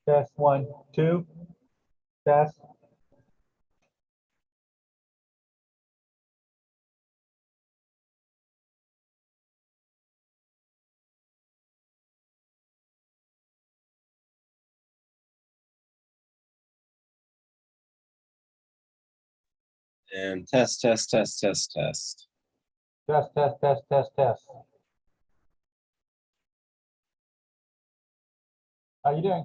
Test one, two, test. And test, test, test, test, test. Test, test, test, test, test. How you doing?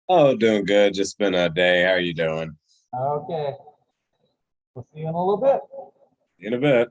Oh, doing good. Just been a day. How are you doing? Okay. We'll see you in a little bit. In a bit.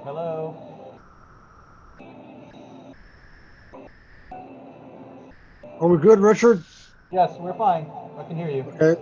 Hello. Are we good, Richard? Yes, we're fine. I can hear you. Okay.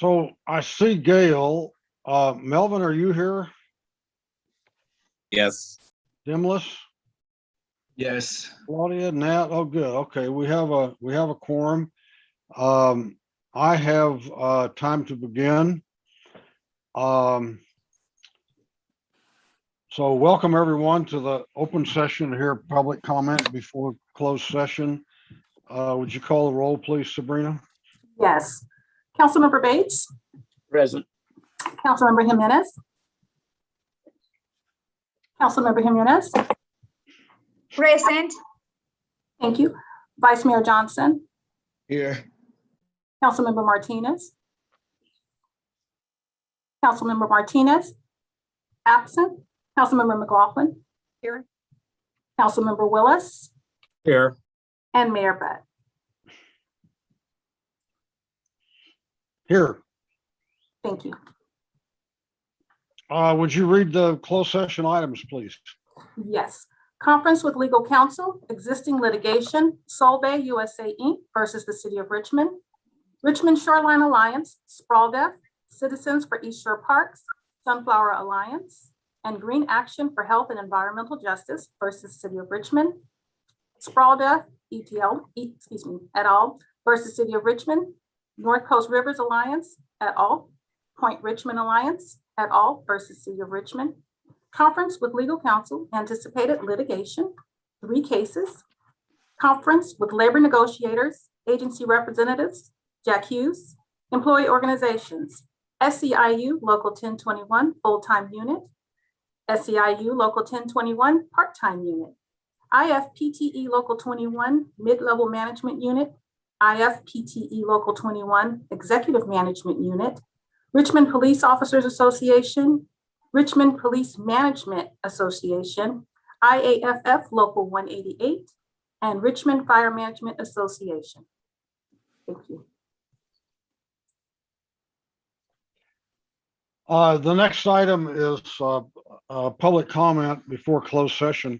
So I see Gail. Melvin, are you here? Yes. Dimlis, Yes. Claudia, Nat? Oh, good. Okay, we have a quorum. I have time to begin. So welcome everyone to the open session here, public comment before closed session. Would you call the roll, please, Sabrina? Yes. Councilmember Bates, Present. Councilmember Jimenez. Councilmember Jimenez, Present. thank you. Vice Mayor Johnson, Here. Councilmember Martinez. Councilmember Martinez, absent. Councilmember McLaughlin. Here. Councilmember Willis Here. and Mayor Butt. Here. Thank you. Would you read the closed session items, please? Yes. Conference with legal counsel, existing litigation, Solvay USA Inc. versus the City of Richmond, Richmond Shoreline Alliance, Sprawl Deaf, Citizens for East Shore Parks, Sunflower Alliance, and Green Action for Health and Environmental Justice versus City of Richmond, Sprawl Deaf, et al. Versus City of Richmond, North Coast Rivers Alliance, et al. Point Richmond Alliance, et al. Versus City of Richmond, Conference with legal counsel, anticipated litigation, 3 cases, conference with labor negotiators, agency representatives, Jack Hughes, employee organizations, SEIU Local 1021 full-time unit, SEIU Local 1021 part-time unit, IFPTE Local 21 mid-level management unit, IFPTE Local 21 executive management unit, Richmond Police Officers Association, Richmond Police Management Association, IAFF Local 188, and Richmond Fire Management Association. Thank you. The next item is public comment before closed session.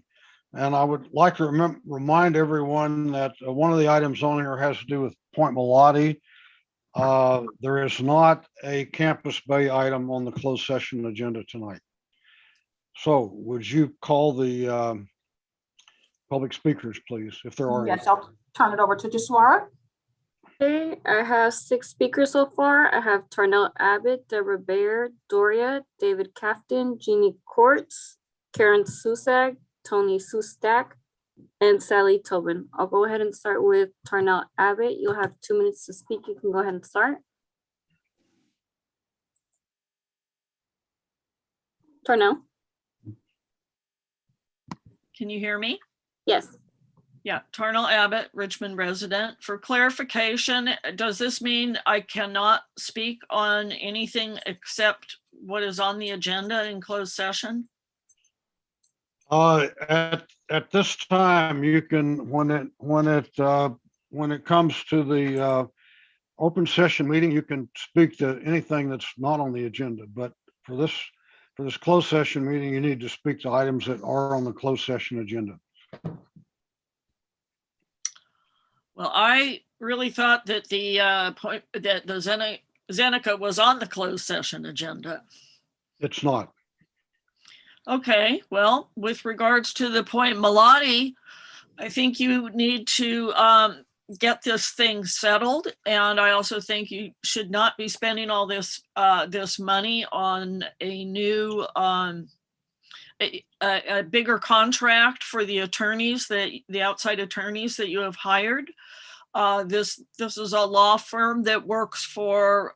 And I would like to remind everyone that one of the items on here has to do with Point Melody. There is not a Campus Bay item on the closed session agenda tonight. So would you call the public speakers, please, if there are any? Yes, I'll turn it over to Jaswara. Okay, I have 6 speakers so far. I have Tarnell Abbott, Deborah Bayer, Doria, David Kafton, Jeannie Courts, Karen Susag, Tony Sustak, and Sally Tobin. I'll go ahead and start with Tarnell Abbott. You'll have 2 minutes to speak. You can go ahead and start. Tarnell? Can you hear me? Yes. Yeah, Tarnell Abbott, Richmond resident. For clarification, does this mean I cannot speak on anything except what is on the agenda in closed session? At this time, you can, when it comes to the open session meeting, you can speak to anything that's not on the agenda. But for this closed session meeting, you need to speak to items that are on the closed session agenda. Well, I really thought that the point that the Zeneca was on the closed session agenda. It's not. Okay, well, with regards to the Point Melody, I think you need to get this thing settled. And I also think you should not be spending all this this money on a new a bigger contract for the attorneys, the outside attorneys that you have hired. This is a law firm that works for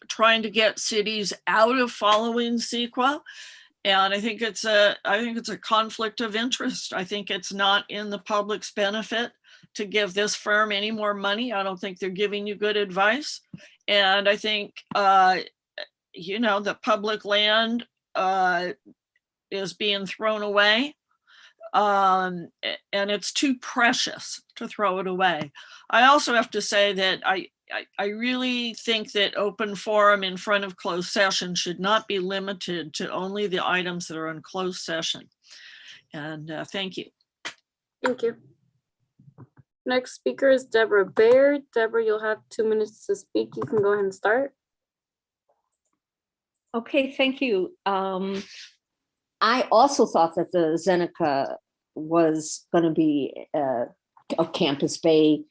trying to get cities out of following CEQA. And I think it's a conflict of interest. I think it's not in the public's benefit to give this firm any more money. I don't think they're giving you good advice. And I think, you know, the public land is being thrown away. And it's too precious to throw it away. I also have to say that I really think that open forum in front of closed session should not be limited to only the items that are in closed session. And thank you. Thank you. Next speaker is Deborah Baird. Deborah, you'll have 2 minutes to speak. You can go ahead and start. Okay, thank you. I also thought that the Zeneca was going to be a Campus Bay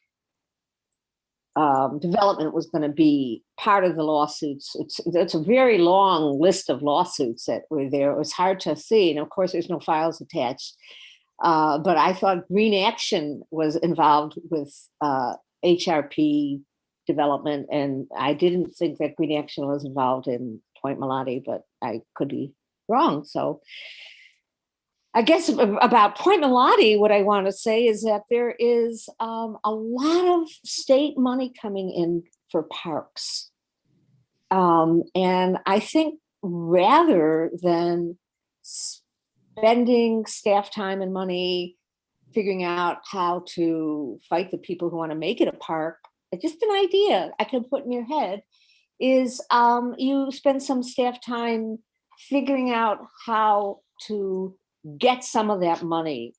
development was going to be part of the lawsuits. It's a very long list of lawsuits that were there. It was hard to see, and of course, there's no files attached. But I thought Green Action was involved with HRP development, and I didn't think that Green Action was involved in Point Melati, but I could be wrong. So I guess about Point Melati, what I want to say is that there is a lot of state money coming in for parks. And I think rather than spending staff time and money figuring out how to fight the people who want to make it a park, just an idea I can put in your head is you spend some staff time figuring out how to get some of that money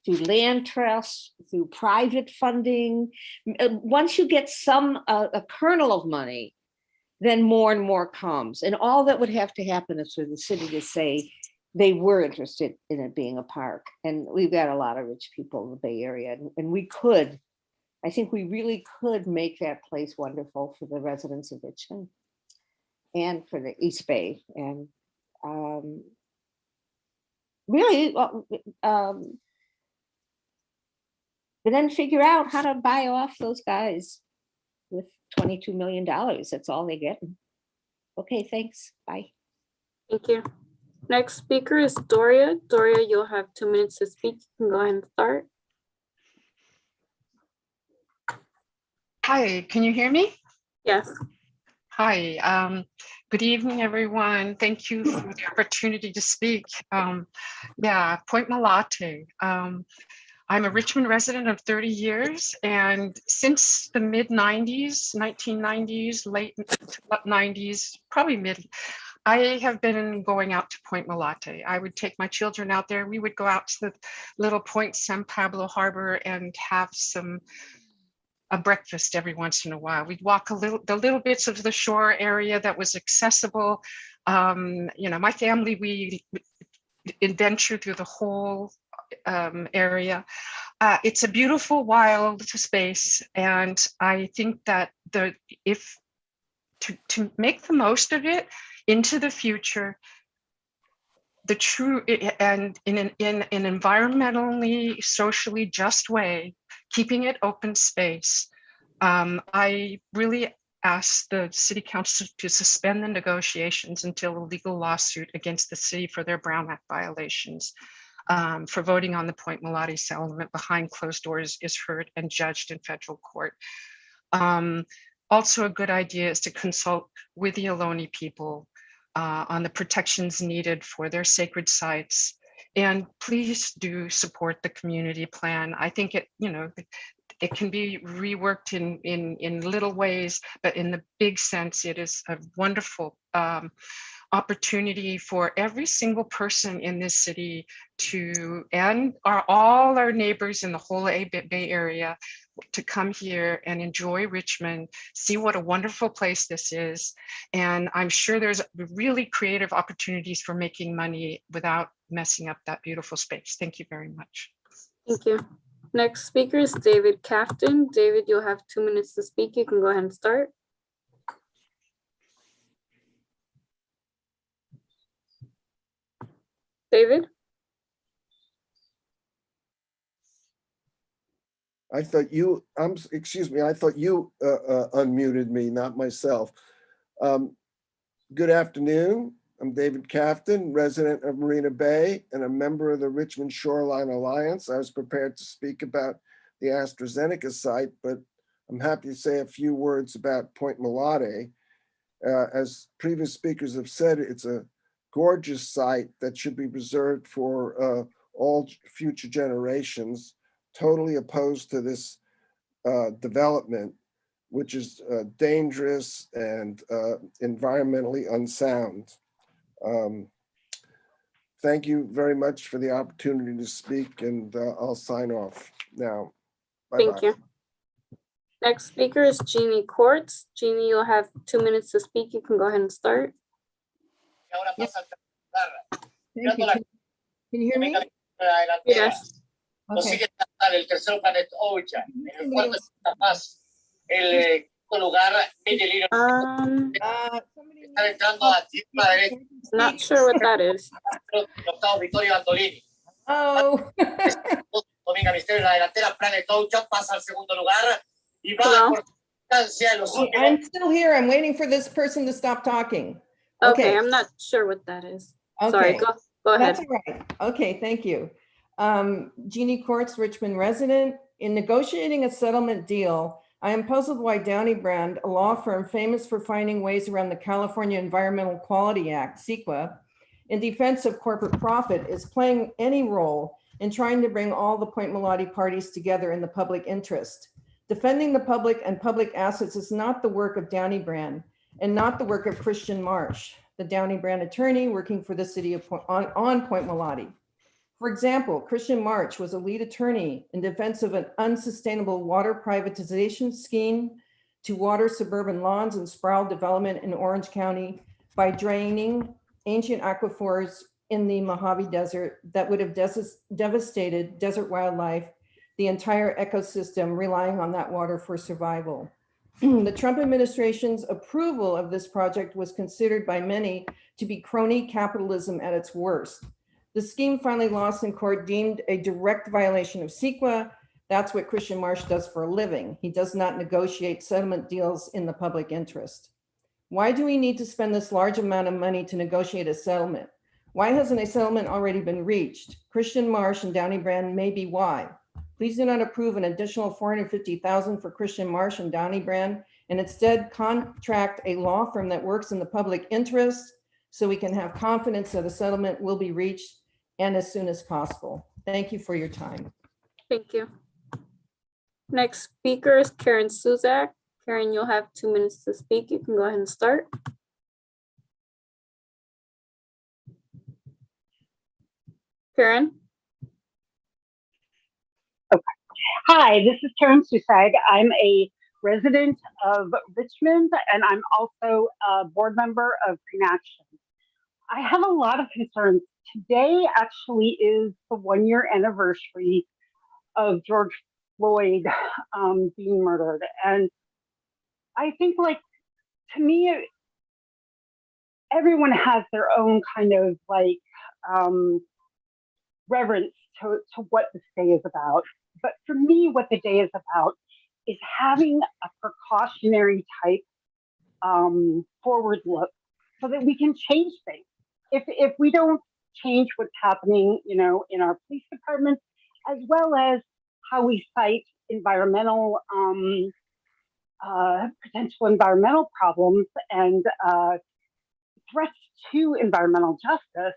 through land trusts, through private funding. Once you get a kernel of money, then more and more comes. And all that would have to happen is for the city to say they were interested in it being a park. And we've got a lot of rich people in the Bay Area, and we could, I think we really could make that place wonderful for the residents of Richmond and for the East Bay. And really, but then figure out how to buy off those guys with $22 million. That's all they get. Okay, thanks. Bye. Thank you. Next speaker is Doria. Doria, you'll have 2 minutes to speak. You can go ahead and start. Hi, can you hear me? Yes. Hi, good evening, everyone. Thank you for the opportunity to speak. Yeah, Point Melati. I'm a Richmond resident of 30 years, and since the mid 90s, 1990s, late 90s, probably mid, I have been going out to Point Melati. I would take my children out there. We would go out to the little Point San Pablo Harbor and have a breakfast every once in a while. We'd walk the little bits of the shore area that was accessible. You know, my family, we adventured through the whole area. It's a beautiful, wild space, and I think that to make the most of it into the future, the true and in an environmentally, socially just way, keeping it open space. I really ask the city council to suspend the negotiations until a legal lawsuit against the city for their Brown Act violations for voting on the Point Melati settlement behind closed doors is heard and judged in federal court. Also, a good idea is to consult with the Ohlone people on the protections needed for their sacred sites. And please do support the community plan. I think it can be reworked in little ways, but in the big sense, it is a wonderful opportunity for every single person in this city and all our neighbors in the whole Bay Area to come here and enjoy Richmond, see what a wonderful place this is. And I'm sure there's really creative opportunities for making money without messing up that beautiful space. Thank you very much. Thank you. Next speaker is David Kafton. David, you'll have 2 minutes to speak. You can go ahead and start. David? I thought you, excuse me, I thought you unmuted me, not myself. Good afternoon. I'm David Kafton, resident of Marina Bay and a member of the Richmond Shoreline Alliance. I was prepared to speak about the AstraZeneca site, but I'm happy to say a few words about Point Melati. As previous speakers have said, it's a gorgeous site that should be preserved for all future generations. Totally opposed to this development, which is dangerous and environmentally unsound. Thank you very much for the opportunity to speak, and I'll sign off now. Thank Bye-bye. you. Next speaker is Jeannie Quartz. Jeannie, you'll have 2 minutes to speak. You can go ahead and start. Thank you. Can you hear me? Yes. Okay. El tercer planeta Ocha, en el cuarto está más el lugar Medellín está entrando a tierra derecha. Not sure what that is. Octavo Vittorio Antolini. Oh. Dominga Misterio en la delantera, Planet Ocha pasa al segundo lugar y va Hello? por distancia en los últimos. I'm still here. I'm waiting for this person to stop talking. Okay, I'm not sure what that is. Sorry, Okay. go ahead. That's all right. Okay, thank you. Jeannie Quartz, Richmond resident. In negotiating a settlement deal, I am puzzled why Downey Brand, a law firm famous for finding ways around the California Environmental Quality Act, CEQA, in defense of corporate profit, is playing any role in trying to bring all the Point Mulati parties together in the public interest. Defending the public and public assets is not the work of Downey Brand and not the work of Christian Marsh, the Downey Brand attorney working for the city of on Point Mulati. For example, Christian March was a lead attorney in defense of an unsustainable water privatization scheme to water suburban lawns and sprawl development in Orange County by draining ancient aquifers in the Mojave Desert that would have devastated desert wildlife, the entire ecosystem relying on that water for survival. The Trump administration's approval of this project was considered by many to be crony capitalism at its worst. The scheme finally lost in court, deemed a direct violation of CEQA. That's what Christian Marsh does for a living. He does not negotiate settlement deals in the public interest. Why do we need to spend this large amount of money to negotiate a settlement? Why hasn't a settlement already been reached? Christian Marsh and Downey Brand may be why. Please do not approve an additional $450,000 for Christian Marsh and Downey Brand, and instead contract a law firm that works in the public interest so we can have confidence that a settlement will be reached and as soon as possible. Thank you for your time. Thank you. Next speaker is Karen Suzak. Karen, you'll have 2 minutes to speak. You can go ahead and start. Karen? Hi, this is Karen Susag. I'm a resident of Richmond, and I'm also a board member of Green Action. I have a lot of concerns. Today actually is the 1-year anniversary of George Floyd being murdered. And I think, like, to me, everyone has their own kind of like reverence to what this day is about. But for me, what the day is about is having a precautionary type forward look so that we can change things. If we don't change what's happening, you know, in our police departments, as well as how we cite environmental, potential environmental problems and threats to environmental justice,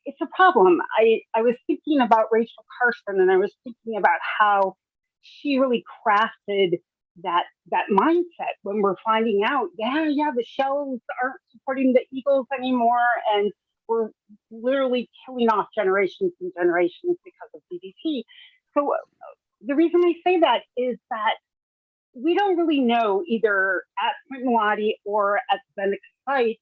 it's a problem. I was thinking about Rachel Carson, and I was thinking about how she really crafted that mindset when we're finding out, the shells aren't supporting the eagles anymore, and we're literally killing off generations and generations because of DDT. So the reason I say that is that we don't really know, either at Point Mulati or at the Seneca site,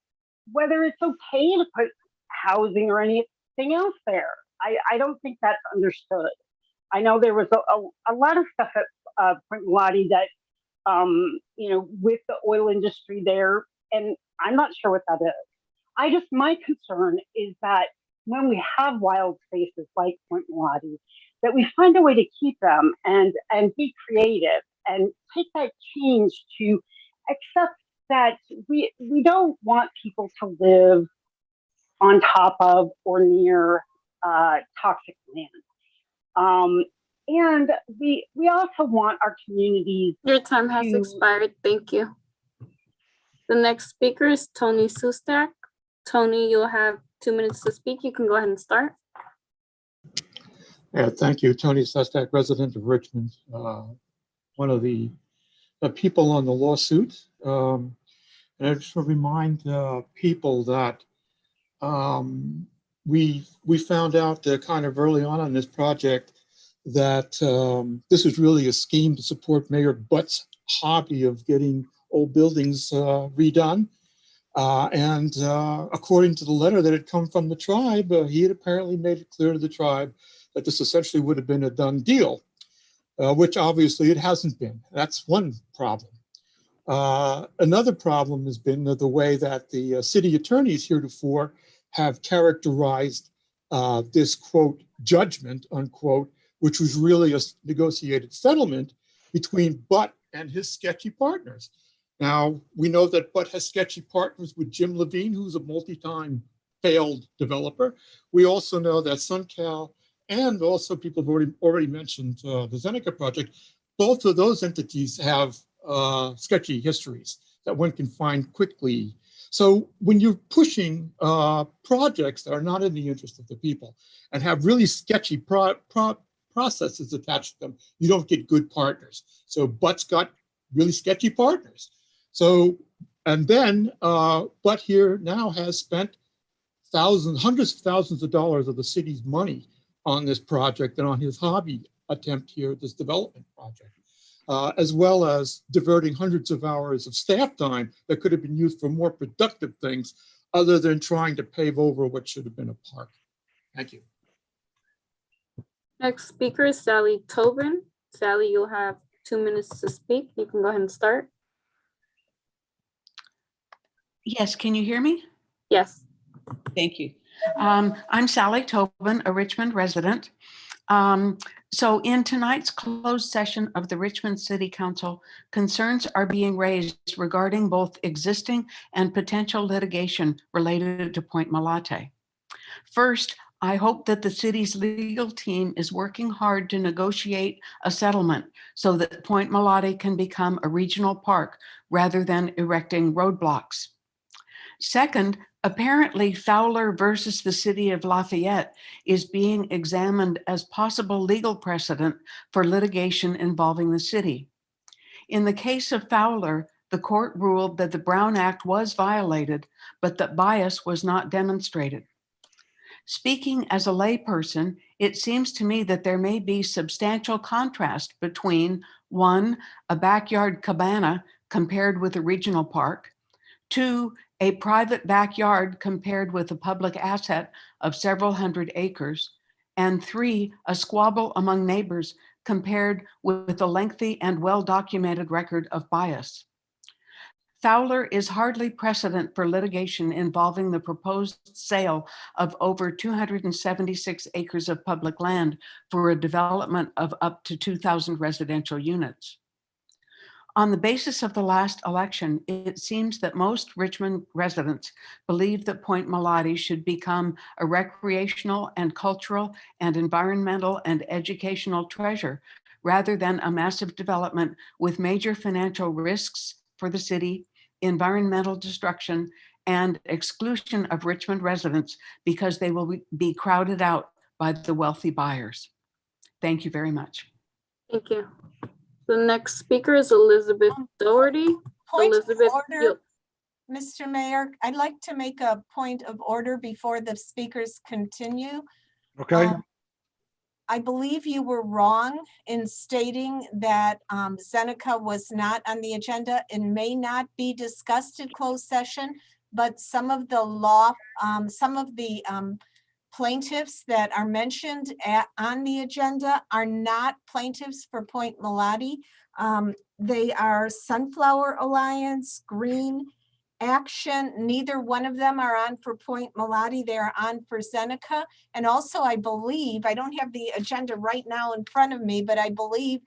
whether it's okay to put housing or anything else there. I don't think that's understood. I know there was a lot of stuff at Point Mulati that, you know, with the oil industry there, and I'm not sure what that is. My concern is that when we have wild spaces like Point Mulati, that we find a way to keep them and be creative and take that change to accept that we don't want people to live on top of or near toxic land. And we also want our communities. Your time has expired. Thank you. The next speaker is Tony Sustak. Tony, you'll have 2 minutes to speak. You can go ahead and start. Yeah, thank you. Tony Sustak, resident of Richmond, one of the people on the lawsuit. And I just want to remind people that we found out kind of early on this project that this is really a scheme to support Mayor Butt's hobby of getting old buildings redone. According to the letter that had come from the tribe, he had apparently made it clear to the tribe that this essentially would have been a done deal, which obviously it hasn't been. That's one problem. Another problem has been the way that the city attorneys heretofore have characterized this, quote, judgment, unquote, which was really a negotiated settlement between Butt and his sketchy partners. Now, we know that Butt has sketchy partners with Jim Levine, who's a multi-time failed developer. We also know that SunCal and also people have already mentioned the Zeneca project. Both of those entities have sketchy histories that one can find quickly. So when you're pushing projects that are not in the interest of the people and have really sketchy processes attached to them, you don't get good partners. So Butt's got really sketchy partners. So, and then Butt here now has spent hundreds of thousands of dollars of the city's money on this project and on his hobby attempt here, this development project, as well as diverting hundreds of hours of staff time that could have been used for more productive things other than trying to pave over what should have been a park. Thank you. Next speaker is Sally Tobin. Sally, you'll have 2 minutes to speak. You can go ahead and start. Yes, can you hear me? Yes. Thank you. I'm Sally Tobin, a Richmond resident. So in tonight's closed session of the Richmond City Council, concerns are being raised regarding both existing and potential litigation related to Point Malate. First, I hope that the city's legal team is working hard to negotiate a settlement so that Point Malate can become a regional park rather than erecting roadblocks. Second, apparently Fowler versus the City of Lafayette is being examined as possible legal precedent for litigation involving the city. In the case of Fowler, the court ruled that the Brown Act was violated, but that bias was not demonstrated. Speaking as a layperson, it seems to me that there may be substantial contrast between 1, a backyard cabana compared with a regional park, 2, a private backyard compared with a public asset of several hundred acres, and 3, a squabble among neighbors compared with a lengthy and well-documented record of bias. Fowler is hardly precedent for litigation involving the proposed sale of over 276 acres of public land for a development of up to 2,000 residential units. On the basis of the last election, it seems that most Richmond residents believe that Point Malate should become a recreational and cultural and environmental and educational treasure rather than a massive development with major financial risks for the city, environmental destruction, and exclusion of Richmond residents because they will be crowded out by the wealthy buyers. Thank you very much. Thank you. The next speaker is Elizabeth Doherty. Point Elizabeth, of order, Mr. Mayor, I'd like to make a point of order before the speakers continue. Okay. I believe you were wrong in stating that Zeneca was not on the agenda and may not be discussed in closed session, but some of the plaintiffs that are mentioned on the agenda are not plaintiffs for Point Malate. They are Sunflower Alliance, Green Action. Neither one of them are on for Point Malate. They are on for Zeneca. And also, I believe, I don't have the agenda right now in front of me, but I believe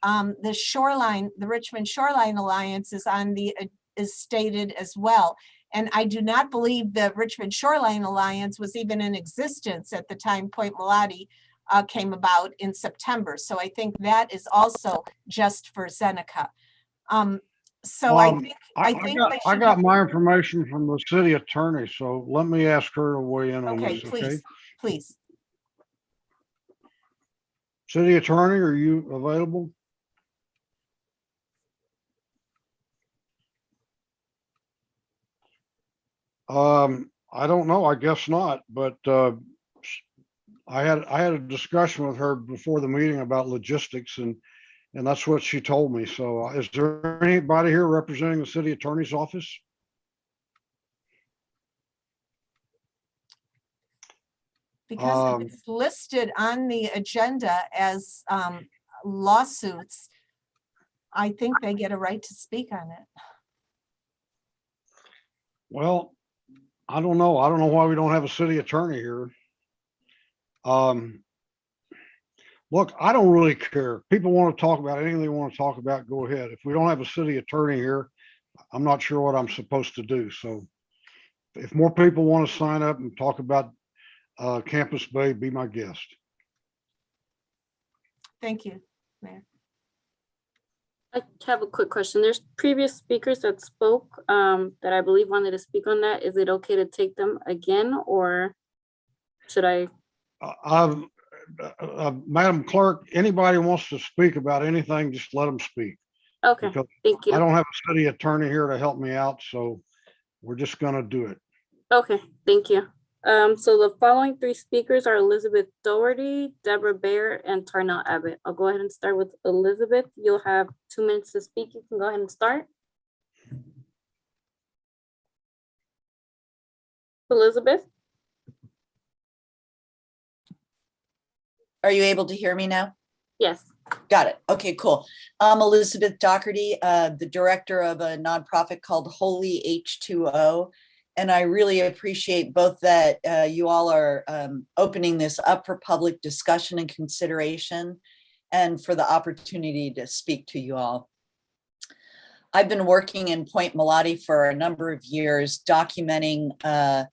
the Richmond Shoreline Alliance is stated as well. And I do not believe the Richmond Shoreline Alliance was even in existence at the time Point Malate came about in September. So I think that is also just for Zeneca. So I got my information from the city attorney, so let me ask her to weigh in on this, okay? Please. City attorney, are you available? I don't know, I guess not, but I had a discussion with her before the meeting about logistics, and that's what she told me. So is there anybody here representing the city attorney's office? Because if it's listed on the agenda as lawsuits, I think they get a right to speak on it. Well, I don't know. I don't know why we don't have a city attorney here. Look, I don't really care. People want to talk about anything they want to talk about, go ahead. If we don't have a city attorney here, I'm not sure what I'm supposed to do. So if more people want to sign up and talk about Campus Bay, be my guest. Thank you, Mayor. I have a quick question. There's previous speakers that spoke that I believe wanted to speak on that. Is it okay to take them again, or should I? Madam Clerk, anybody wants to speak about anything, just let them speak. Okay, Because thank you. I don't have a city attorney here to help me out, so we're just gonna do it. Okay, thank you. So the following three speakers are Elizabeth Doherty, Deborah Baer, and Tarnell Abbott. I'll go ahead and start with Elizabeth. You'll have 2 minutes to speak. You can go ahead and start. Elizabeth? Are you able to hear me now? Yes. Got it. Okay, cool. I'm Elizabeth Doherty, the director of a nonprofit called Holy H2O. And I really appreciate both that you all are opening this up for public discussion and consideration, and for the opportunity to speak to you all. I've been working in Point Malati for a number of years, documenting the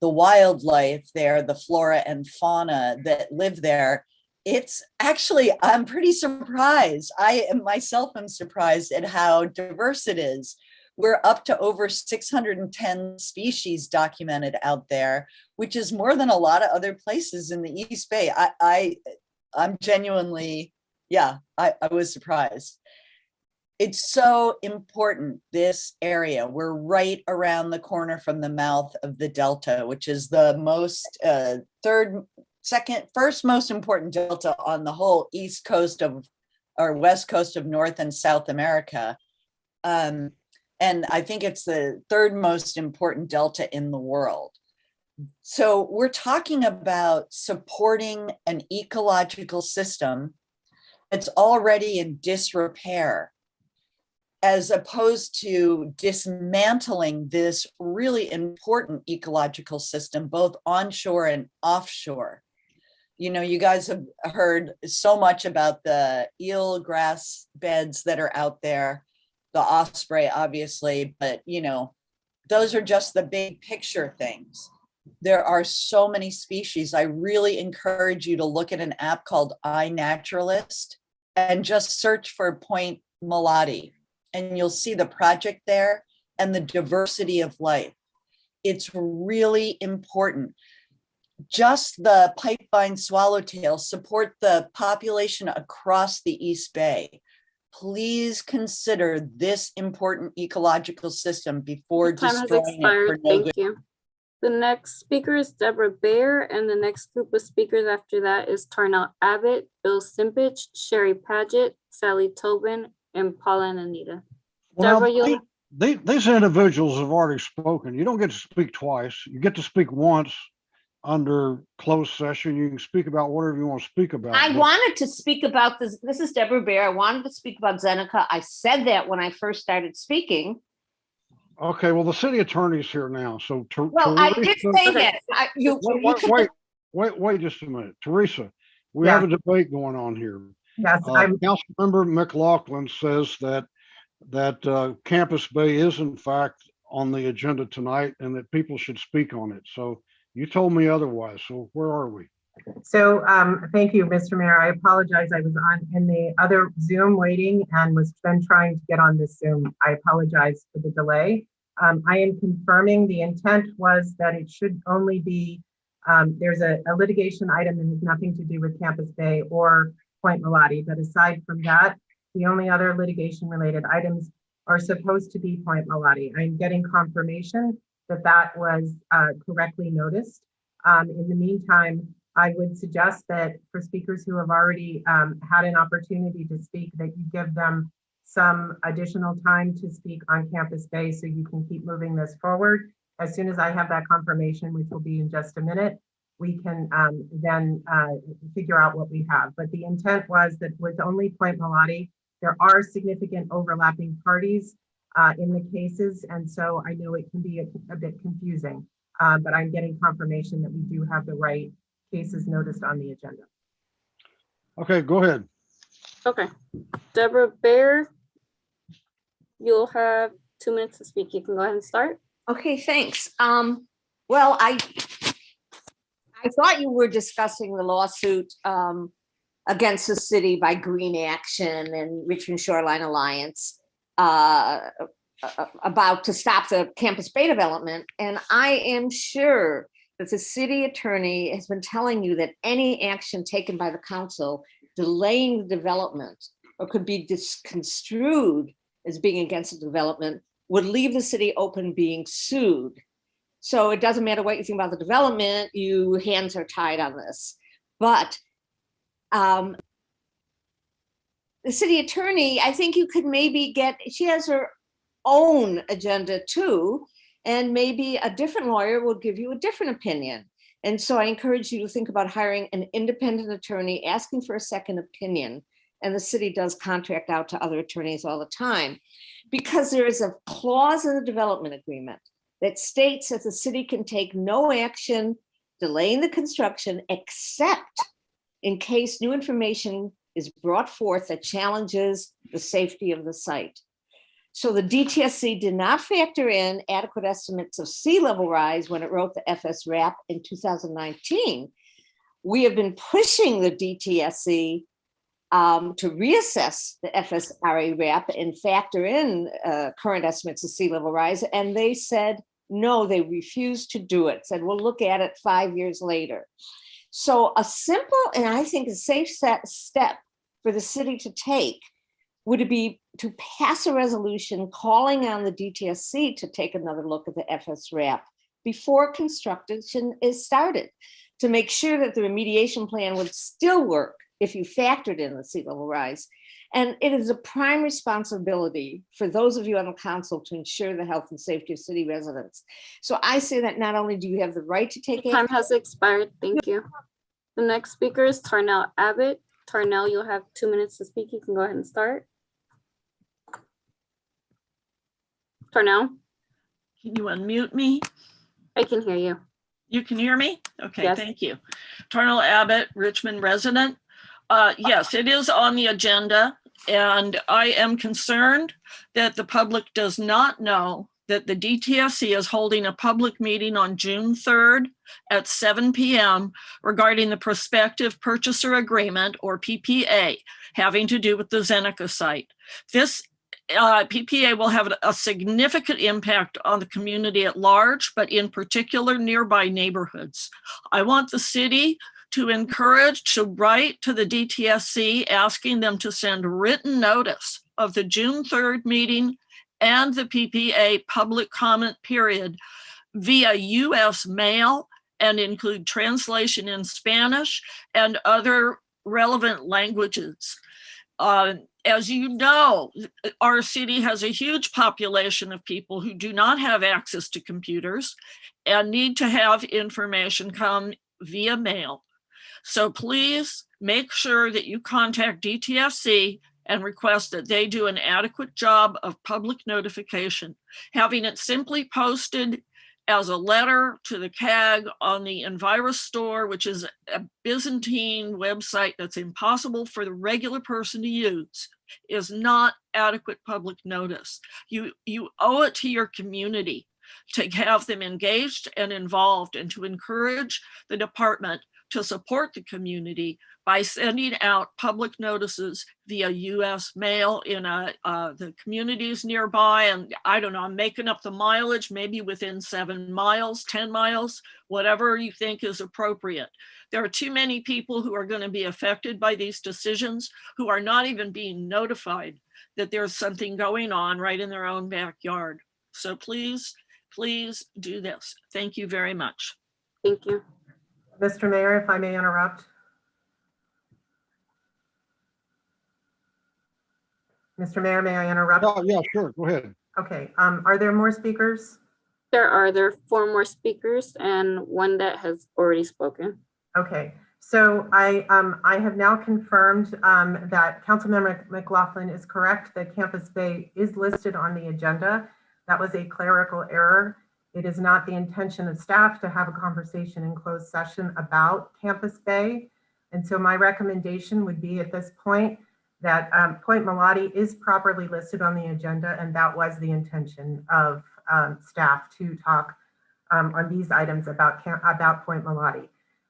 wildlife there, the flora and fauna that live there. It's actually, I'm pretty surprised. I myself am surprised at how diverse it is. We're up to over 610 species documented out there, which is more than a lot of other places in the East Bay. I'm genuinely, yeah, I was surprised. It's so important, this area. We're right around the corner from the mouth of the Delta, which is the most, first most important delta on the whole east coast of, or west coast of North and South America. And I think it's the third most important delta in the world. So we're talking about supporting an ecological system that's already in disrepair, as opposed to dismantling this really important ecological system, both onshore and offshore. You know, you guys have heard so much about the eel grass beds that are out there, the osprey, obviously, but you know, those are just the big picture things. There are so many species. I really encourage you to look at an app called iNaturalist and just search for Point Malati, and you'll see the project there and the diversity of life. It's really important. Just the pipevine swallowtail support the population across the East Bay. Please consider this important ecological system before Time has destroying it for expired. no Thank good. you. The next speaker is Deborah Baer, and the next group of speakers after that is Tarnell Abbott, Bill Simpich, Sherry Paget, Sally Tobin, and Paula and Anita. Well, Deborah, these individuals have already spoken. You don't get to speak twice. You get to speak once under closed session. You can speak about whatever you want to speak about. I wanted to speak about this. This is Deborah Baer. I wanted to speak about Zeneca. I said that when I first started speaking. Okay, well, the city attorney's here now, so Well, I did say that. Wait just a minute. Teresa, we Yeah. have a debate going on here. Yes, Councilmember McLaughlin says that Campus Bay is in fact on the agenda tonight and that people should speak on it. So you told me otherwise. So where are we? So thank you, Mr. Mayor. I apologize. I was on in the other Zoom waiting and was then trying to get on this Zoom. I apologize for the delay. I am confirming the intent was that it should only be, there's a litigation item that has nothing to do with Campus Bay or Point Malati. But aside from that, the only other litigation related items are supposed to be Point Malati. I'm getting confirmation that that was correctly noticed. In the meantime, I would suggest that for speakers who have already had an opportunity to speak, that you give them some additional time to speak on Campus Bay so you can keep moving this forward. As soon as I have that confirmation, which will be in just a minute, we can then figure out what we have. But the intent was that with only Point Melati, there are significant overlapping parties in the cases. And so I know it can be a bit confusing, but I'm getting confirmation that we do have the right cases noticed on the agenda. Okay, go ahead. Okay. Deborah Baer, you'll have 2 minutes to speak. You can go ahead and start. Okay, thanks. Well, I thought you were discussing the lawsuit against the city by Green Action and Richmond Shoreline Alliance about to stop the Campus Bay development. And I am sure that the city attorney has been telling you that any action taken by the council delaying the development or could be misconstrued as being against the development would leave the city open being sued. So it doesn't matter what you think about the development, you hands are tied on this. But the city attorney, I think you could maybe she has her own agenda too, and maybe a different lawyer will give you a different opinion. And so I encourage you to think about hiring an independent attorney, asking for a second opinion. And the city does contract out to other attorneys all the time, because there is a clause in the development agreement that states that the city can take no action delaying the construction except in case new information is brought forth that challenges the safety of the site. So the DTSC did not factor in adequate estimates of sea level rise when it wrote the FSRAP in 2019. We have been pushing the DTSC to reassess the FSRA RAP and factor in current estimates of sea level rise. And they said, no, they refused to do it, said, we'll look at it 5 years later. So a simple, and I think a safe step for the city to take would be to pass a resolution calling on the DTSC to take another look at the FSRAP before construction is started, to make sure that the remediation plan would still work if you factored in the sea level rise. And it is a prime responsibility for those of you on the council to ensure the health and safety of city residents. So I say that not only do you have the right to take Time has expired. Thank you. The next speaker is Tarnell Abbott. Tarnell, you'll have 2 minutes to speak. You can go ahead and start. Tarnell? Can you unmute me? I can hear you. You can hear me? Okay, Yes. Thank you. Tarnell Abbott, Richmond resident. Yes, it is on the agenda, and I am concerned that the public does not know that the DTSC is holding a public meeting on June 3rd at 7 p.m. regarding the prospective purchaser agreement, or PPA, having to do with the Zeneca site. This PPA will have a significant impact on the community at large, but in particular nearby neighborhoods. I want the city to write to the DTSC asking them to send written notice of the June 3rd meeting and the PPA public comment period via US mail, and include translation in Spanish and other relevant languages. As you know, our city has a huge population of people who do not have access to computers and need to have information come via mail. So please make sure that you contact DTSC and request that they do an adequate job of public notification. Having it simply posted as a letter to the CAG on the Envirus store, which is a Byzantine website that's impossible for the regular person to use, is not adequate public notice. You owe it to your community to have them engaged and involved, and to encourage the department to support the community by sending out public notices via US mail in the communities nearby. And I don't know, I'm making up the mileage, maybe within 7 miles, 10 miles, whatever you think is appropriate. There are too many people who are going to be affected by these decisions who are not even being notified that there's something going on right in their own backyard. So please do this. Thank you very much. Thank you. Mr. Mayor, if I may interrupt. Mr. Mayor, may I interrupt? Oh, yeah, sure. Go ahead. Okay, are there more speakers? There are 4 more speakers and one that has already spoken. Okay, so I have now confirmed that Councilmember McLaughlin is correct that Campus Bay is listed on the agenda. That was a clerical error. It is not the intention of staff to have a conversation in closed session about Campus Bay. And so my recommendation would be at this point that Point Malati is properly listed on the agenda, and that was the intention of staff to talk on these items about Point Malati.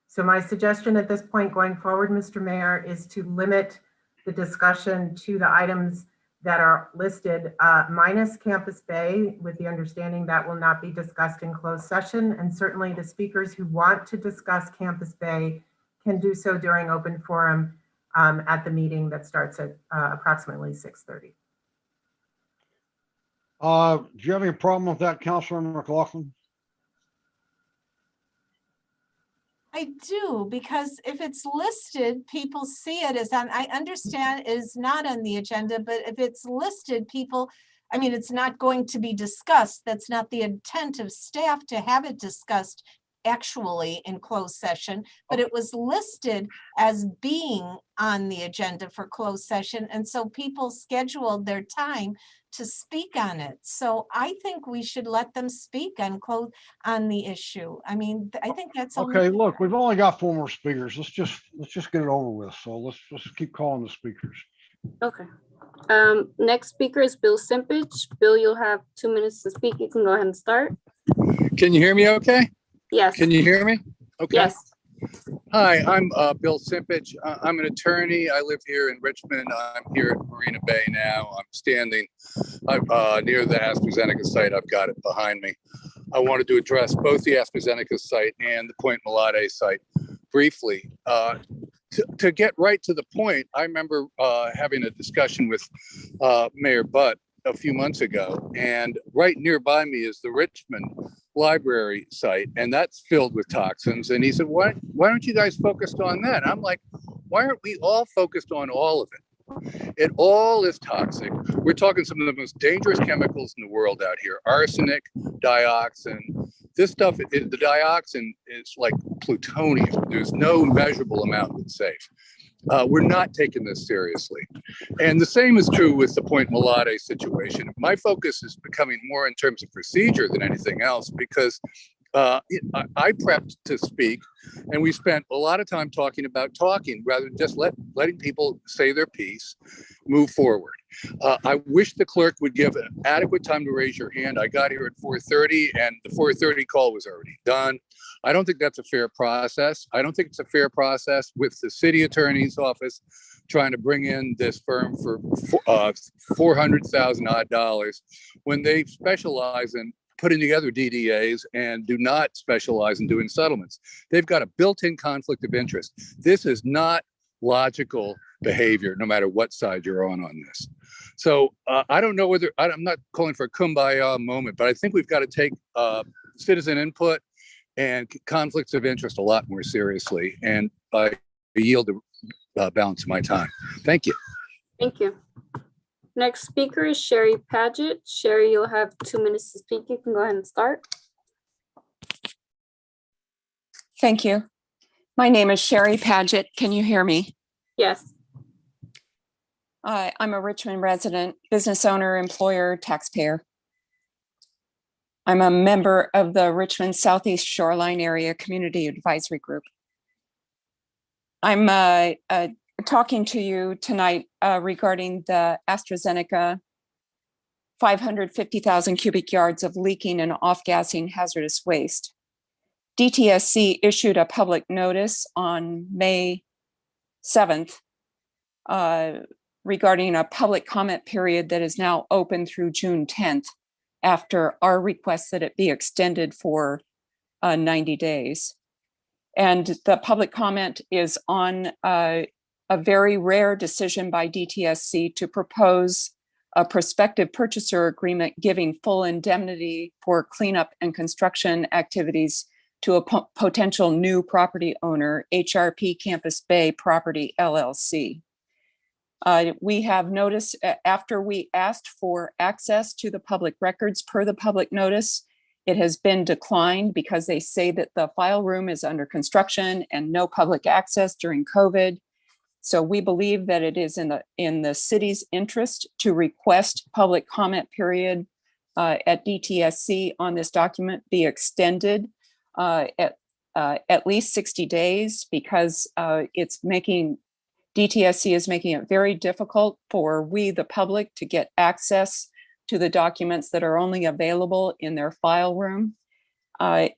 So my suggestion at this point going forward, Mr. Mayor, is to limit the discussion to the items that are listed minus Campus Bay, with the understanding that will not be discussed in closed session. And certainly the speakers who want to discuss Campus Bay can do so during open forum at the meeting that starts at approximately 6:30. Do you have any problem with that, Councilor McLaughlin? I do, because if it's listed, people see it as on, I understand it is not on the agenda, but if it's listed, people, I mean, it's not going to be discussed. That's not the intent of staff to have it discussed actually in closed session, but it was listed as being on the agenda for closed session. And so people scheduled their time to speak on it. So I think we should let them speak on the issue. I mean, I think that's Okay, look, we've only got 4 more speakers. Let's just get it over with. So let's keep calling the speakers. Okay. Next speaker is Bill Simpich. Bill, you'll have 2 minutes to speak. You can go ahead and start. Can you hear me okay? Yes. Can you hear me? Okay. Yes. Hi, I'm Bill Simpich. I'm an attorney. I live here in Richmond. I'm here at Marina Bay now. I'm standing near the AstraZeneca site. I've got it behind me. I wanted to address both the AstraZeneca site and the Point Malati site briefly. To get right to the point, I remember having a discussion with Mayor Butt a few months ago, and right nearby me is the Richmond library site, and that's filled with toxins. And he said, why aren't you guys focused on that? I'm like, why aren't we all focused on all of it? It all is toxic. We're talking some of the most dangerous chemicals in the world out here: arsenic, dioxin. This stuff, the dioxin is like plutonium. There's no measurable amount that's safe. We're not taking this seriously. And the same is true with the Point Malati situation. My focus is becoming more in terms of procedure than anything else, because I prepped to speak, and we spent a lot of time talking about talking rather than just letting people say their piece, move forward. I wish the clerk would give adequate time to raise your hand. I got here at 4:30 and the 4:30 call was already done. I don't think that's a fair process. I don't think it's a fair process with the city attorney's office trying to bring in this firm for $400,000 odd when they specialize in putting together DDAs and do not specialize in doing settlements. They've got a built-in conflict of interest. This is not logical behavior, no matter what side you're on this. So I don't know whether, I'm not calling for a kumbaya moment, but I think we've got to take citizen input and conflicts of interest a lot more seriously. And I yield the balance of my time. Thank you. Thank you. Next speaker is Sherry Paget. Sherry, you'll have 2 minutes to speak. You can go ahead and start. Thank you. My name is Sherry Paget. Can you hear me? Yes. I'm a Richmond resident, business owner, employer, taxpayer. I'm a member of the Richmond Southeast Shoreline Area Community Advisory Group. I'm talking to you tonight regarding the AstraZeneca 550,000 cubic yards of leaking and off-gassing hazardous waste. DTSC issued a public notice on May 7th regarding a public comment period that is now open through June 10th after our request that it be extended for 90 days. And the public comment is on a very rare decision by DTSC to propose a prospective purchaser agreement giving full indemnity for cleanup and construction activities to a potential new property owner, HRP Campus Bay Property LLC. We have noticed after we asked for access to the public records per the public notice, it has been declined because they say that the file room is under construction and no public access during COVID. So we believe that it is in the city's interest to request public comment period at DTSC on this document be extended at least 60 days because DTSC is making it very difficult for we, the public, to get access to the documents that are only available in their file room. As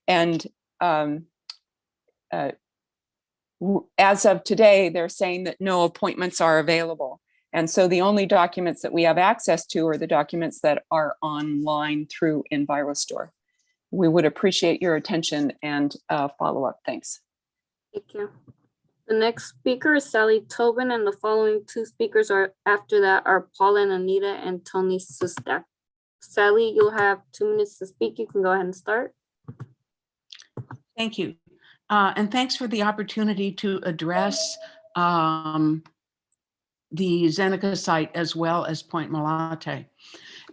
of today, they're saying that no appointments are available. And so the only documents that we have access to are the documents that are online through EnviroStore. We would appreciate your attention and follow-up. Thanks. Thank you. The next speaker is Sally Tobin, and the following two speakers are after that are Paul and Anita and Tony Sustak. Sally, you'll have 2 minutes to speak. You can go ahead and start. Thank you. And thanks for the opportunity to address the Zeneca site as well as Point Malate.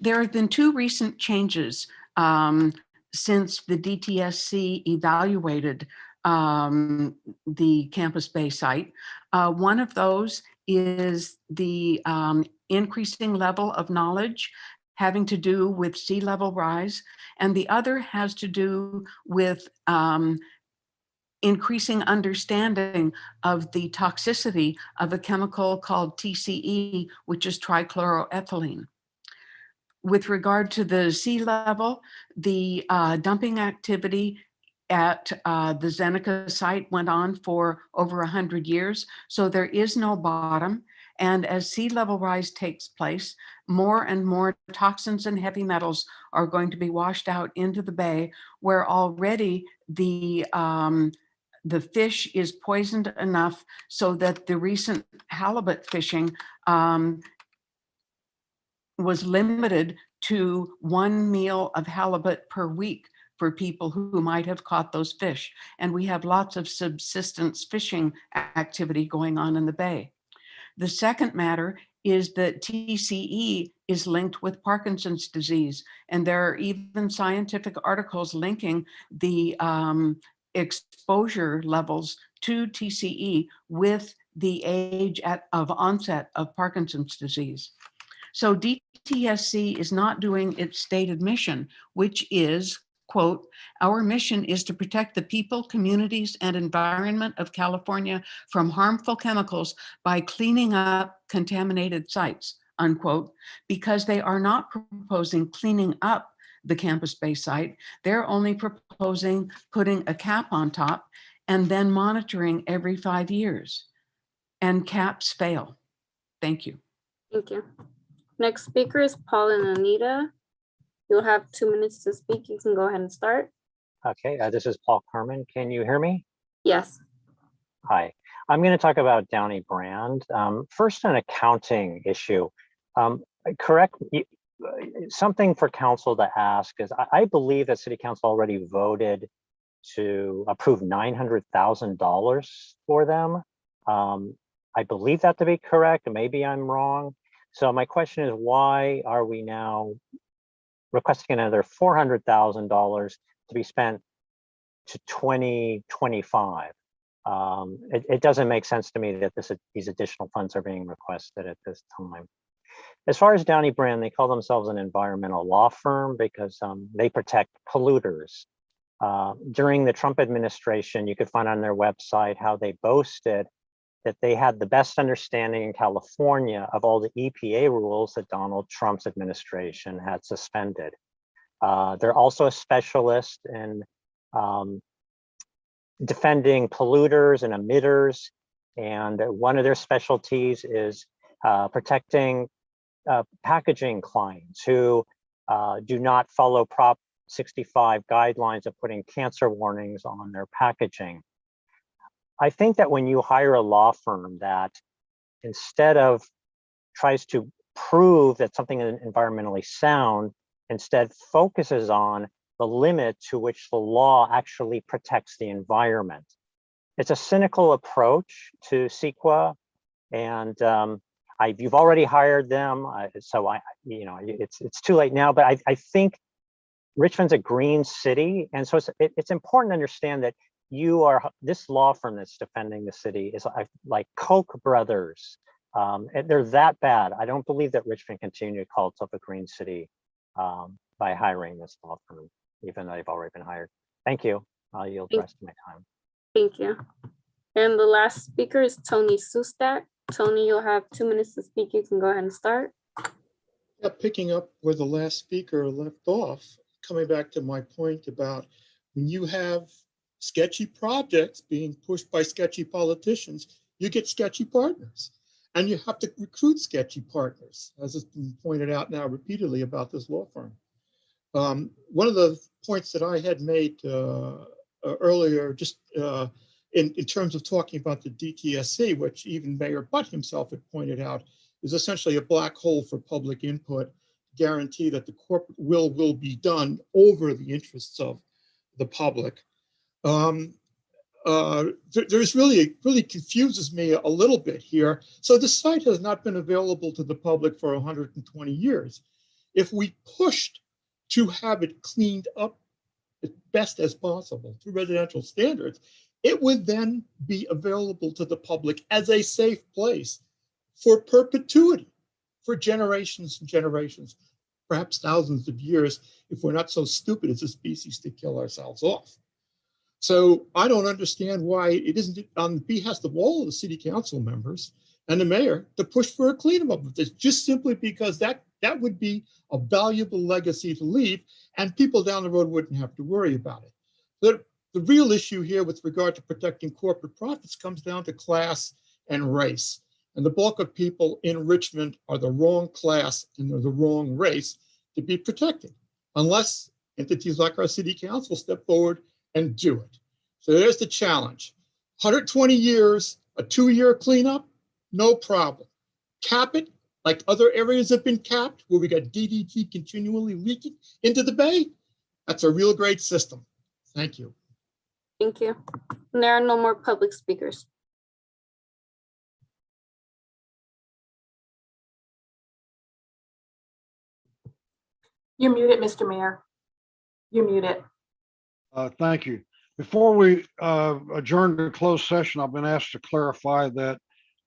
There have been two recent changes since the DTSC evaluated the Campus Bay site. One of those is the increasing level of knowledge having to do with sea level rise, and the other has to do with increasing understanding of the toxicity of a chemical called TCE, which is trichloroethylene. With regard to the sea level, the dumping activity at the Zeneca site went on for over 100 years, so there is no bottom. And as sea level rise takes place, more and more toxins and heavy metals are going to be washed out into the bay, where already the fish is poisoned enough so that the recent halibut fishing was limited to 1 meal of halibut per week for people who might have caught those fish. And we have lots of subsistence fishing activity going on in the bay. The second matter is that TCE is linked with Parkinson's disease. And there are even scientific articles linking the exposure levels to TCE with the age of onset of Parkinson's disease. So DTSC is not doing its stated mission, which is, quote, "Our mission is to protect the people, communities, and environment of California from harmful chemicals by cleaning up contaminated sites," unquote, because they are not proposing cleaning up the Campus Bay site. They're only proposing putting a cap on top and then monitoring every 5 years. And caps fail. Thank you. Thank you. Next speaker is Paul and Anita. You'll have 2 minutes to speak. You can go ahead and start. Okay, this is Paul Kerman. Can you hear me? Yes. Hi, I'm going to talk about Downey Brand. First, an accounting issue. Correct, something for council to ask is I believe that City Council already voted to approve $900,000 for them. I believe that to be correct. Maybe I'm wrong. So my question is, why are we now requesting another $400,000 to be spent to 2025? It doesn't make sense to me that these additional funds are being requested at this time. As far as Downey Brand, they call themselves an environmental law firm because they protect polluters. During the Trump administration, you could find on their website how they boasted that they had the best understanding in California of all the EPA rules that Donald Trump's administration had suspended. They're also a specialist in defending polluters and emitters. And one of their specialties is protecting packaging clients who do not follow Prop 65 guidelines of putting cancer warnings on their packaging. I think that when you hire a law firm that instead of tries to prove that something is environmentally sound, instead focuses on the limit to which the law actually protects the environment. It's a cynical approach to CEQA, and you've already hired them, so it's too late now. But I think Richmond's a green city, and so it's important to understand that this law firm that's defending the city is like Koch brothers. They're that bad. I don't believe that Richmond continue to call itself a green city by hiring this law firm, even though they've already been hired. Thank you. I'll yield the rest of my time. Thank you. And the last speaker is Tony Sustak. Tony, you'll have 2 minutes to speak. You can go ahead and start. Yeah, picking up where the last speaker left off, coming back to my point about when you have sketchy projects being pushed by sketchy politicians, you get sketchy partners. And you have to recruit sketchy partners, as has been pointed out now repeatedly about this law firm. One of the points that I had made earlier, just in terms of talking about the DTSC, which even Mayor Butt himself had pointed out, is essentially a black hole for public input, to guarantee that the corporate will be done over the interests of the public. There's really confuses me a little bit here. So the site has not been available to the public for 120 years. If we pushed to have it cleaned up as best as possible to residential standards, it would then be available to the public as a safe place for perpetuity, for generations and generations, perhaps thousands of years, if we're not so stupid as a species to kill ourselves off. So I don't understand why it isn't on the behest of all of the city council members and the mayor to push for a cleanup of this, just simply because that would be a valuable legacy to leave, and people down the road wouldn't have to worry about it. The real issue here with regard to protecting corporate profits comes down to class and race. And the bulk of people in Richmond are the wrong class and they're the wrong race to be protected, unless entities like our city council step forward and do it. So there's the challenge. 120 years, a 2-year cleanup, no problem. Cap it like other areas have been capped, where we got DDT continually leaking into the bay. That's a real great system. Thank you. Thank you. And there are no more public speakers. You're muted, Mr. Mayor. You're muted. Thank you. Before we adjourn to closed session, I've been asked to clarify that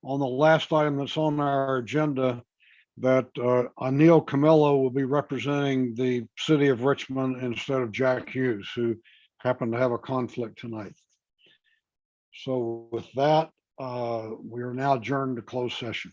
on the last item that's on our agenda, that Anil Camillo will be representing the city of Richmond instead of Jack Hughes, who happened to have a conflict tonight. So with that, we are now adjourned to closed session.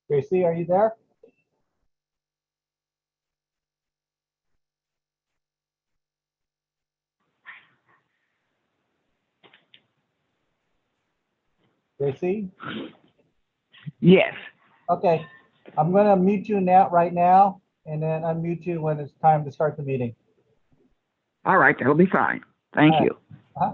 Gracie, are you there? Gracie? Yes. Okay, I'm going to mute you now, right now, and then unmute you when it's time to start the meeting. All right, that'll be fine. Thank All right. you. Uh-huh.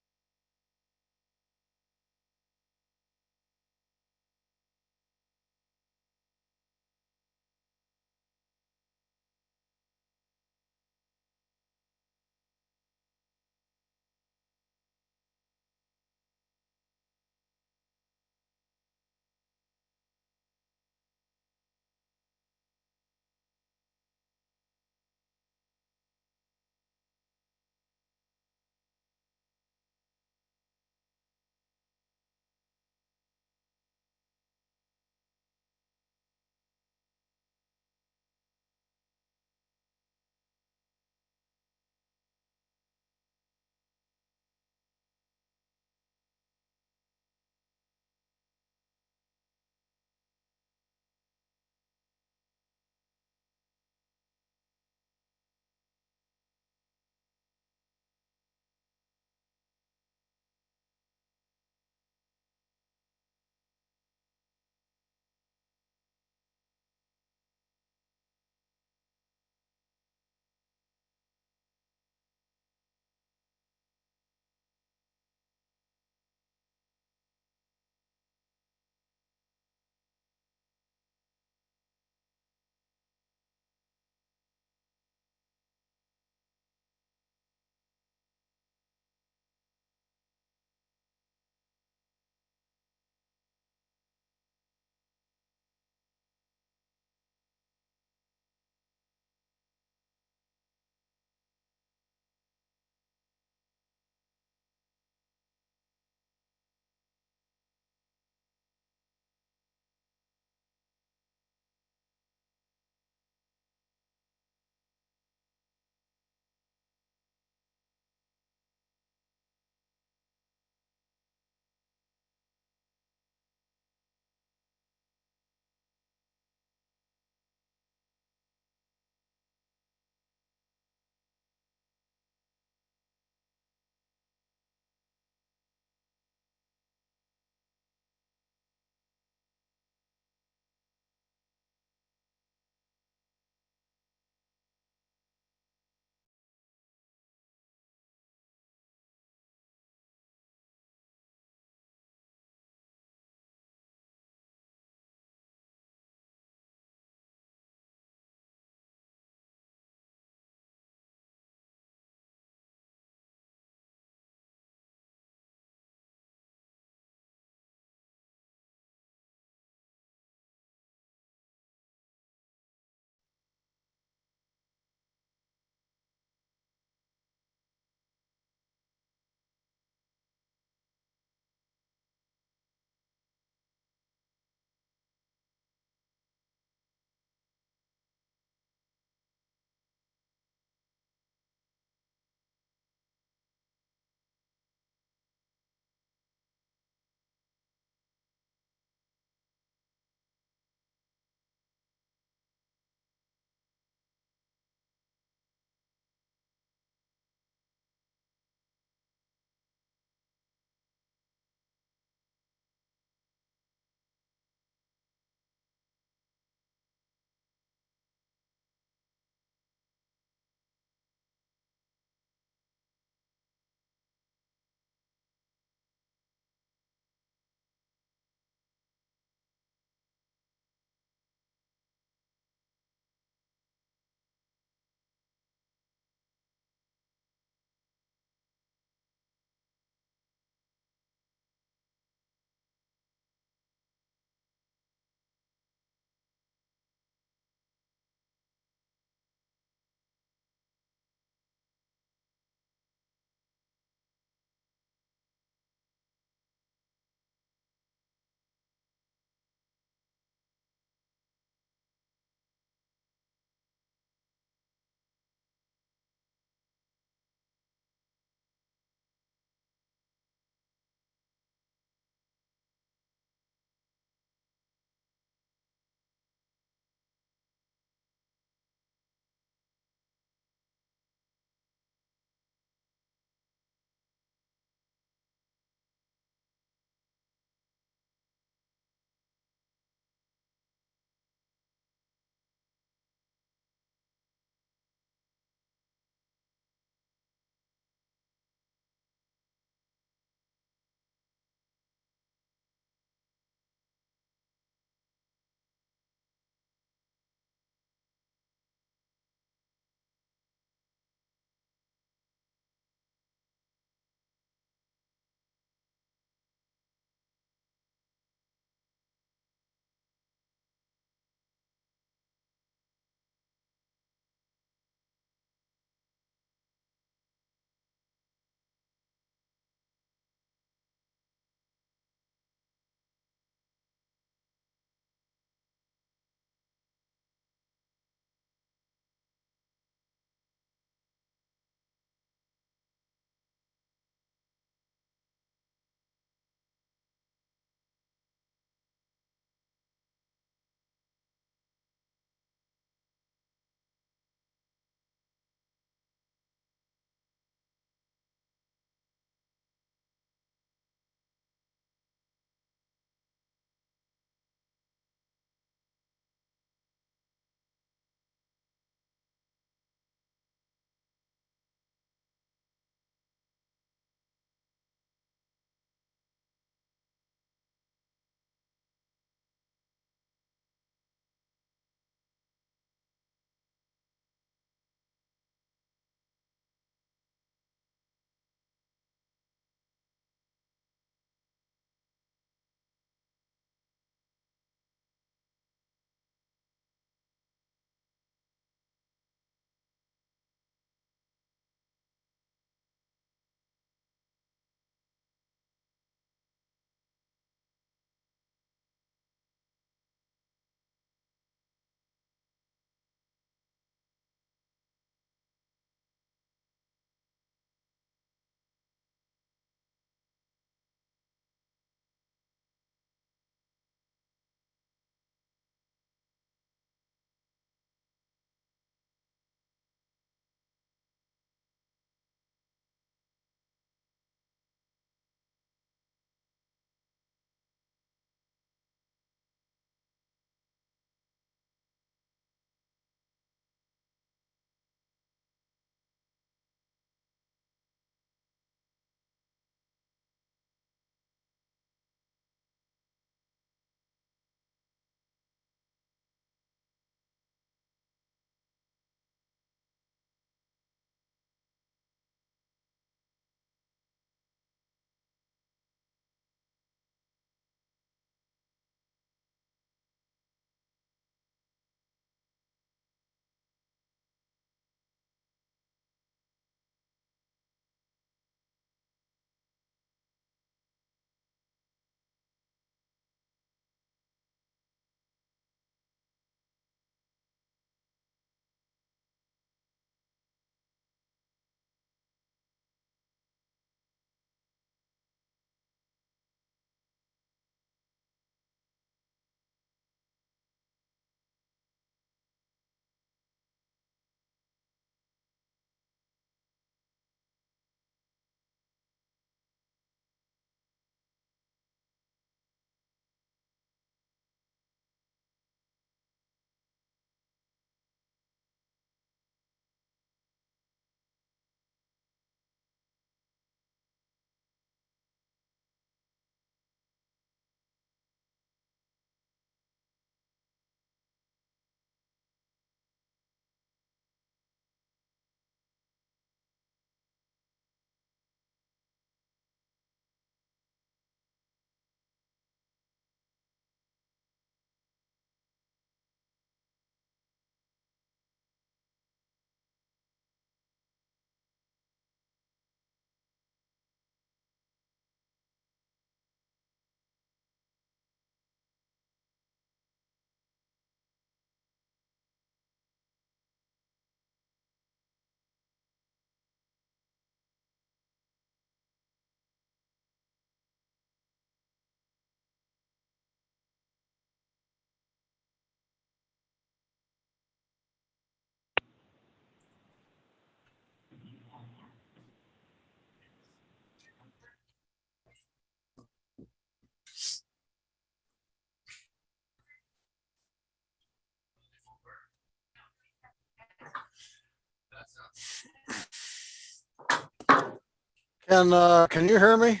Can you hear me?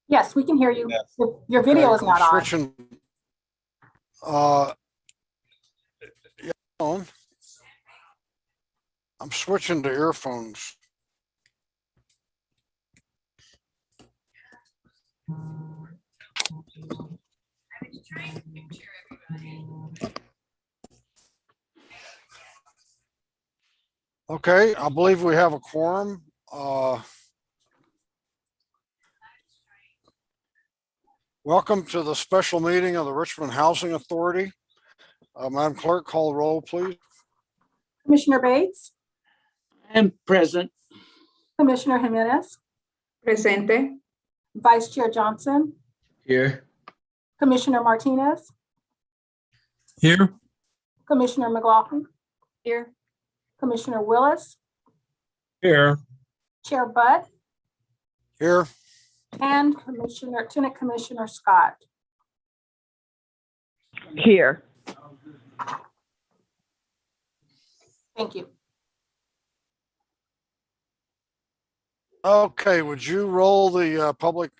Yes, we can hear you. Your Okay, video is not on. switching. Yeah, I'm switching to earphones. Okay, I believe we have a quorum. Welcome to the special meeting of the Richmond Housing Authority. Madam Clerk, call the roll, please. Commissioner Bates, I'm present. Commissioner Jimenez, Presente. Vice Chair Johnson, Here. Commissioner Martinez, Here. Commissioner McLaughlin, Here. Commissioner Willis, Here. Chair Butt, Here. and Lieutenant Commissioner Scott. Here. Thank you. Okay, would you roll the public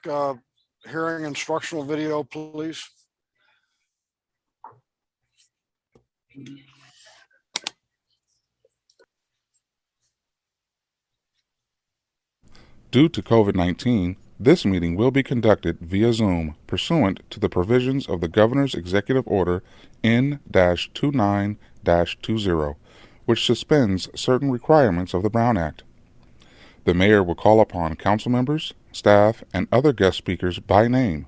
hearing instructional video, please? Due to COVID-19, this meeting will be conducted via Zoom pursuant to the provisions of the Governor's Executive Order N-29-20, which suspends certain requirements of the Brown Act. The Mayor will call upon council members, staff, and other guest speakers by name.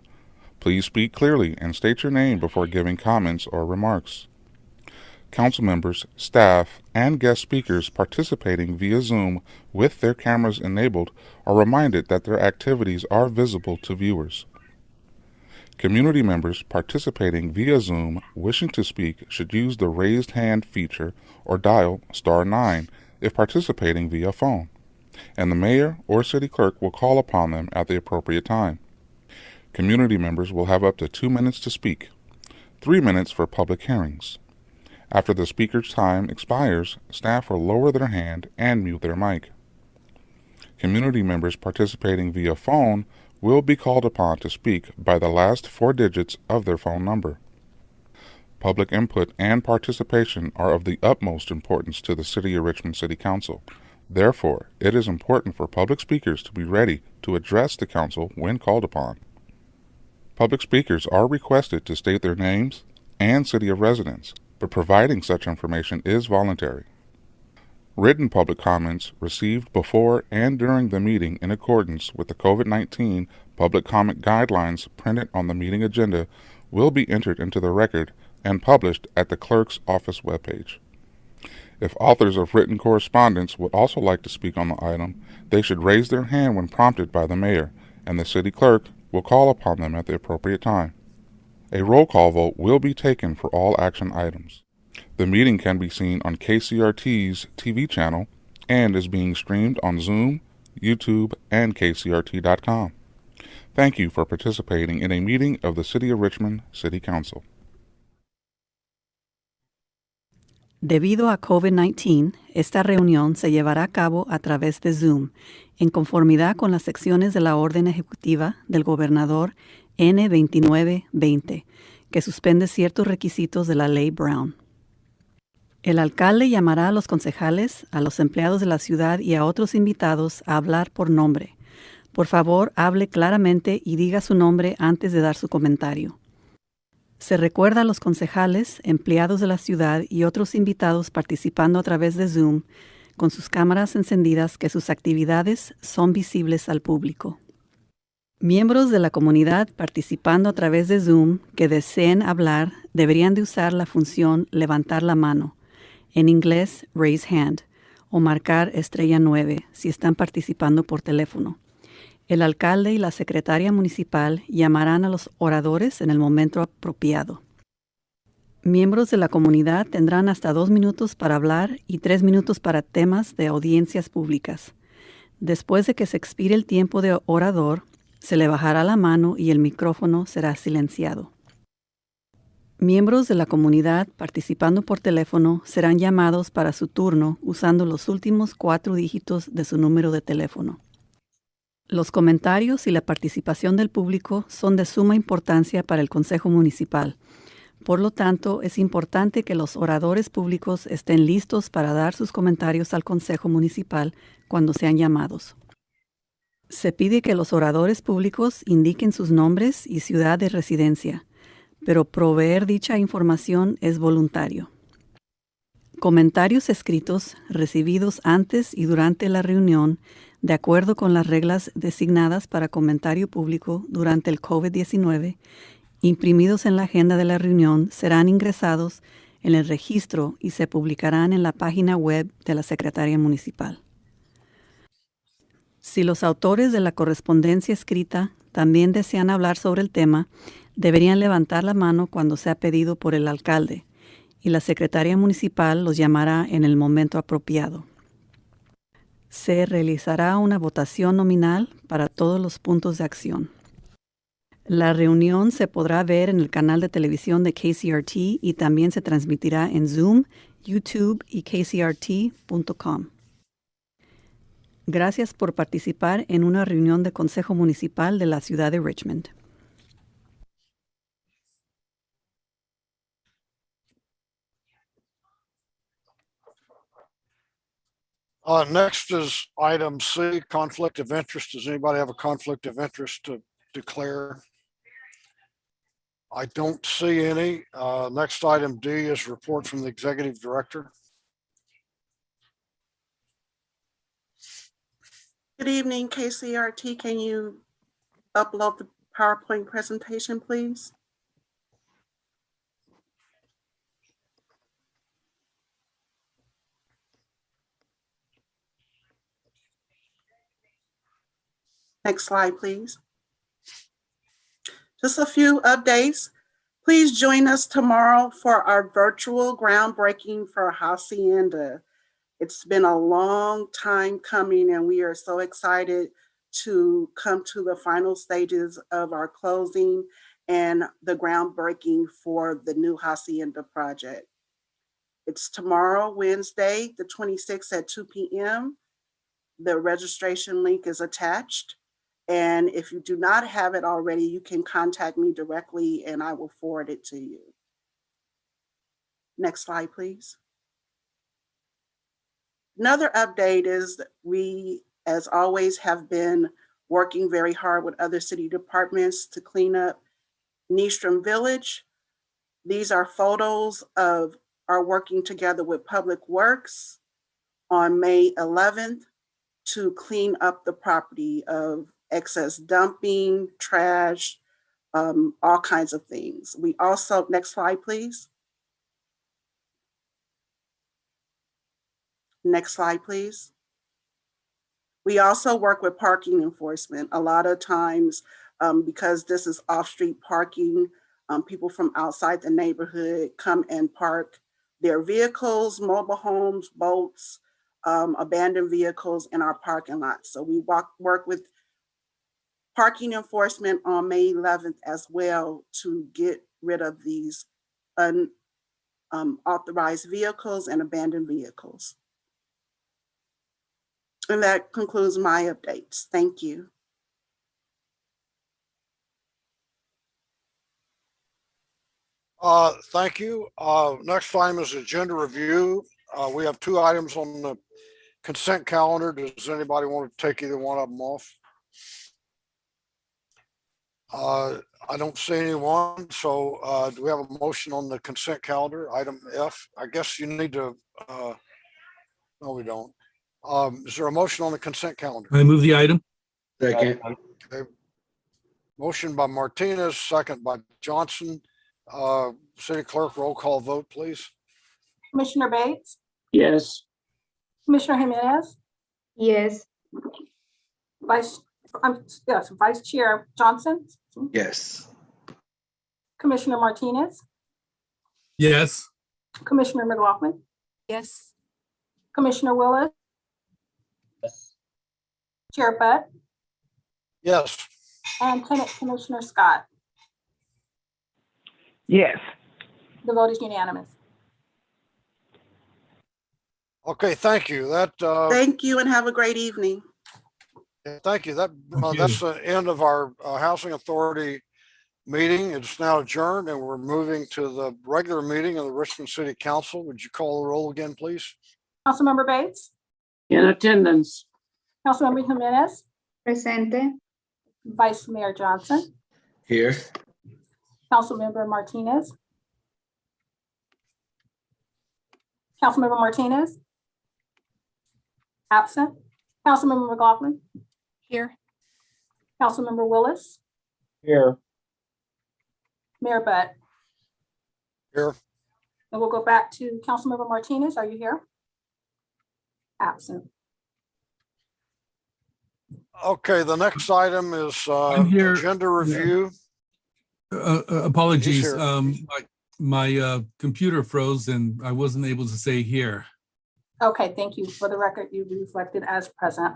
Please speak clearly and state your name before giving comments or remarks. Council members, staff, and guest speakers participating via Zoom with their cameras enabled are reminded that their activities are visible to viewers. Community members participating via Zoom wishing to speak should use the raised hand feature or dial *9 if participating via phone, and the mayor or city clerk will call upon them at the appropriate time. Community members will have up to 2 minutes to speak, 3 minutes for public hearings. After the speaker's time expires, staff will lower their hand and mute their mic. Community members participating via phone will be called upon to speak by the last 4 digits of their phone number. Public input and participation are of the utmost importance to the City of Richmond City Council. Therefore, it is important for public speakers to be ready to address the council when called upon. Public speakers are requested to state their names and city of residence, but providing such information is voluntary. Written public comments received before and during the meeting in accordance with the COVID-19 public comment guidelines printed on the meeting agenda will be entered into the record and published at the clerk's office webpage. If authors of written correspondence would also like to speak on the item, they should raise their hand when prompted by the mayor, and the city clerk will call upon them at the appropriate time. A roll call vote will be taken for all action items. The meeting can be seen on KCRT's TV channel and is being streamed on Zoom, YouTube, and kcrt.com. Thank you for participating in a meeting of the City of Richmond City Council. Debido a COVID-19, esta reunión se llevará a cabo a través de Zoom, en conformidad con las secciones de la orden ejecutiva del gobernador N-2920, que suspende ciertos requisitos de la Ley Brown. El alcalde llamará a los concejales, a los empleados de la ciudad y a otros invitados a hablar por nombre. Por favor, hable claramente y diga su nombre antes de dar su comentario. Se recuerda a los concejales, empleados de la ciudad y otros invitados participando a través de Zoom con sus cámaras encendidas que sus actividades son visibles al público. Miembros de la comunidad participando a través de Zoom que deseen hablar deberían de usar la función levantar la mano, en inglés raise hand, o marcar *9 si están participando por teléfono. El alcalde y la secretaria municipal llamarán a los oradores en el momento apropiado. Miembros de la comunidad tendrán hasta 2 minutos para hablar y 3 minutos para temas de audiencias públicas. Después de que se expire el tiempo de orador, se le bajará la mano y el micrófono será silenciado. Miembros de la comunidad participando por teléfono serán llamados para su turno usando los últimos 4 dígitos de su número de teléfono. Los comentarios y la participación del público son de suma importancia para el Consejo Municipal. Por lo tanto, es importante que los oradores públicos estén listos para dar sus comentarios al Consejo Municipal cuando sean llamados. Se pide que los oradores públicos indiquen sus nombres y ciudad de residencia, pero proveer dicha información es voluntario. Comentarios escritos recibidos antes y durante la reunión, de acuerdo con las reglas designadas para comentario público durante el COVID-19, imprimidos en la agenda de la reunión, serán ingresados en el registro y se publicarán en la página web de la Secretaría Municipal. Si los autores de la correspondencia escrita también desean hablar sobre el tema, deberían levantar la mano cuando sea pedido por el alcalde, y la Secretaría Municipal los llamará en el momento apropiado. Se realizará una votación nominal para todos los puntos de acción. La reunión se podrá ver en el canal de televisión de KCRT y también se transmitirá en Zoom, YouTube y kcrt.com. Gracias por participar en una reunión de Consejo Municipal de la ciudad de Richmond. Next is item C, conflict of interest. Does anybody have a conflict of interest to declare? I don't see any. Next item D is report from the executive director. Good evening, KCRT. Can you upload the PowerPoint presentation, please? Next slide, please. Just a few updates. Please join us tomorrow for our virtual groundbreaking for Hacienda. It's been a long time coming, and we are so excited to come to the final stages of our closing and the groundbreaking for the new Hacienda project. It's tomorrow, Wednesday, the 26th at 2 p.m. The registration link is attached. And if you do not have it already, you can contact me directly and I will forward it to you. Next slide, please. Another update is that we, as always, have been working very hard with other city departments to clean up Nystrom Village. These are photos of our working together with Public Works on May 11th to clean up the property of excess dumping, trash, all kinds of things. We also, next slide, please. Next slide, please. We also work with parking enforcement. A lot of times, because this is off-street parking, people from outside the neighborhood come and park their vehicles, mobile homes, boats, abandoned vehicles in our parking lot. So we work with parking enforcement on May 11th as well to get rid of these unauthorized vehicles and abandoned vehicles. And that concludes my updates. Thank you. Thank you. Next item is agenda review. We have 2 items on the consent calendar. Does anybody want to take either one of them off? I don't see anyone. So do we have a motion on the consent calendar? Item F. I guess you need to, no, we don't. Is there a motion on the consent calendar? I move the item. Second. Okay. Motion by Martinez, second by Johnson. City clerk, roll call vote, please. Commissioner Bates, Yes. Commissioner Jimenez, Yes. Vice Chair Johnson, Yes. Commissioner Martinez, Yes. Commissioner McLaughlin, Yes. Commissioner Willis, Chair Butt, Yes. and Lieutenant Commissioner Scott. Yes. The vote is unanimous. Okay, thank you. That, Thank you and have a great evening. thank you. That, Thank that's you. the end of our Housing Authority meeting. It's now adjourned and we're moving to the regular meeting of the Richmond City Council. Would you call the roll again, please? Councilmember Bates, In attendance. Councilmember Jimenez, Presente. Vice Mayor Johnson, Here. Councilmember Martinez. Councilmember Martinez. Absent. Councilmember McLaughlin. Here. Councilmember Willis. Here. Mayor Butt. Here. And we'll go back to Councilmember Martinez. Are you here? Absent. Okay, the next item is I'm here. agenda review. Apologies. He's here. My computer froze and I wasn't able to say here. Okay, thank you. For the record, you reflected as present.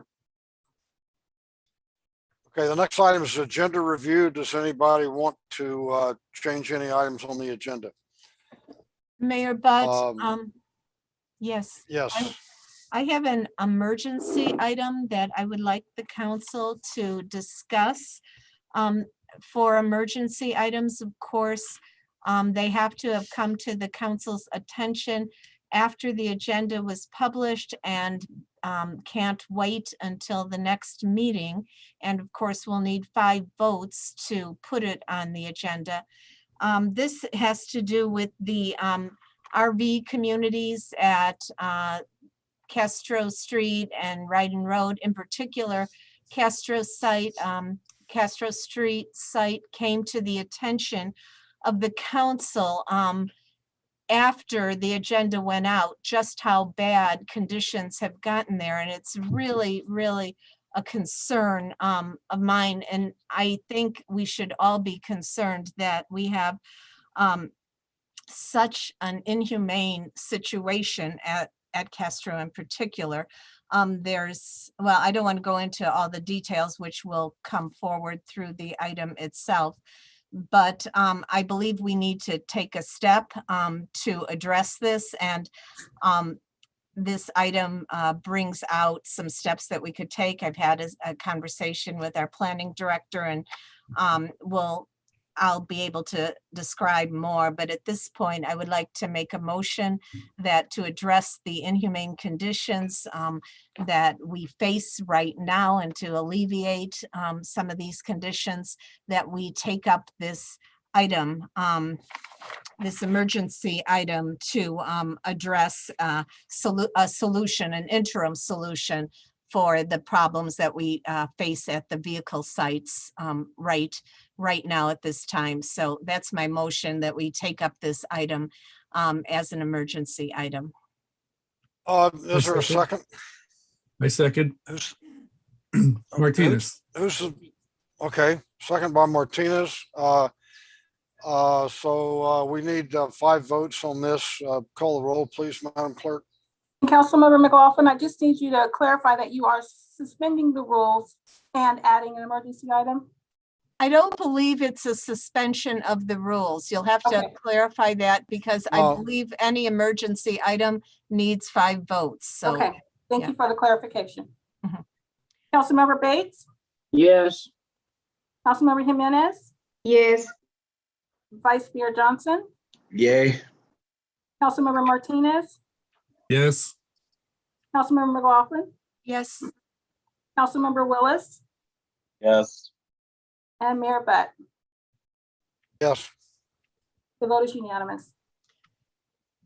Okay, the next item is agenda review. Does anybody want to change any items on the agenda? Mayor Butt, yes. Yes. I have an emergency item that I would like the council to discuss. For emergency items, of course, they have to have come to the council's attention after the agenda was published and can't wait until the next meeting. And of course, we'll need 5 votes to put it on the agenda. This has to do with the RV communities at Castro Street and Ryden Road. In particular, Castro Street site came to the attention of the council after the agenda went out, just how bad conditions have gotten there. And it's really, really a concern of mine. And I think we should all be concerned that we have such an inhumane situation at Castro in particular. Well, I don't want to go into all the details which will come forward through the item itself, but I believe we need to take a step to address this, and this item brings out some steps that we could take. I've had a conversation with our planning director, and I'll be able to describe more, but at this point, I would like to make a motion that to address the inhumane conditions that we face right now and to alleviate some of these conditions, that we take up this item, this emergency item to address a solution, an interim solution for the problems that we face at the vehicle sites right now at this time. So that's my motion, that we take up this item as an emergency item. Is there a second? I second. Who's- Martinez. Okay, second by Martinez. So we need 5 votes on this. Call the roll, please, Madam Clerk. Councilmember McLaughlin, I just need you to clarify that you are suspending the rules and adding an emergency item. I don't believe it's a suspension of the rules. You'll have to Okay. clarify that, because I believe any emergency item needs 5 votes. So, Okay, thank yeah. you for the clarification. Mhm. Councilmember Bates, Yes. Councilmember Jimenez, Yes. Vice Mayor Johnson, Yay. Councilmember Martinez, Yes. Councilmember McLaughlin, Yes. Councilmember Willis, Yes. and Mayor Butt. Yes. The vote is unanimous.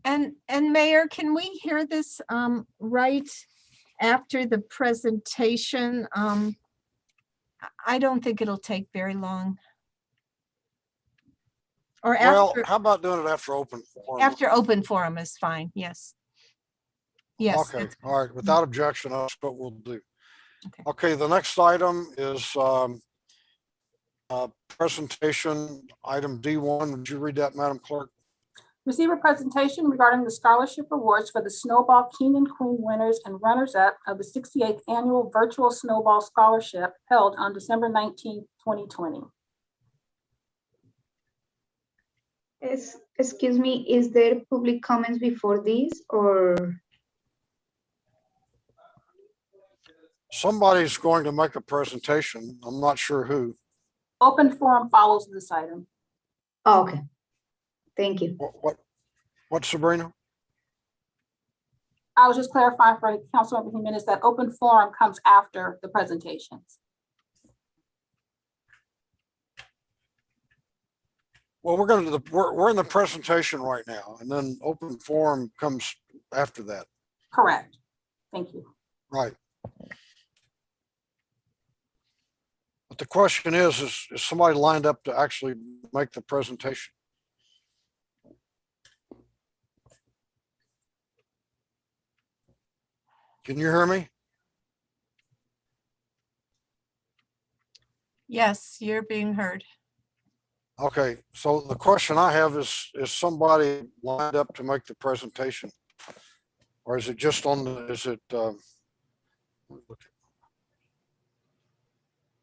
And Mayor, can we hear this right after the presentation? I don't think it'll take very long. Or Well, after, how about doing it after open forum? after open forum is fine, yes. Yes. Okay, that's- all right, without objection, that's what we'll do. Okay. Okay, the next item is presentation, item D1. Would you read that, Madam Clerk? Receive a presentation regarding the scholarship awards for the Snowball King and Queen winners and runners-up of the 68th Annual Virtual Snowball Scholarship held on December 19, 2020. Excuse me, is there public comments before this or? Somebody's going to make a presentation. I'm not sure who. Open forum follows this item. Oh, okay, thank you. What, Sabrina? I was just clarifying for Councilmember Jimenez that open forum comes after the presentations. Well, we're in the presentation right now, and then open forum comes after that. Correct. Thank you. Right. But the question is somebody lined up to actually make the presentation? Can you hear me? Yes, you're being heard. Okay, so the question I have is somebody lined up to make the presentation? Or is it just on the, is it,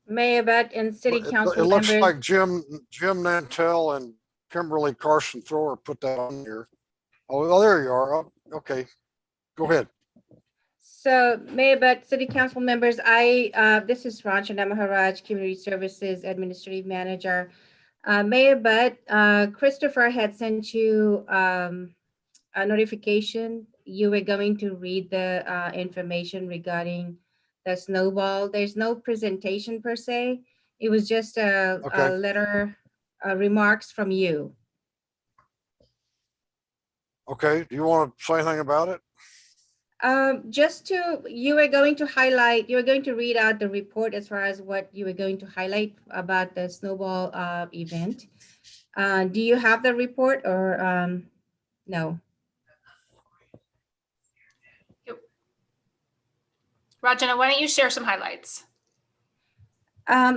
Mayor Abbott and city it council looks members. like Jim Nantel and Kimberly Carson Thrower put that on here. Oh, there you are. Oh, okay, go ahead. So Mayor Abbott, city council members, this is Ranjana Maharaj, Community Services Administrative Manager. Mayor Abbott, Christopher had sent you a notification. You were going to read the information regarding the snowball. There's no presentation per se. It was just a letter, remarks from you. Okay, do you want to say anything about it? You were going to highlight, you were going to read out the report as far as what you were going to highlight about the snowball event. Do you have the report or no? Rajana, why don't you share some highlights?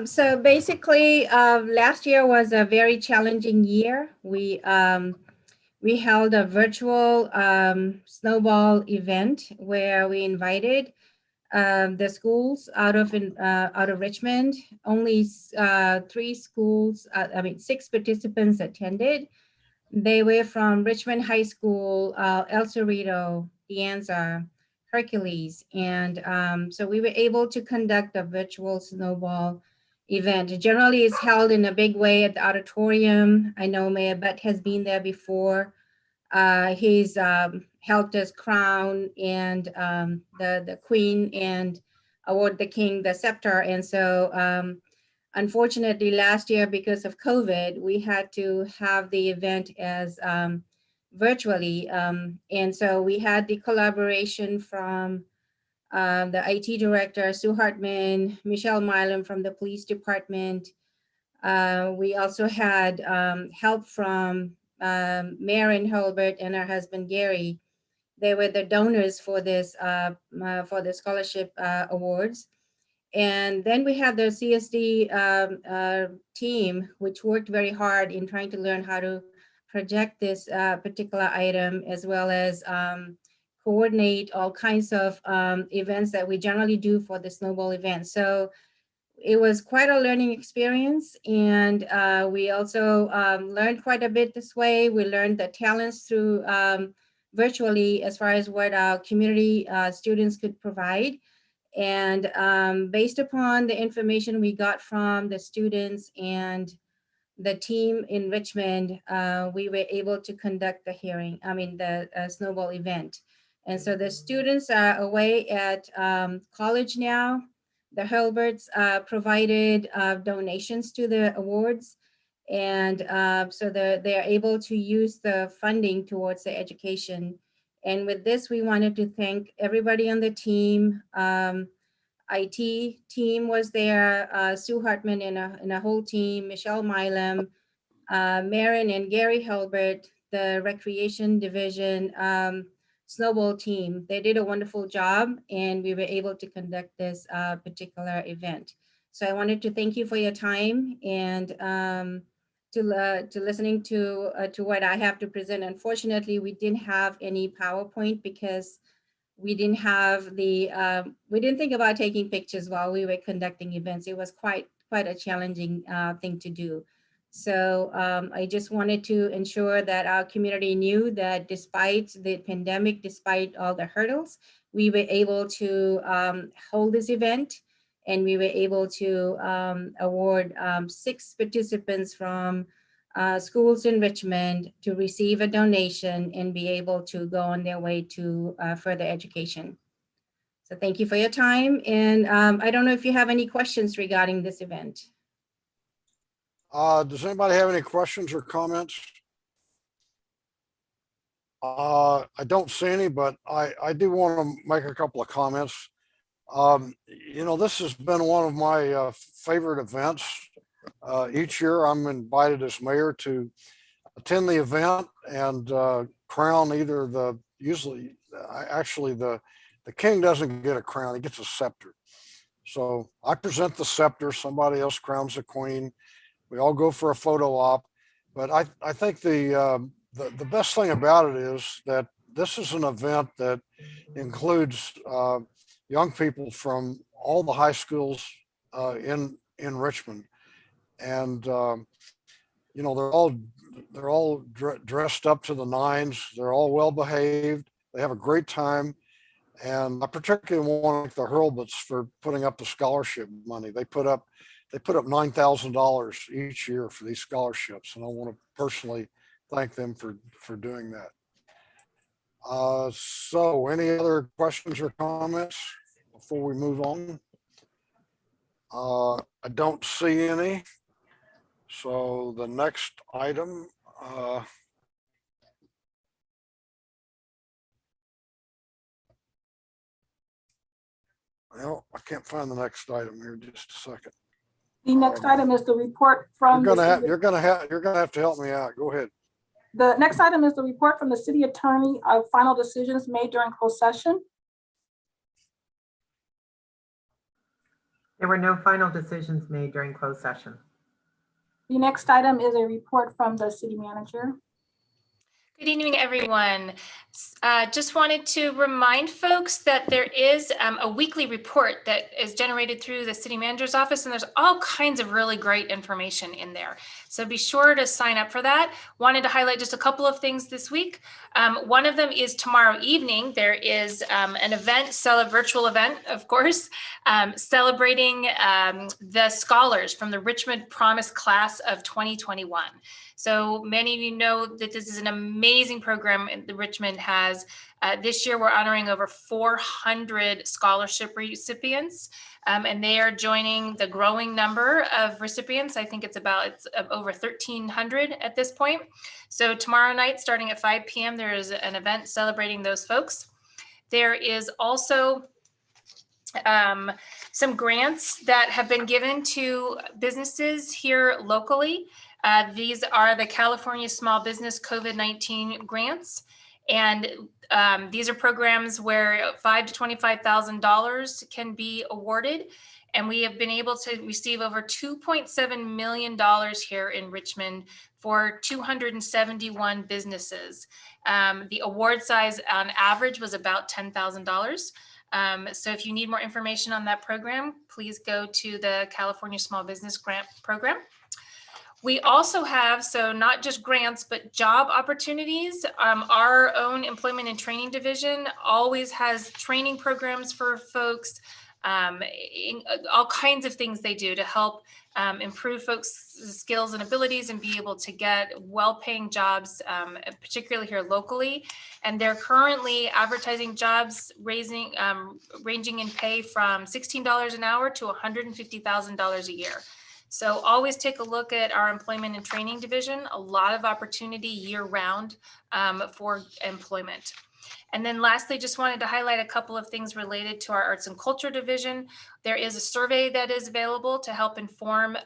So basically, last year was a very challenging year. We held a virtual snowball event where we invited the schools out of Richmond. Only 3 schools, 6 participants attended. They were from Richmond High School, El Cerrito, De Anza, Hercules. And so we were able to conduct a virtual snowball event. It generally is held in a big way at the auditorium. I know Mayor Butt has been there before. He's helped us crown and the queen and award the king the scepter. And so unfortunately last year, because of COVID, we had to have the event as virtually. And so we had the collaboration from the IT director, Sue Hartman, Michelle Milam from the police department. We also had help from Maren Holbert and her husband, Gary. They were the donors for this for the scholarship awards. And then we had the CSD team, which worked very hard in trying to learn how to project this particular item, as well as coordinate all kinds of events that we generally do for the snowball event. So it was quite a learning experience. And we also learned quite a bit this way. We learned the talents through virtually as far as what our community students could provide. And based upon the information we got from the students and the team in Richmond, we were able to conduct the snowball event. And so the students are away at college now. The Hilberts provided donations to the awards. And so they're able to use the funding towards the education. And with this, we wanted to thank everybody on the team. IT team was there, Sue Hartman and a whole team, Michelle Milam, Maren and Gary Hilbert, the recreation division snowball team. They did a wonderful job, and we were able to conduct this particular event. So I wanted to thank you for your time and to listening to what I have to present. Unfortunately, we didn't have any PowerPoint because we didn't have we didn't think about taking pictures while we were conducting events. It was quite a challenging thing to do. So I just wanted to ensure that our community knew that despite the pandemic, despite all the hurdles, we were able to hold this event, and we were able to award 6 participants from schools in Richmond to receive a donation and be able to go on their way to further education. So thank you for your time. And I don't know if you have any questions regarding this event. Does anybody have any questions or comments? I don't see any, but I do want to make a couple of comments. You know, this has been one of my favorite events. Each year I'm invited as mayor to attend the event and crown either actually the king doesn't get a crown, he gets a scepter. So I present the scepter, somebody else crowns the queen. We all go for a photo op. But I think the best thing about it is that this is an event that includes young people from all the high schools in Richmond. And you know, they're all dressed up to the nines. They're all well behaved. They have a great time. And I particularly want to thank the Hurlbuts for putting up the scholarship money. They put up $9,000 each year for these scholarships, and I want to personally thank them for doing that. So any other questions or comments before we move on? I don't see any. So the next item, well, I can't find the next item here. Just a second. The next item is the report from. You're gonna have to help me out. Go ahead. The next item is the report from the city attorney of final decisions made during closed session. There were no final decisions made during closed session. The next item is a report from the city manager. Good evening, everyone. Just wanted to remind folks that there is a weekly report that is generated through the city manager's office, and there's all kinds of really great information in there. So be sure to sign up for that. Wanted to highlight just a couple of things this week. One of them is tomorrow evening. There is an event, virtual event, of course, celebrating the scholars from the Richmond Promise Class of 2021. So many of you know that this is an amazing program that Richmond has. This year, we're honoring over 400 scholarship recipients, and they are joining the growing number of recipients. I think it's over 1,300 at this point. So tomorrow night, starting at 5 p.m., there is an event celebrating those folks. There is also some grants that have been given to businesses here locally. These are the California Small Business COVID-19 grants. And these are programs where $5,000 to $25,000 can be awarded. And we have been able to receive over $2.7 million here in Richmond for 271 businesses. The award size on average was about $10,000. So if you need more information on that program, please go to the California Small Business Grant Program. We also have, so not just grants, but job opportunities. Our own employment and training division always has training programs for folks, all kinds of things they do to help improve folks' skills and abilities and be able to get well-paying jobs, particularly here locally. And they're currently advertising jobs ranging in pay from $16 an hour to $150,000 a year. So always take a look at our employment and training division, a lot of opportunity year round for employment. And then lastly, just wanted to highlight a couple of things related to our arts and culture division. There is a survey that is available to help inform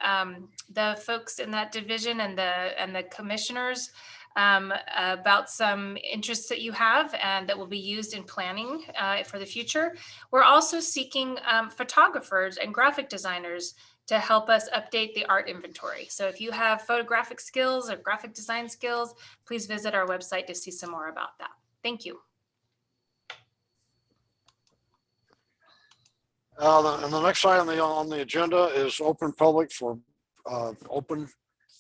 the folks in that division and the commissioners about some interests that you have and that will be used in planning for the future. We're also seeking photographers and graphic designers to help us update the art inventory. So if you have photographic skills or graphic design skills, please visit our website to see some more about that. Thank you. And the next item on the agenda is open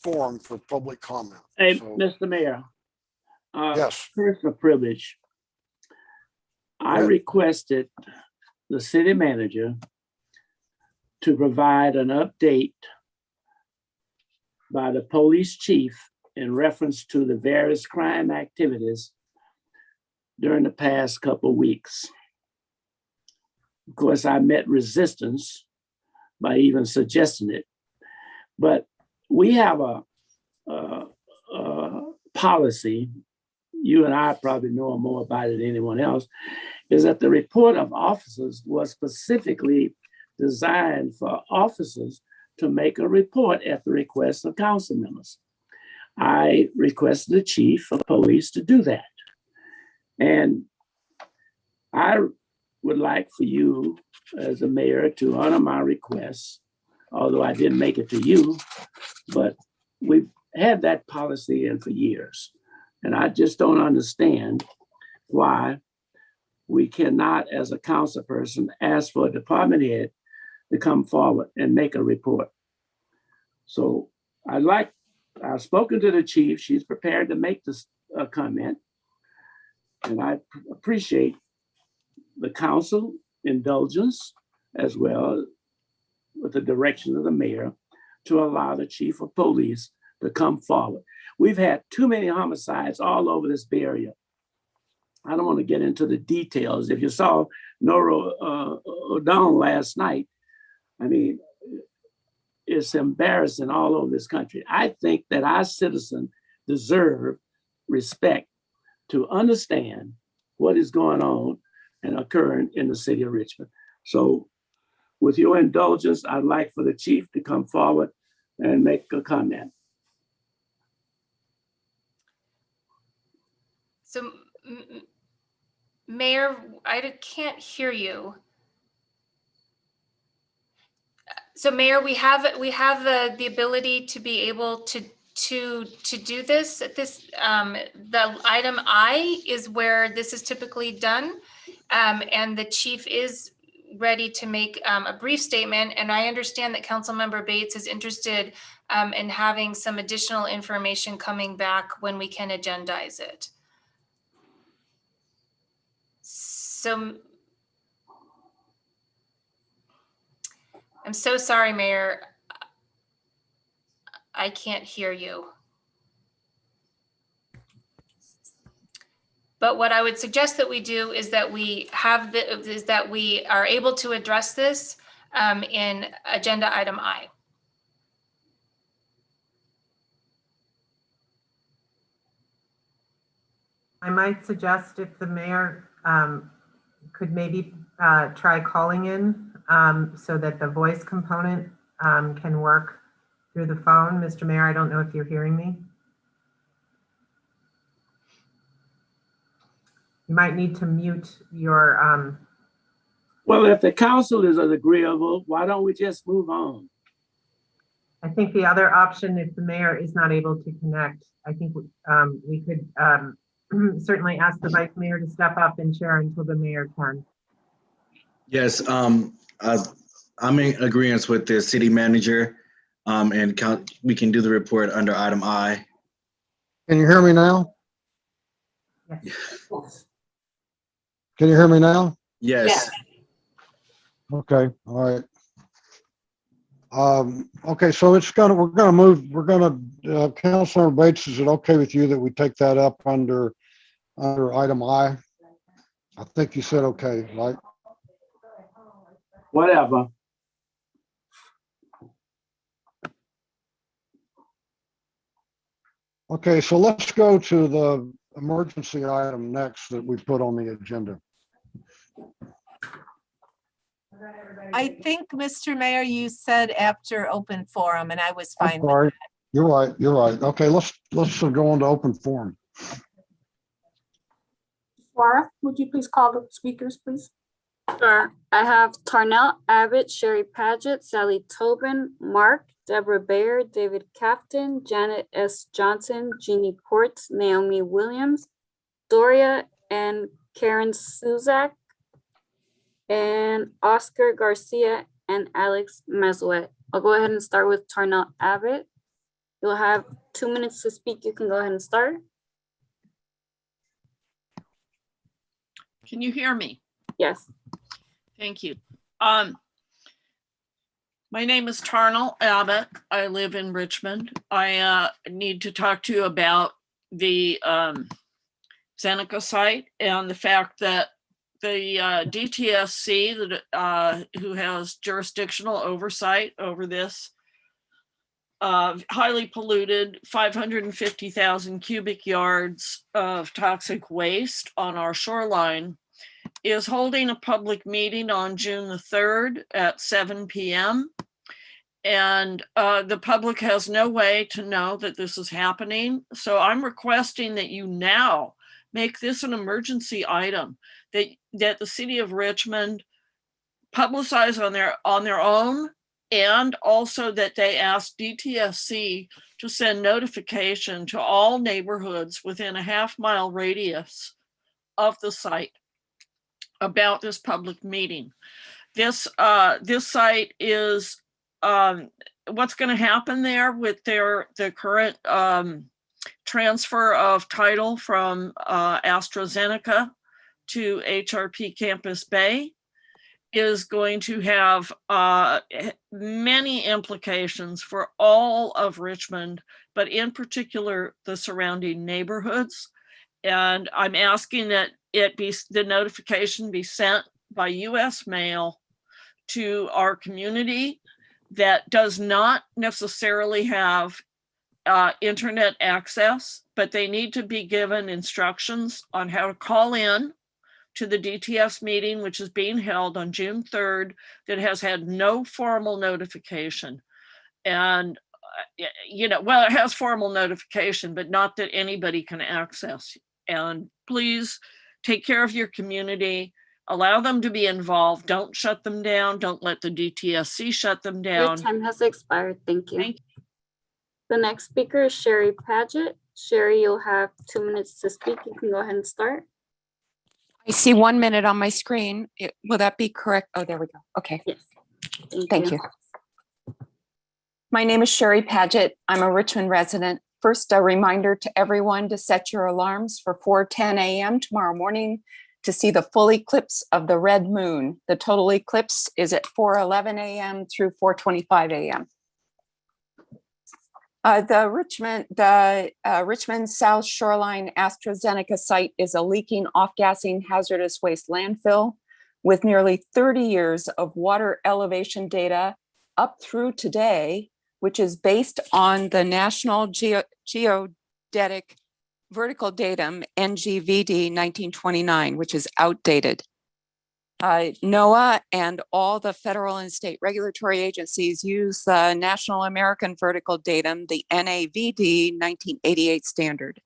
forum for public comment. Hey, So, Mr. Mayor. Yes. Personal privilege. I requested the city manager to provide an update by the police chief in reference to the various crime activities during the past couple of weeks. Of course, I met resistance by even suggesting it, but we have a policy, you and I probably know more about it than anyone else, is that the report of officers was specifically designed for officers to make a report at the request of council members. I requested the chief of police to do that. And I would like for you as a mayor to honor my request, although I didn't make it to you, but we've had that policy in for years. And I just don't understand why we cannot, as a council person, ask for a department head to come forward and make a report. So I've spoken to the chief. She's prepared to make this comment. And I appreciate the council indulgence as well with the direction of the mayor to allow the chief of police to come forward. We've had too many homicides all over this Bay Area. I don't want to get into the details. If you saw Nora O'Donnell last night, I mean, it's embarrassing all over this country. I think that our citizens deserve respect to understand what is going on and occurring in the city of Richmond. So with your indulgence, I'd like for the chief to come forward and make a comment. So, Mayor, I can't hear you. So, Mayor, we have the ability to be able to do this. The item I is where this is typically done, and the chief is ready to make a brief statement. And I understand that Councilmember Bates is interested in having some additional information coming back when we can agendize it. So I'm so sorry, Mayor. I can't hear you. But what I would suggest that we do is that we are able to address this in agenda item I. I might suggest if the mayor could maybe try calling in so that the voice component can work through the phone. Mr. Mayor, I don't know if you're hearing me. You might need to mute your. Well, if the council is agreeable, why don't we just move on? I think the other option, if the mayor is not able to connect, I think we could certainly ask the vice mayor to step up and share until the mayor can. Yes, I'm in agreement with the city manager, and we can do the report under item I. can you hear me now? Yes. Can you hear me now? Yes. Okay, all right. Okay, so Councilor Bates, is it okay with you that we take that up under item I? I think you said okay, right? Whatever. Okay, so let's go to the emergency item next that we put on the agenda. I think, Mr. Mayor, you said after open forum, and I was fine with Sorry, that. you're right, you're right. Okay, let's go into open forum. Laura, would you please call the speakers, please? Sure. I have Tarnell Abbott, Sherry Paget, Sally Tobin, Mark, Deborah Bayer, David Captain, Janet S. Johnson, Jeannie Quartz, Naomi Williams, Doria and Karen Suzak, and Oscar Garcia and Alex Mesuet. I'll go ahead and start with Tarnell Abbott. You'll have 2 minutes to speak. You can go ahead and start. Can you hear me? Yes. Thank you. My name is Tarnal Abbott. I live in Richmond. I need to talk to you about the Seneca site and the fact that the DTSC, who has jurisdictional oversight over this highly polluted 550,000 cubic yards of toxic waste on our shoreline, is holding a public meeting on June the 3rd at 7 p.m. And the public has no way to know that this is happening. So I'm requesting that you now make this an emergency item, that the city of Richmond publicize on their own, and also that they ask DTSC to send notification to all neighborhoods within a half-mile radius of the site about this public meeting. This site is what's going to happen there with the current transfer of title from AstraZeneca to HRP Campus Bay is going to have many implications for all of Richmond, but in particular the surrounding neighborhoods. And I'm asking that the notification be sent by US mail to our community that does not necessarily have internet access, but they need to be given instructions on how to call in to the DTS meeting, which is being held on June 3rd, that has had no formal notification. And, well, it has formal notification, but not that anybody can access. And please take care of your community, allow them to be involved. Don't shut them down. Don't let the DTSC shut them down. Your time has expired. Thank you. Thank you. The next speaker is Sherry Paget. Sherry, you'll have 2 minutes to speak. You can go ahead and start. I see 1 minute on my screen. Will that be correct? Oh, there we go. Okay. Yes. Thank you. My name is Sherry Paget. I'm a Richmond resident. First, a reminder to everyone to set your alarms for 4:10 a.m. tomorrow morning to see the full eclipse of the red moon. The total eclipse is at 4:11 a.m. through 4:25 a.m. The Richmond South Shoreline AstraZeneca site is a leaking, off-gassing, hazardous waste landfill with nearly 30 years of water elevation data up through today, which is based on the National Geodetic Vertical Datum, NGVD 1929, which is outdated. NOAA and all the federal and state regulatory agencies use the National American Vertical Datum, the NAVD 1988 standard.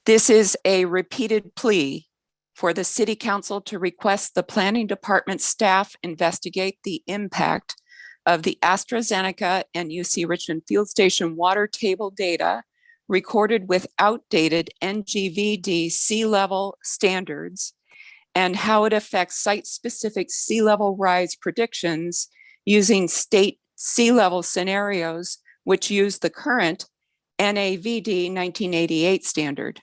This is a repeated plea for the City Council to request the Planning Department staff investigate the impact of the AstraZeneca and UC Richmond Field Station water table data recorded with outdated NGVD sea level standards, and how it affects site-specific sea level rise predictions using state sea level scenarios, which use the current NAVD 1988 standard.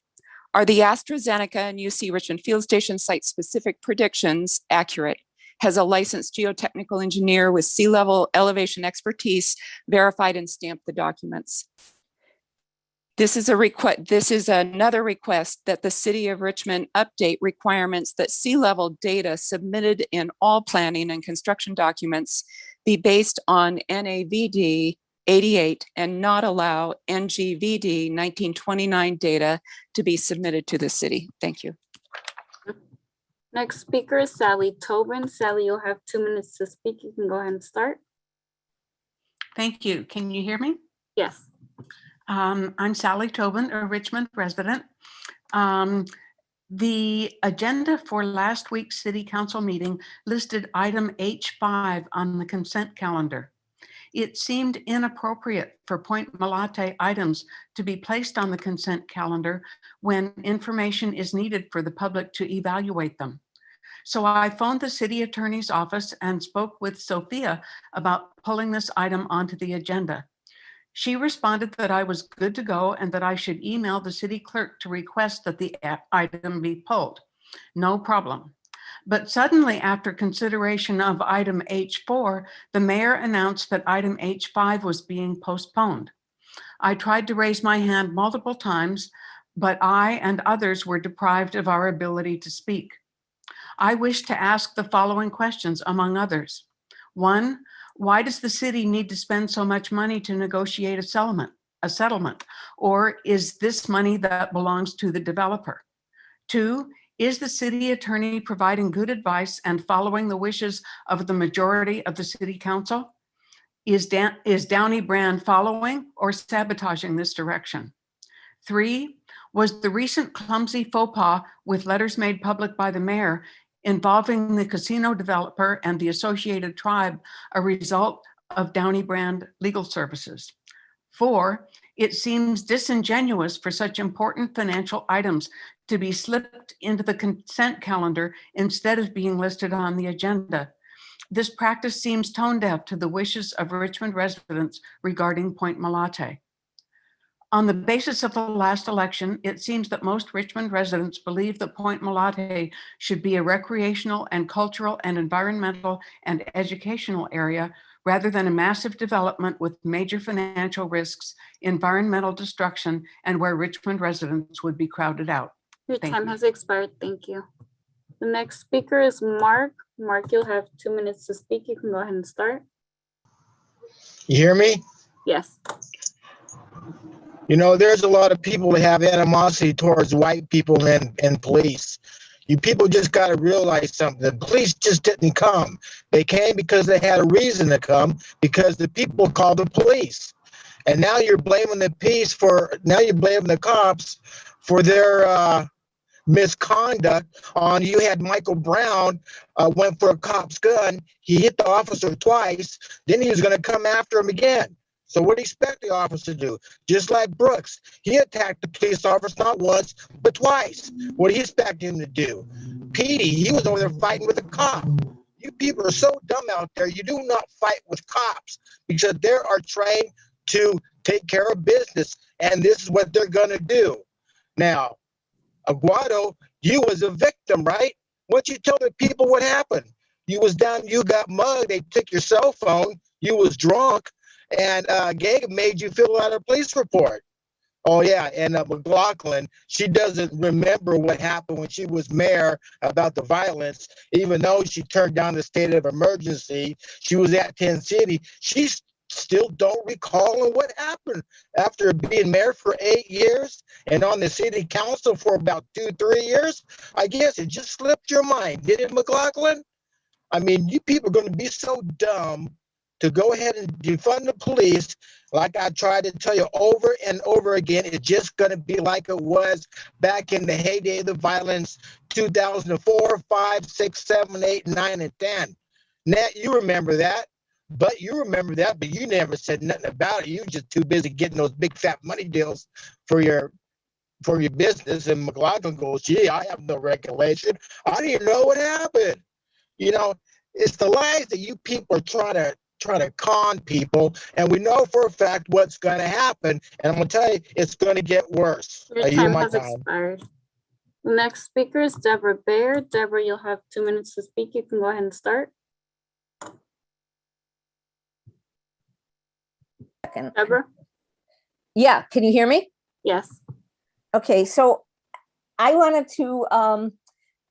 Are the AstraZeneca and UC Richmond Field Station site-specific predictions accurate? Has a licensed geotechnical engineer with sea level elevation expertise verified and stamped the documents? This is another request that the City of Richmond update requirements that sea level data submitted in all planning and construction documents be based on NAVD 88 and not allow NGVD 1929 data to be submitted to the city. Thank you. Next speaker is Sally Tobin. Sally, you'll have 2 minutes to speak. You can go ahead and start. Thank you. Can you hear me? Yes. I'm Sally Tobin, a Richmond resident. The agenda for last week's City Council meeting listed item H5 on the consent calendar. It seemed inappropriate for Point Malate items to be placed on the consent calendar when information is needed for the public to evaluate them. So I phoned the city attorney's office and spoke with Sophia about pulling this item onto the agenda. She responded that I was good to go and that I should email the city clerk to request that the item be pulled. No problem. But suddenly, after consideration of item H4, the mayor announced that item H5 was being postponed. I tried to raise my hand multiple times, but I and others were deprived of our ability to speak. I wish to ask the following questions, among others. 1, why does the city need to spend so much money to negotiate a settlement? Or is this money that belongs to the developer? 2, is the city attorney providing good advice and following the wishes of the majority of the city council? Is Downey Brand following or sabotaging this direction? 3, was the recent clumsy faux pas with letters made public by the mayor involving the casino developer and the associated tribe a result of Downey Brand legal services? 4, it seems disingenuous for such important financial items to be slipped into the consent calendar instead of being listed on the agenda. This practice seems tone deaf to the wishes of Richmond residents regarding Point Malate. On the basis of the last election, it seems that most Richmond residents believe that Point Malate should be a recreational and cultural and environmental and educational area rather than a massive development with major financial risks, environmental destruction, and where Richmond residents would be crowded out. Your Thank time you. has expired. Thank you. The next speaker is Mark. Mark, you'll have 2 minutes to speak. You can go ahead and start. You hear me? Yes. You know, there's a lot of people that have animosity towards white people and police. You people just got to realize something. The police just didn't come. They came because they had a reason to come, because the people called the police. And now you're blaming the you're blaming the cops for their misconduct on. You had Michael Brown went for a cop's gun. He hit the officer twice. Then he was going to come after him again. So what do you expect the officer to do? Just like Brooks, he attacked the police officer not once, but twice. What do you expect him to do? Petey, he was over there fighting with a cop. You people are so dumb out there. You do not fight with cops because they are trained to take care of business, and this is what they're going to do. Now, Aguado, you was a victim, right? Why don't you tell the people what happened? You was down, you got mugged, they took your cell phone, you was drunk, and Gabe made you fill out a police report. Oh yeah, and McLaughlin, she doesn't remember what happened when she was mayor about the violence, even though she turned down the state of emergency. She was at 10 City. She still don't recall what happened after being mayor for 8 years and on the city council for about 2-3 years. I guess it just slipped your mind, did it, McLaughlin? I mean, you people are going to be so dumb to go ahead and defund the police. Like I tried to tell you over and over again, it's just going to be like it was back in the heyday of the violence, 2004, 5, 6, 7, 8, 9, and 10. Nat, you remember that. But you remember that, but you never said nothing about it. You were just too busy getting those big fat money deals for your business. And McLaughlin goes, gee, I have no recollection. I didn't even know what happened. You know, it's the lies that you people are trying to con people, and we know for a fact what's going to happen. And I'm going to tell you, it's going to get worse. Your time has expired. The next speaker is Deborah Baer. Deborah, you'll have 2 minutes to speak. You can go ahead and start. Deborah? Yeah, can you hear me? Yes. Okay, so I wanted to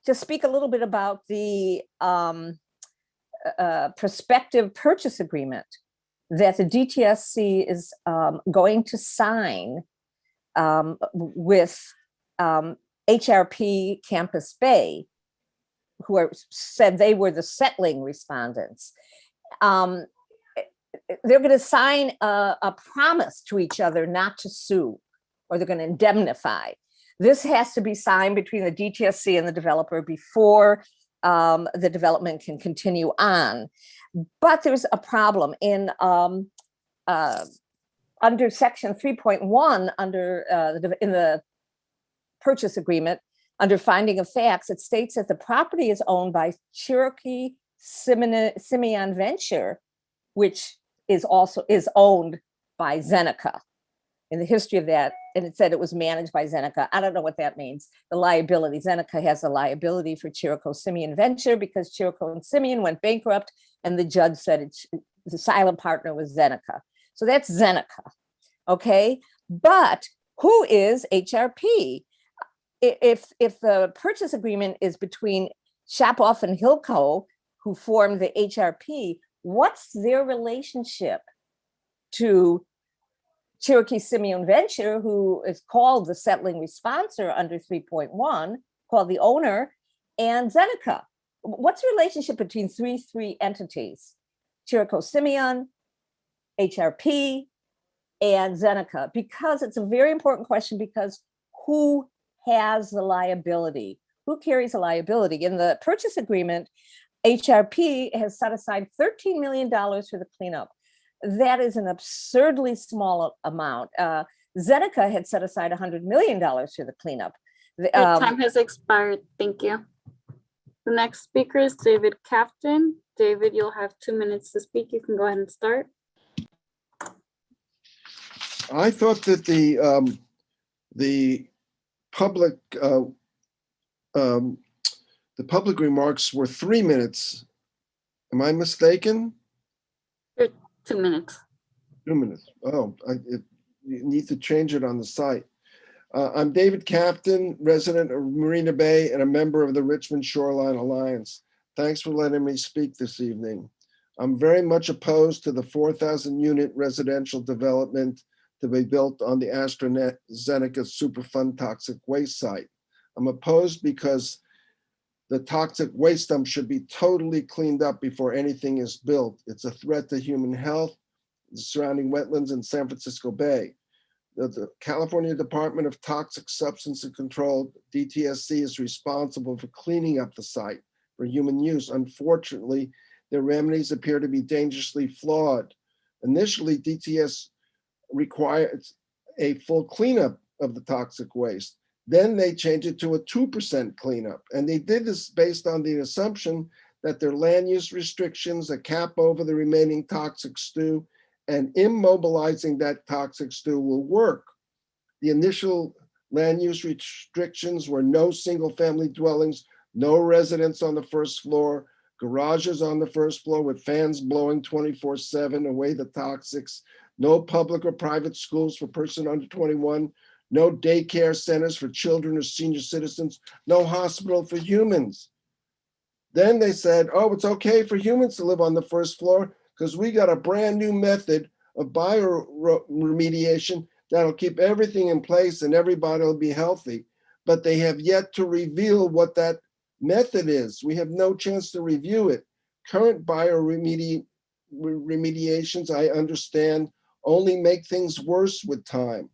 just speak a little bit about the prospective purchase agreement that the DTSC is going to sign with HRP Campus Bay, who said they were the settling respondents. They're going to sign a promise to each other not to sue, or they're going to indemnify. This has to be signed between the DTSC and the developer before the development can continue on. But there's a problem in under section 3.1 in the purchase agreement, under finding of facts, it states that the property is owned by Cherokee Simeon Venture, which is owned by Zeneca. In the history of that, and it said it was managed by Zeneca. I don't know what that means. The liability, Zeneca has a liability for Chirico Simeon Venture because Chirico and Simeon went bankrupt, and the judge said the silent partner was Zeneca. So that's Zeneca, okay? But who is HRP? If the purchase agreement is between Shapoff and Hilco, who formed the HRP, what's their relationship to Cherokee Simeon Venture, who is called the settling responsor under 3.1, called the owner, and Zeneca? What's the relationship between three entities? Cherokee Simeon, HRP, and Zeneca? Because it's a very important question, because who has the liability? Who carries the liability? In the purchase agreement, HRP has set aside $13 million for the cleanup. That is an absurdly small amount. Zeneca had set aside $100 million for the cleanup. Your time has expired. Thank you. The next speaker is David Captain. David, you'll have 2 minutes to speak. You can go ahead and start. I thought that the public remarks were 3 minutes. Am I mistaken? 2 minutes. 2 minutes. Oh, you need to change it on the site. I'm David Captain, resident of Marina Bay and a member of the Richmond Shoreline Alliance. Thanks for letting me speak this evening. I'm very much opposed to the 4,000 unit residential development to be built on the AstraZeneca Superfund toxic waste site. I'm opposed because the toxic waste dump should be totally cleaned up before anything is built. It's a threat to human health, the surrounding wetlands in San Francisco Bay. The California Department of Toxic Substances Control, DTSC, is responsible for cleaning up the site for human use. Unfortunately, their remedies appear to be dangerously flawed. Initially, DTS required a full cleanup of the toxic waste. Then they changed it to a 2% cleanup. And they did this based on the assumption that their land use restrictions, a cap over the remaining toxic stew, and immobilizing that toxic stew will work. The initial land use restrictions were no single family dwellings, no residents on the first floor, garages on the first floor with fans blowing 24/7 away the toxics, no public or private schools for person under 21, no daycare centers for children or senior citizens, no hospital for humans. Then they said, oh, it's okay for humans to live on the first floor because we got a brand new method of bioremediation that'll keep everything in place and everybody will be healthy. But they have yet to reveal what that method is. We have no chance to review it. Current bioremediations, I understand, only make things worse with time.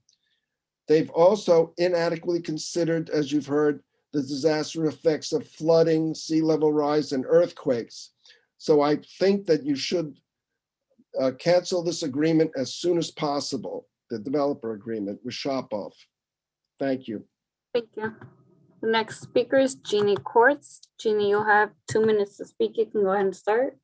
They've also inadequately considered, as you've heard, the disaster effects of flooding, sea level rise, and earthquakes. So I think that you should cancel this agreement as soon as possible, the developer agreement with Shapoff. Thank you. Thank you. The next speaker is Jeannie Quartz. Jeannie, you'll have 2 minutes to speak. You can go ahead and start.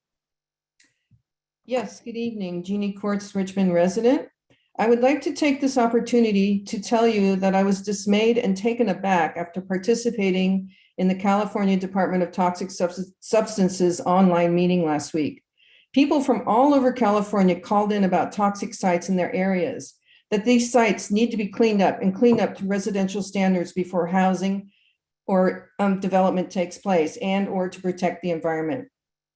Yes, good evening. Jeannie Quartz, Richmond resident. I would like to take this opportunity to tell you that I was dismayed and taken aback after participating in the California Department of Toxic Substances online meeting last week. People from all over California called in about toxic sites in their areas, that these sites need to be cleaned up and cleaned up to residential standards before housing or development takes place, and or to protect the environment.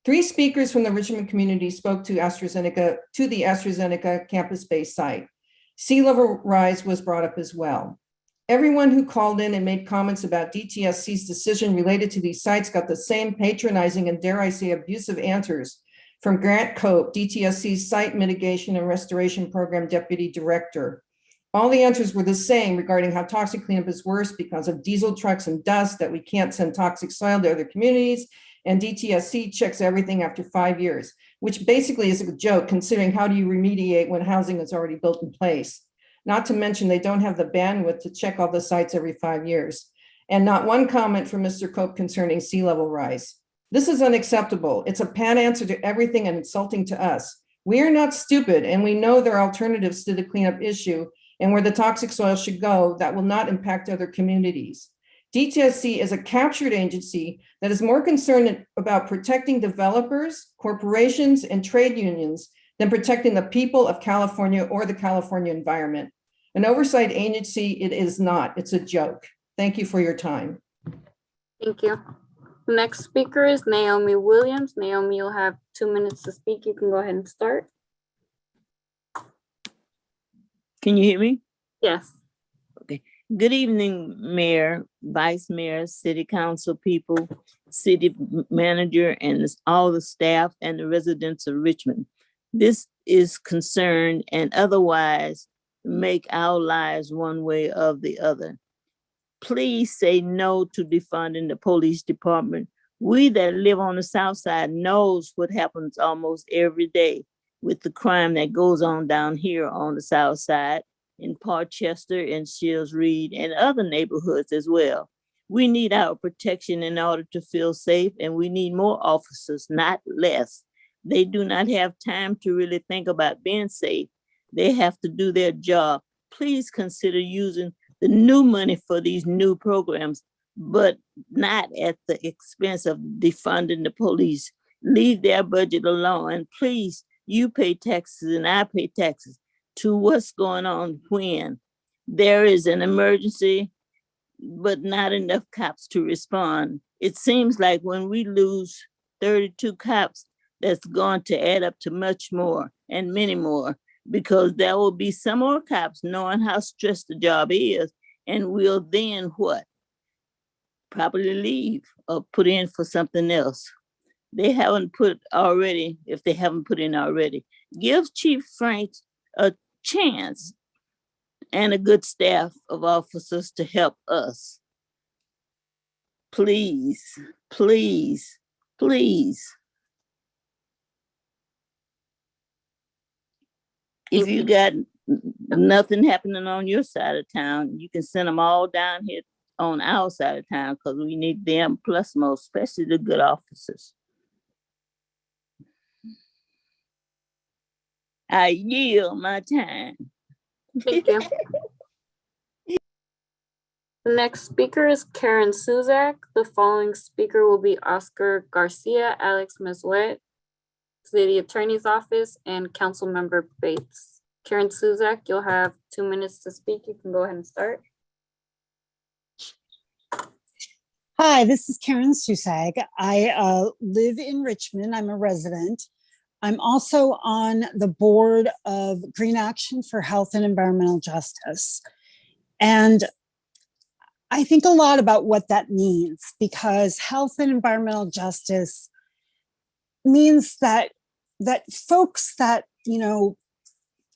3 speakers from the Richmond community spoke to the AstraZeneca campus-based site. Sea level rise was brought up as well. Everyone who called in and made comments about DTSC's decision related to these sites got the same patronizing and, dare I say, abusive answers from Grant Cope, DTSC's Site Mitigation and Restoration Program Deputy Director. All the answers were the same regarding how toxic cleanup is worse because of diesel trucks and dust, that we can't send toxic soil to other communities, and DTSC checks everything after 5 years, which basically is a joke considering how do you remediate when housing is already built in place? Not to mention they don't have the bandwidth to check all the sites every 5 years. And not one comment from Mr. Cope concerning sea level rise. This is unacceptable. It's a pat answer to everything and insulting to us. We are not stupid, and we know there are alternatives to the cleanup issue and where the toxic soil should go that will not impact other communities. DTSC is a captured agency that is more concerned about protecting developers, corporations, and trade unions than protecting the people of California or the California environment. An oversight agency, it is not. It's a joke. Thank you for your time. Thank you. The next speaker is Naomi Williams. Naomi, you'll have 2 minutes to speak. You can go ahead and start. Can you hear me? Yes. Okay. Good evening, Mayor, Vice Mayor, City Council people, City Manager, and all the staff and the residents of Richmond. This is concerned and otherwise make our lives one way or the other. Please say no to defunding the police department. We that live on the south side knows what happens almost every day with the crime that goes on down here on the south side, in Parkchester and Shields Reed and other neighborhoods as well. We need our protection in order to feel safe, and we need more officers, not less. They do not have time to really think about being safe. They have to do their job. Please consider using the new money for these new programs, but not at the expense of defunding the police. Leave their budget alone. And please, you pay taxes and I pay taxes to what's going on when there is an emergency, but not enough cops to respond. It seems like when we lose 32 cops, that's going to add up to much more and many more, because there will be some more cops knowing how stressed the job is, and will then what? Probably leave or put in for something else. They haven't put already, if they haven't put in already. Give Chief Frank a chance and a good staff of officers to help us. Please, please, please. If you got nothing happening on your side of town, you can send them all down here on our side of town, because we need them plus more, especially the good officers. I yield my time. Thank you. The next speaker is Karen Suzak. The following speaker will be Oscar Garcia, Alex Mesuet, City Attorney's Office, and Councilmember Bates. Karen Suzak, you'll have 2 minutes to speak. You can go ahead and start. Hi, this is Karen Susag. I live in Richmond. I'm a resident. I'm also on the board of Green Action for Health and Environmental Justice. And I think a lot about what that means, because health and environmental justice means that folks that,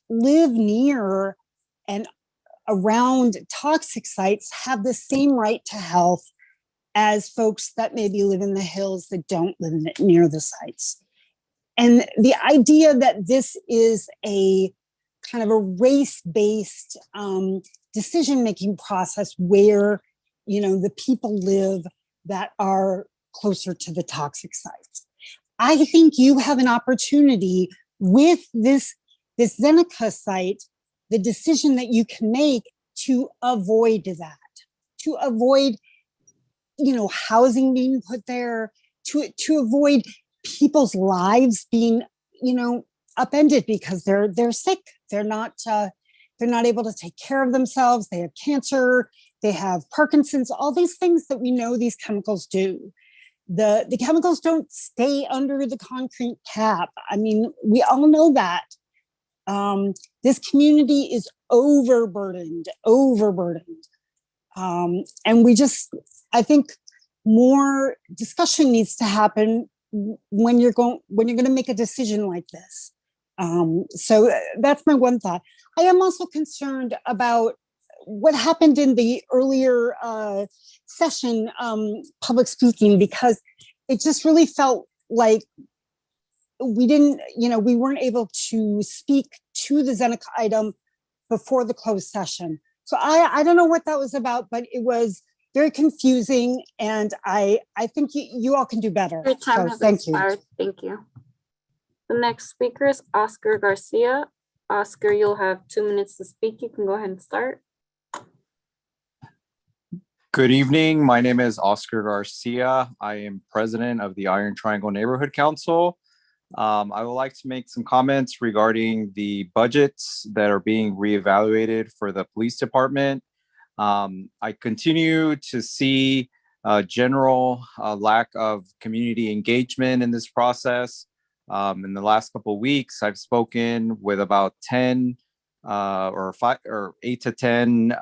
live near and around toxic sites have the same right to health as folks that maybe live in the hills that don't live near the sites. And the idea that this is a kind of a race-based decision-making process where, the people live that are closer to the toxic sites. I think you have an opportunity with this Zeneca site, the decision that you can make to avoid that, to avoid, housing being put there, to avoid people's lives being, upended because they're sick. They're not able to take care of themselves. They have cancer. They have Parkinson's. All these things that we know these chemicals do. The chemicals don't stay under the concrete cap. I mean, we all know that. This community is overburdened. And I think more discussion needs to happen when you're going to make a decision like this. So that's my one thought. I am also concerned about what happened in the earlier session, public speaking, because it just really felt like we weren't able to speak to the Zeneca item before the closed session. So I don't know what that was about, but it was very confusing, and I think you all can do better. Your time So has thank you. expired. Thank you. The next speaker is Oscar Garcia. Oscar, you'll have 2 minutes to speak. You can go ahead and start. Good evening. My name is Oscar Garcia. I am president of the Iron Triangle Neighborhood Council. I would like to make some comments regarding the budgets that are being reevaluated for the police department. I continue to see a general lack of community engagement in this process. In the last couple of weeks, I've spoken with about 10 or 8 to 10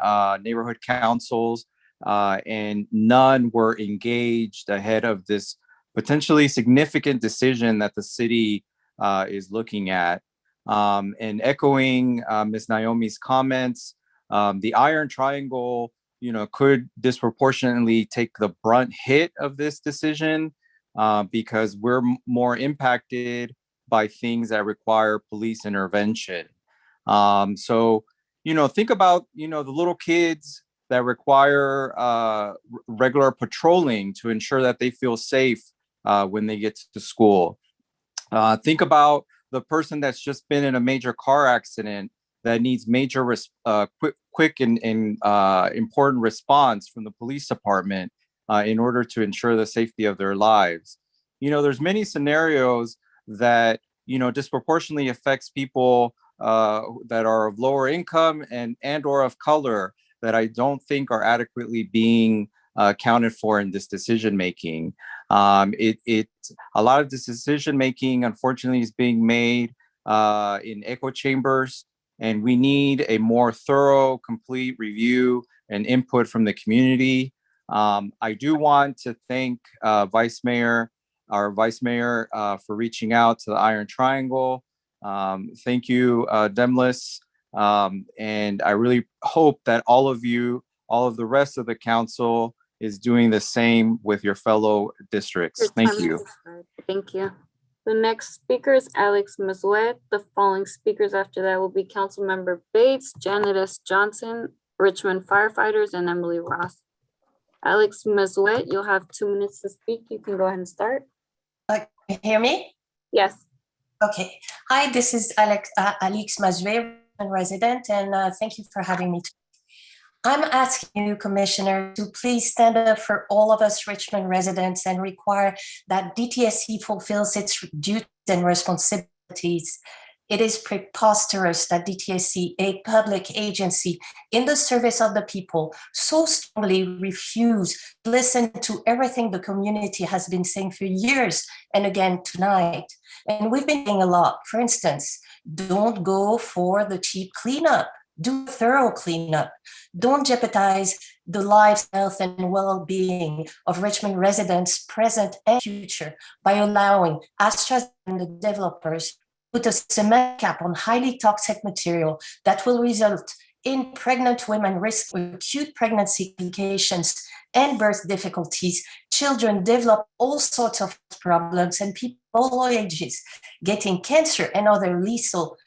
neighborhood councils, and none were engaged ahead of this potentially significant decision that the city is looking at. And echoing Ms. Naomi's comments, the Iron Triangle, could disproportionately take the brunt hit of this decision because we're more impacted by things that require police intervention. So, think about, the little kids that require regular patrolling to ensure that they feel safe when they get to school. Think about the person that's just been in a major car accident that needs major quick and important response from the police department in order to ensure the safety of their lives. There's many scenarios that, disproportionately affects people that are of lower income and or of color that I don't think are adequately being accounted for in this decision making. A lot of this decision making, unfortunately, is being made in echo chambers, and we need a more thorough, complete review and input from the community. I do want to thank our Vice Mayor, for reaching out to the Iron Triangle. Thank you, Demlis. And I really hope that all of the rest of the council is doing the same with your fellow districts. Thank you. Thank you. The next speaker is Alex Mazuet. The following speakers after that will be Councilmember Bates, Janet S. Johnson, Richmond firefighters, and Emily Ross. Alex Mazuet, you'll have 2 minutes to speak. You can go ahead and start. Can you hear me? Yes. Okay. Hi, this is Alex Mazuet, resident, and thank you for having me. I'm asking you, Commissioner, to please stand up for all of us Richmond residents and require that DTSC fulfills its duties and responsibilities. It is preposterous that DTSC, a public agency in the service of the people, so strongly refuse to listen to everything the community has been saying for years and again tonight. And we've been saying a lot. For instance, don't go for the cheap cleanup. Do a thorough cleanup. Don't jeopardize the lives, health, and well-being of Richmond residents, present and future, by allowing AstraZeneca and the developers put a cement cap on highly toxic material that will result in pregnant women risk acute pregnancy complications and birth difficulties. Children develop all sorts of problems, and people of all ages getting cancer and other lethal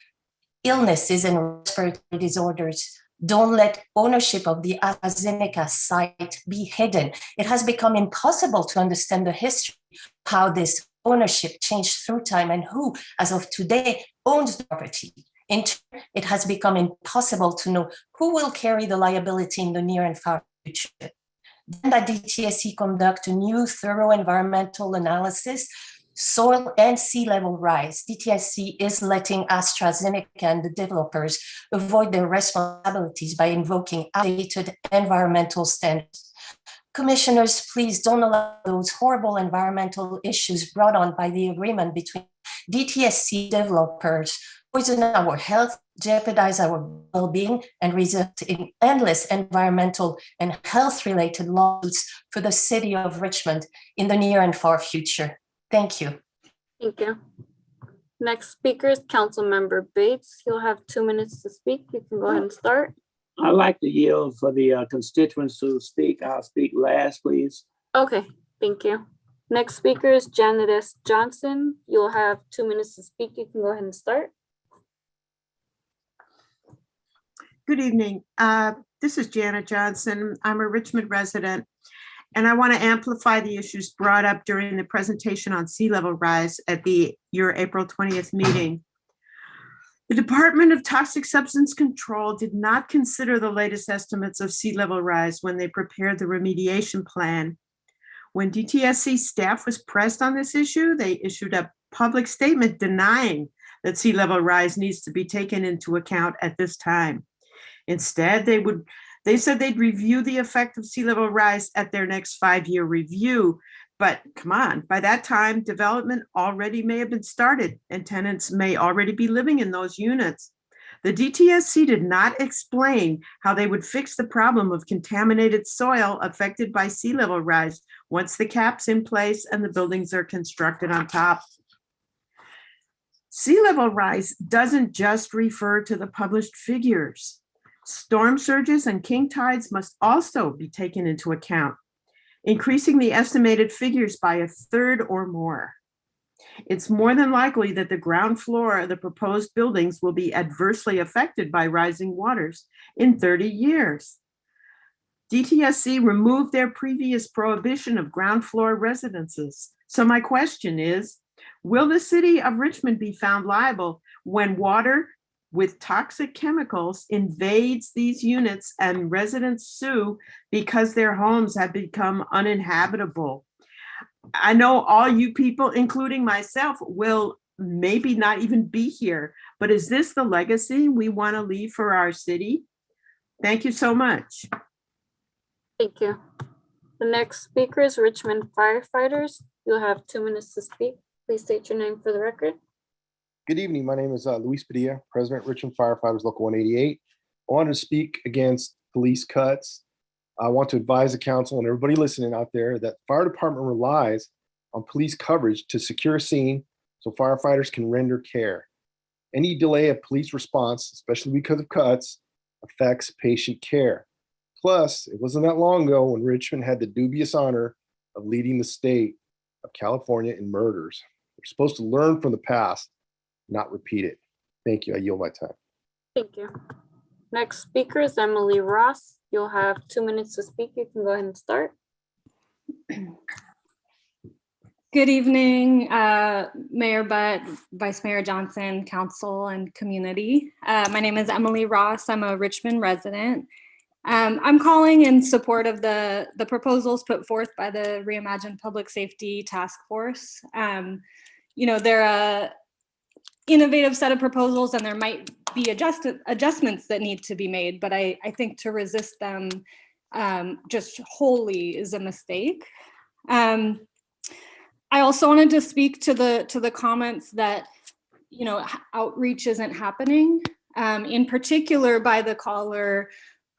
illnesses and respiratory disorders. Don't let ownership of the AstraZeneca site be hidden. It has become impossible to understand the history of how this ownership changed through time and who, as of today, owns the property. In turn, it has become impossible to know who will carry the liability in the near and far future. Then that DTSC conduct a new thorough environmental analysis, soil and sea level rise. DTSC is letting AstraZeneca and the developers avoid their responsibilities by invoking outdated environmental standards. Commissioners, please don't allow those horrible environmental issues brought on by the agreement between DTSC developers poison our health, jeopardize our well-being, and result in endless environmental and health-related lawsuits for the city of Richmond in the near and far future. Thank you. Thank you. Next speaker is Councilmember Bates. You'll have 2 minutes to speak. You can go ahead and start. I'd like to yield for the constituents to speak. I'll speak last, please. Okay, thank you. Next speaker is Janet S. Johnson. You'll have 2 minutes to speak. You can go ahead and start. Good evening. This is Janet Johnson. I'm a Richmond resident. and I want to amplify the issues brought up during the presentation on sea level rise at your April 20th meeting. The Department of Toxic Substance Control did not consider the latest estimates of sea level rise when they prepared the remediation plan. When DTSC staff was pressed on this issue, they issued a public statement denying that sea level rise needs to be taken into account at this time. Instead, they said they'd review the effect of sea level rise at their next 5-year review. But come on, by that time, development already may have been started and tenants may already be living in those units. The DTSC did not explain how they would fix the problem of contaminated soil affected by sea level rise once the cap's in place and the buildings are constructed on top. Sea level rise doesn't just refer to the published figures. Storm surges and king tides must also be taken into account, increasing the estimated figures by 1/3 or more. It's more than likely that the ground floor of the proposed buildings will be adversely affected by rising waters in 30 years. DTSC removed their previous prohibition of ground floor residences. So my question is, will the city of Richmond be found liable when water with toxic chemicals invades these units and residents sue because their homes have become uninhabitable? I know all you people, including myself, will maybe not even be here, but is this the legacy we want to leave for our city? Thank you so much. Thank you. The next speaker is Richmond firefighters. You'll have 2 minutes to speak. Please state your name for the record. Good evening. My name is Luis Padilla, President, Richmond Firefighters Local 188. I wanted to speak against police cuts. I want to advise the council and everybody listening out there that the fire department relies on police coverage to secure a scene so firefighters can render care. Any delay of police response, especially because of cuts, affects patient care. Plus, it wasn't that long ago when Richmond had the dubious honor of leading the state of California in murders. We're supposed to learn from the past, not repeat it. Thank you. I yield my time. Thank you. Next speaker is Emily Ross. You'll have 2 minutes to speak. You can go ahead and start. Good evening, Mayor Butt, Vice Mayor Johnson, Council, and community. My name is Emily Ross. I'm a Richmond resident. I'm calling in support of the proposals put forth by the Reimagined Public Safety Task Force. They're a innovative set of proposals and there might be adjustments that need to be made, but I think to resist them just wholly is a mistake. I also wanted to speak to the comments that, outreach isn't happening, in particular by the caller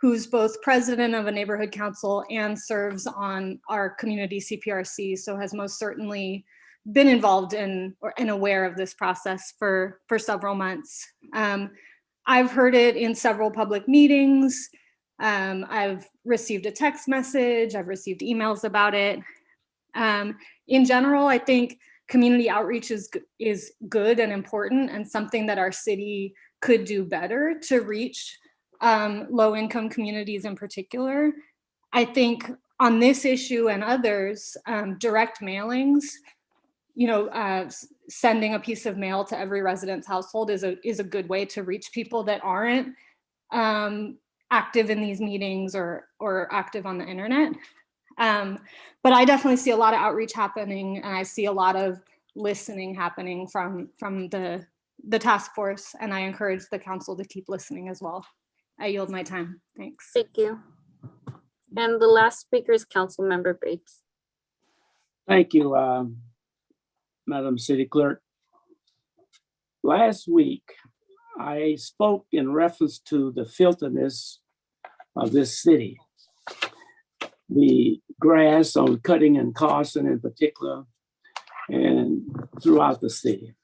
who's both president of a neighborhood council and serves on our community CPRC, so has most certainly been involved in and aware of this process for several months. I've heard it in several public meetings. I've received a text message. I've received emails about it. In general, I think community outreach is good and important and something that our city could do better to reach low-income communities in particular. I think on this issue and others, direct mailings, sending a piece of mail to every resident's household is a good way to reach people that aren't active in these meetings or active on the internet. But I definitely see a lot of outreach happening, and I see a lot of listening happening from the task force, and I encourage the council to keep listening as well. I yield my time. Thanks. Thank you. And the last speaker is Councilmember Bates. Thank you, Madam City Clerk. Last week, I spoke in reference to the filthiness of this city. The grass on Cutting and Carson in particular, and throughout the city.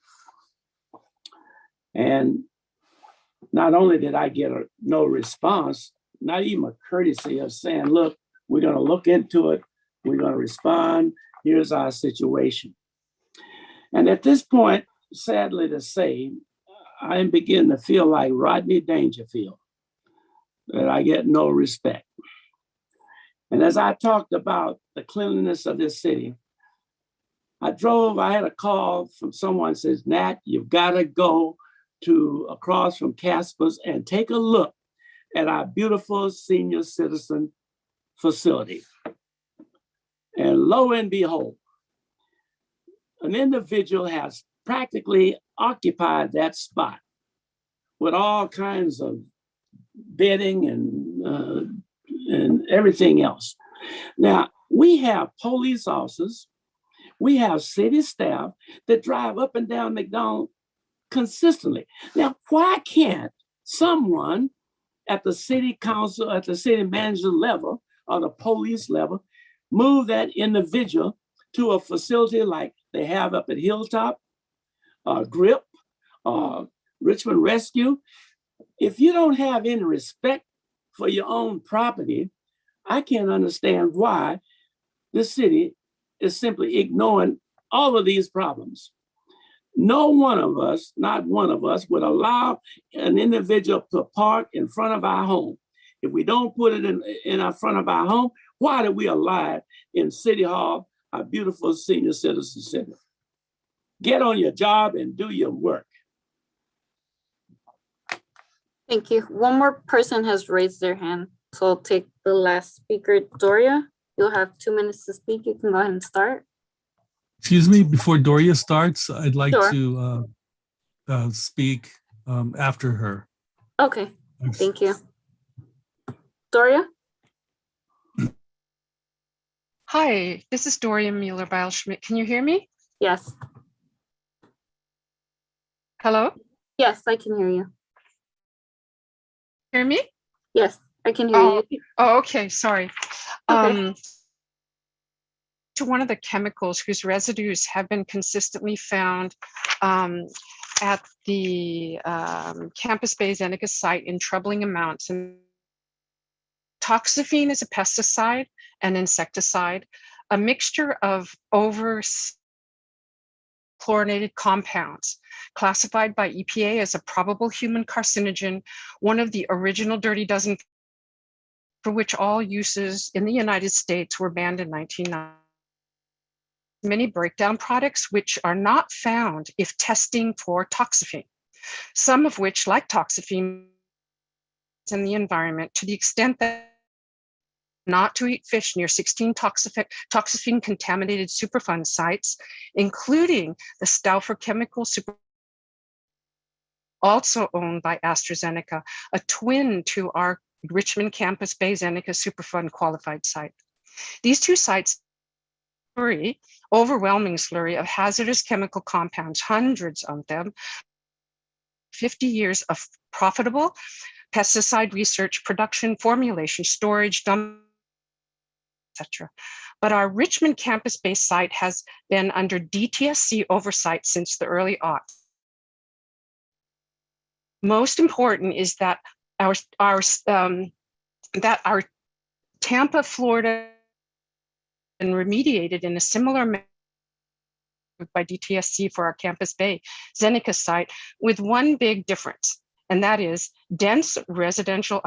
And not only did I get no response, not even a courtesy of saying, look, we're going to look into it. We're going to respond. Here's our situation. And at this point, sadly to say, I'm beginning to feel like Rodney Dangerfield, that I get no respect. And as I talked about the cleanliness of this city, I had a call from someone says, Nat, you've got to go to across from Casper's and take a look at our beautiful senior citizen facility. And lo and behold, an individual has practically occupied that spot with all kinds of bedding and everything else. Now, we have police officers, we have city staff that drive up and down McDonald consistently. Now, why can't someone at the city council, at the city manager level or the police level, move that individual to a facility like they have up at Hilltop, GRIP, Richmond Rescue? If you don't have any respect for your own property, I can't understand why the city is simply ignoring all of these problems. No one of us, not one of us, would allow an individual to park in front of our home. If we don't put it in our front of our home, why do we allow it in City Hall, our beautiful senior citizen center? Get on your job and do your work. Thank you. One more person has raised their hand. So I'll take the last speaker, Doria. You'll have 2 minutes to speak. You can go ahead and start. Excuse me, before Doria starts, I'd like Sure. to speak after her. Okay, thank you. Doria? Hi, this is Doria Mueller-Beilschmidt. Can you hear me? Yes. Hello? Yes, I can hear you. Hear me? Yes, I can hear you. Oh, okay, sorry. Okay. To one of the chemicals whose residues have been consistently found at the Campus Bay Zeneca site in troubling amounts. And toxaphene is a pesticide and insecticide, a mixture of over chlorinated compounds classified by EPA as a probable human carcinogen, one of the original Dirty Dozen, for which all uses in the United States were banned in 1990. Many breakdown products which are not found if testing for toxaphene, some of which, like toxaphene, in the environment to the extent that not to eat fish near 16 toxaphene contaminated Superfund sites, including the Stauffer Chemical Super, also owned by AstraZeneca, a twin to our Richmond Campus Bay Zeneca Superfund qualified site. These two sites, overwhelming slurry of hazardous chemical compounds, hundreds of them, 50 years of profitable pesticide research, production, formulation, storage, dump, etc. But our Richmond campus-based site has been under DTSC oversight since the early aughts. Most important is that our Tampa, Florida, and remediated in a similar manner by DTSC for our Campus Bay Zeneca site, with one big difference, and that is dense residential,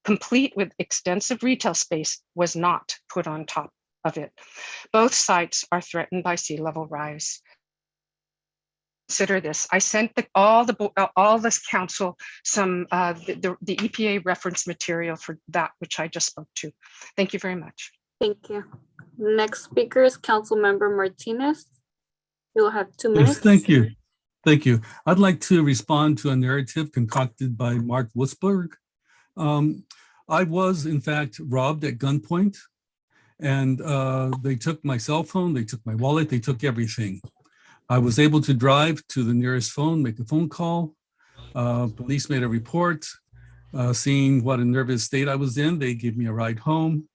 complete with extensive retail space, was not put on top of it. Both sites are threatened by sea level rise. Consider this. I sent all this council some the EPA reference material for that which I just spoke to. Thank you very much. Thank you. Next speaker is Council Member Martinez. You'll have 2 minutes. Yes, thank you. Thank you. I'd like to respond to a narrative concocted by Mark Wutzberg. I was, in fact, robbed at gunpoint, and they took my cell phone, they took my wallet, they took everything. I was able to drive to the nearest phone, make a phone call. Police made a report, seeing what a nervous state I was in. They gave me a ride home.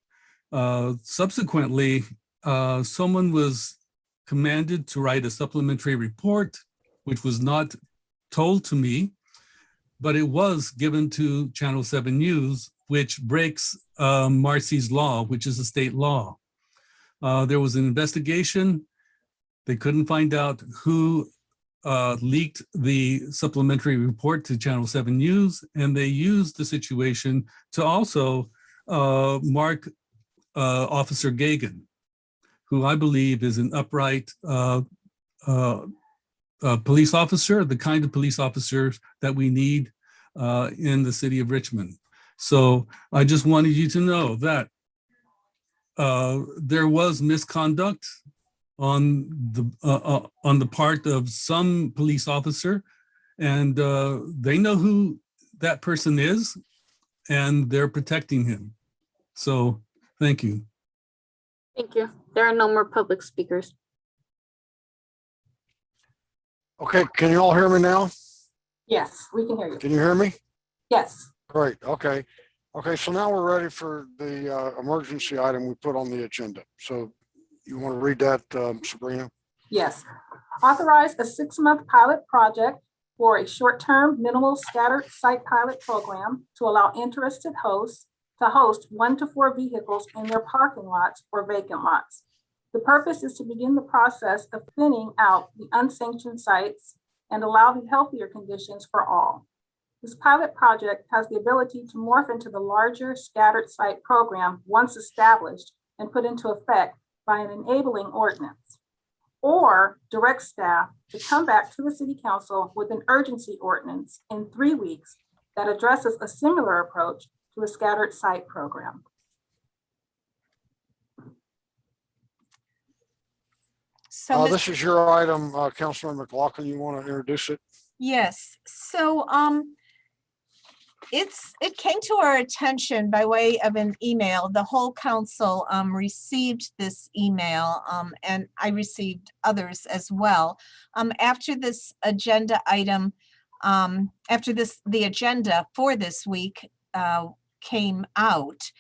Subsequently, someone was commanded to write a supplementary report, which was not told to me, but it was given to Channel 7 News, which breaks Marcy's law, which is a state law. There was an investigation. They couldn't find out who leaked the supplementary report to Channel 7 News, and they used the situation to also Mark Officer Gagan, who I believe is an upright police officer, the kind of police officers that we need in the city of Richmond. So I just wanted you to know that there was misconduct on the part of some police officer, and they know who that person is, and they're protecting him. So thank you. Thank you. There are no more public speakers. Okay, can you all hear me now? Yes, we can hear you. Can you hear me? Yes. Great, okay. Okay, so now we're ready for the emergency item we put on the agenda. So you want to read that, Sabrina? Yes. Authorize a 6-month pilot project for a short-term minimal scattered site pilot program to allow interested hosts to host 1 to 4 vehicles in their parking lots or vacant lots. The purpose is to begin the process of thinning out the unsanctioned sites and allow the healthier conditions for all. This pilot project has the ability to morph into the larger scattered site program once established and put into effect by an enabling ordinance, or direct staff to come back to the City Council with an urgency ordinance in 3 weeks that addresses a similar approach to a scattered site program. So This is your item, Councilor McLaughlin. You want to introduce it? yes, so it came to our attention by way of an email. The whole council received this email, and I received others as well. After this agenda item, the agenda for this week came out.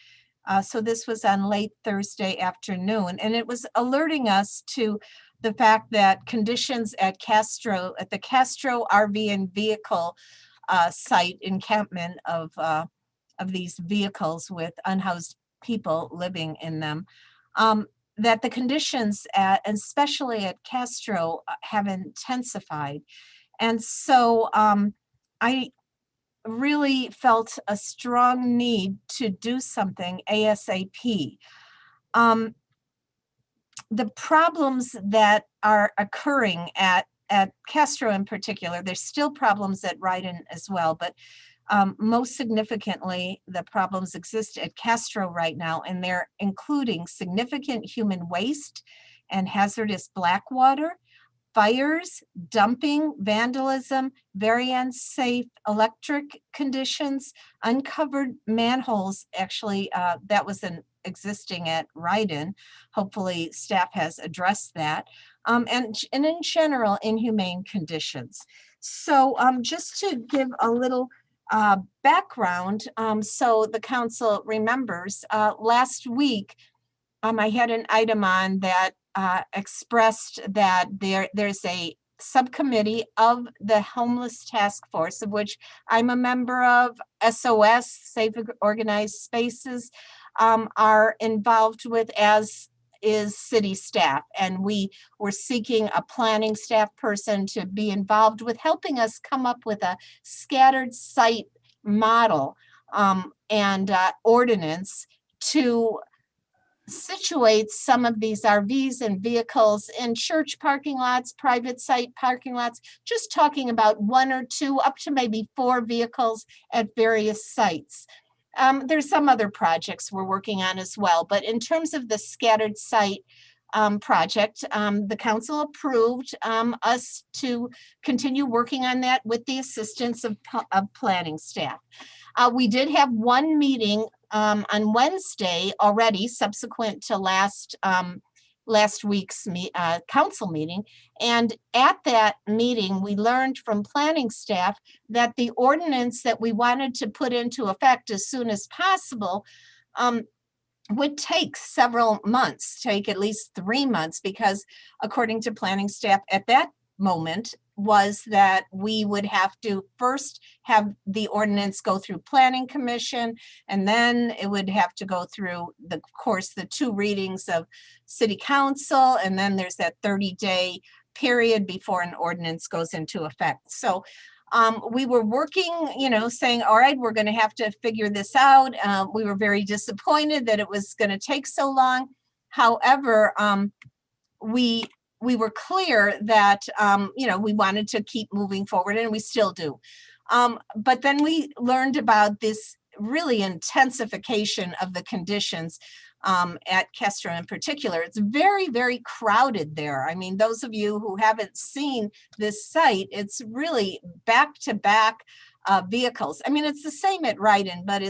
So this was on late Thursday afternoon, and it was alerting us to the fact that conditions at the Castro RV and vehicle site encampment of these vehicles with unhoused people living in them, that the conditions especially at Castro have intensified. And so I really felt a strong need to do something ASAP. The problems that are occurring at Castro in particular, there's still problems at Ryden as well, but most significantly, the problems exist at Castro right now, and they're including significant human waste and hazardous black water, fires, dumping, vandalism, very unsafe electric conditions, uncovered manholes. Actually, that was existing at Ryden. Hopefully staff has addressed that. And in general, inhumane conditions. So just to give a little background, so the council remembers, last week, I had an item on that expressed that there's a subcommittee of the Homeless Task Force, of which I'm a member of. SOS, Safe Organized Spaces, are involved with, as is city staff. And we were seeking a planning staff person to be involved with helping us come up with a scattered site model and ordinance to situate some of these RVs and vehicles in church parking lots, private site parking lots, just talking about 1 or 2 up to maybe 4 vehicles at various sites. There's some other projects we're working on as well, but in terms of the scattered site project, the council approved us to continue working on that with the assistance of planning staff. We did have one meeting on Wednesday already, subsequent to last week's council meeting. And at that meeting, we learned from planning staff that the ordinance that we wanted to put into effect as soon as possible would take several months, take at least 3 months, because according to planning staff at that moment was that we would have to first have the ordinance go through planning commission, and then it would have to go through of course, the 2 readings of city council, and then there's that 30-day period before an ordinance goes into effect. So We were working, saying, all right, we're going to have to figure this out. We were very disappointed that it was going to take so long. However, we were clear that, we wanted to keep moving forward, and we still do. But then we learned about this really intensification of the conditions at Castro in particular. It's very, very crowded there. I mean, those of you who haven't seen this site, it's really back-to-back vehicles. I mean, it's the same at Ryden, but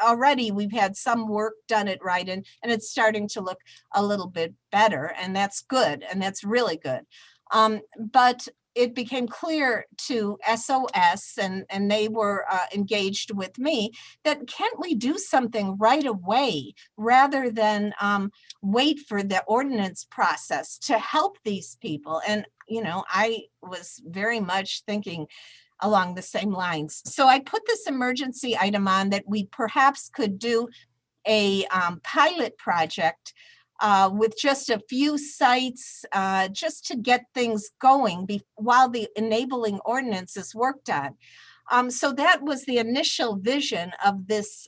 already we've had some work done at Ryden, and it's starting to look a little bit better, and that's good, and that's really good. But it became clear to SOS, and they were engaged with me, that can't we do something right away rather than wait for the ordinance process to help these people? And, I was very much thinking along the same lines. So I put this emergency item on that we perhaps could do a pilot project with just a few sites, just to get things going while the enabling ordinance is worked on. So that was the initial vision of this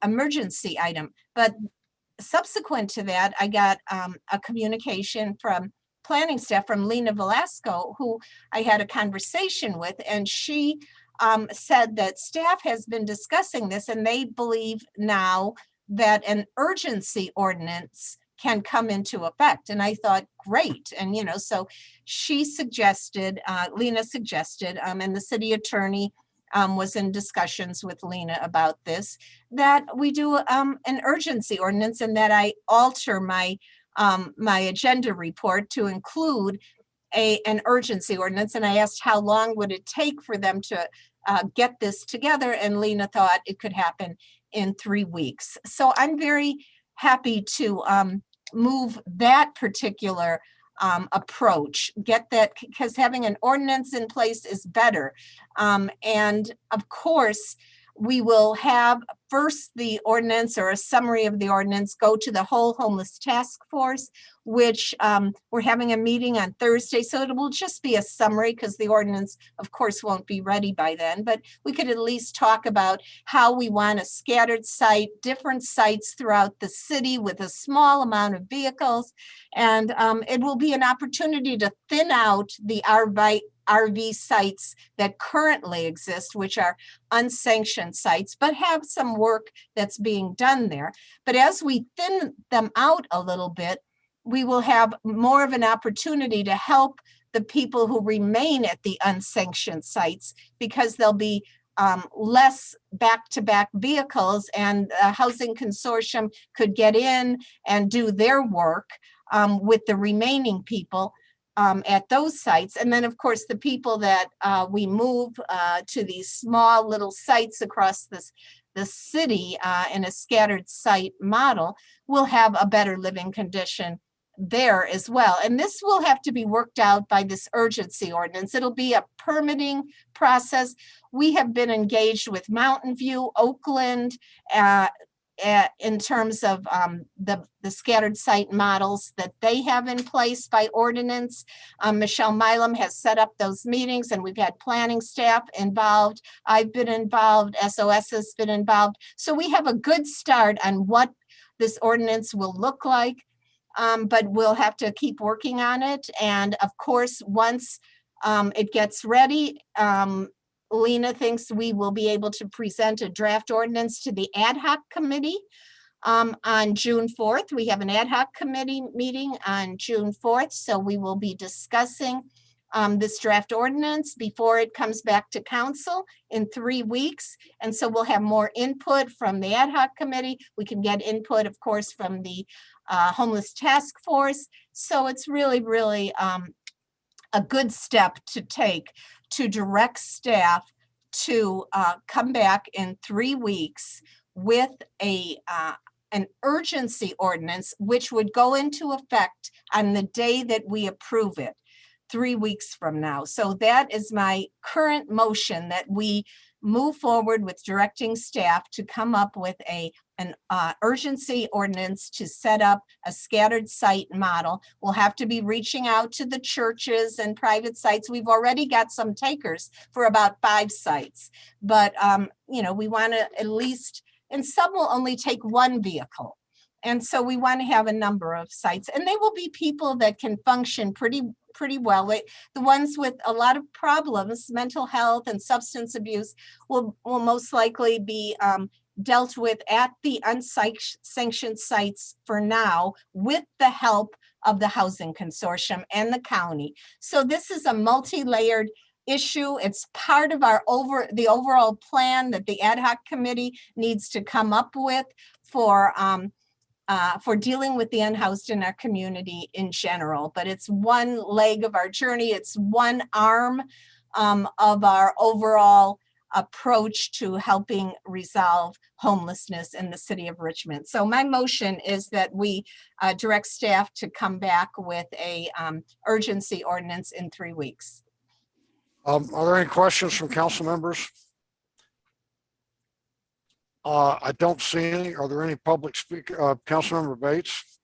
emergency item. But subsequent to that, I got a communication from planning staff from Lena Velasco, who I had a conversation with, and she said that staff has been discussing this, and they believe now that an urgency ordinance can come into effect. And I thought, great. And, so she suggested, Lena suggested, and the city attorney was in discussions with Lena about this, that we do an urgency ordinance, and that I alter my agenda report to include an urgency ordinance. And I asked how long would it take for them to get this together, and Lena thought it could happen in 3 weeks. So I'm very happy to move that particular approach, get that, because having an ordinance in place is better. And of course, we will have first the ordinance or a summary of the ordinance go to the whole homeless task force, which we're having a meeting on Thursday. So it will just be a summary, because the ordinance, of course, won't be ready by then. But we could at least talk about how we want a scattered site, different sites throughout the city with a small amount of vehicles. And it will be an opportunity to thin out the RV sites that currently exist, which are unsanctioned sites, but have some work that's being done there. But as we thin them out a little bit, we will have more of an opportunity to help the people who remain at the unsanctioned sites, because there'll be less back-to-back vehicles, and the housing consortium could get in and do their work with the remaining people at those sites. And then, of course, the people that we move to these small little sites across the city in a scattered site model will have a better living condition there as well. And this will have to be worked out by this urgency ordinance. It'll be a permitting process. We have been engaged with Mountain View, Oakland, in terms of the scattered site models that they have in place by ordinance. Michelle Milam has set up those meetings, and we've had planning staff involved. I've been involved, SOS has been involved. So we have a good start on what this ordinance will look like, but we'll have to keep working on it. And of course, once it gets ready, Lena thinks we will be able to present a draft ordinance to the ad hoc committee on June 4th. We have an ad hoc committee meeting on June 4th. So we will be discussing this draft ordinance before it comes back to council in 3 weeks. And so we'll have more input from the ad hoc committee. We can get input, of course, from the homeless task force. So it's really, really a good step to take to direct staff to come back in 3 weeks with an urgency ordinance, which would go into effect on the day that we approve it, 3 weeks from now. So that is my current motion, that we move forward with directing staff to come up with an urgency ordinance to set up a scattered site model. We'll have to be reaching out to the churches and private sites. We've already got some takers for about 5 sites, but we want to at least, and some will only take 1 vehicle. And so we want to have a number of sites, and they will be people that can function pretty well. The ones with a lot of problems, mental health and substance abuse, will most likely be dealt with at the unsanctioned sites for now, with the help of the Housing Consortium and the county. So this is a multi-layered issue. It's part of the overall plan that the ad hoc committee needs to come up with for dealing with the unhoused in our community in general. But it's one leg of our journey. It's one arm of our overall approach to helping resolve homelessness in the city of Richmond. So my motion is that we direct staff to come back with a urgency ordinance in 3 weeks. Are there any questions from council members? I don't see any. Are there any public Councilmember Bates?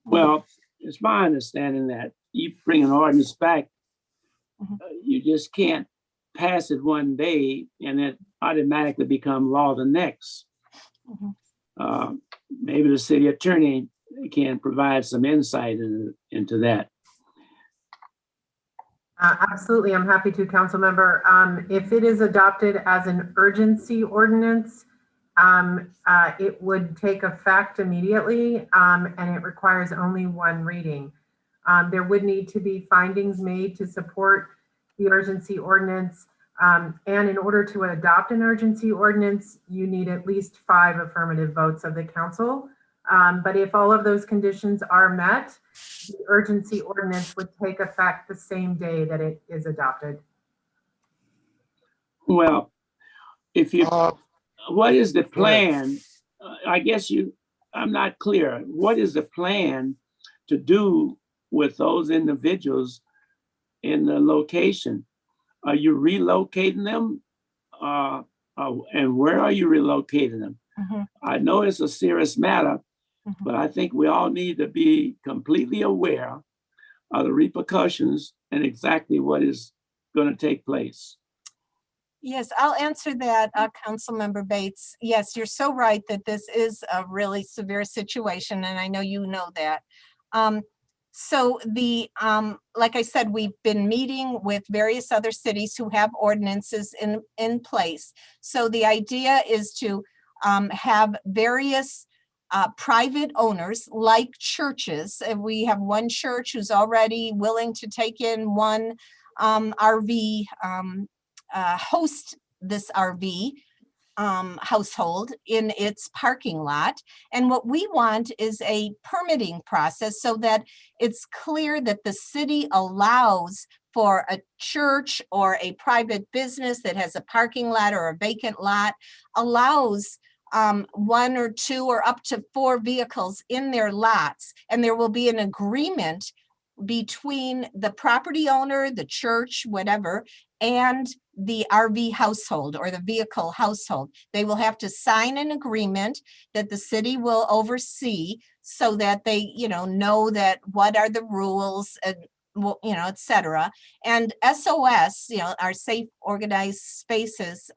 Well, it's my understanding that you bring an ordinance back, you just can't pass it one day and it automatically become law the next. Maybe the city attorney can provide some insight into that. Absolutely, I'm happy to, council member. If it is adopted as an urgency ordinance, it would take effect immediately, and it requires only 1 reading. There would need to be findings made to support the urgency ordinance. And in order to adopt an urgency ordinance, you need at least 5 affirmative votes of the council. But if all of those conditions are met, the urgency ordinance would take effect the same day that it is adopted. Well, what is the plan? I guess I'm not clear. What is the plan to do with those individuals in the location? Are you relocating them? And where are you relocating them? I know it's a serious matter, but I think we all need to be completely aware of the repercussions and exactly what is going to take place. Yes, I'll answer that, Councilmember Bates. Yes, you're so right that this is a really severe situation, and I know you know that. So like I said, we've been meeting with various other cities who have ordinances in place. So the idea is to have various private owners like churches. We have one church who's already willing to take in 1 RV, host this RV household in its parking lot. And what we want is a permitting process so that it's clear that the city allows for a church or a private business that has a parking lot or a vacant lot, allows 1 or 2 or up to 4 vehicles in their lots. And there will be an agreement between the property owner, the church, whatever, and the RV household or the vehicle household. They will have to sign an agreement that the city will oversee so that they, know that what are the rules, and et cetera. And SOS, our Safe Organized Spaces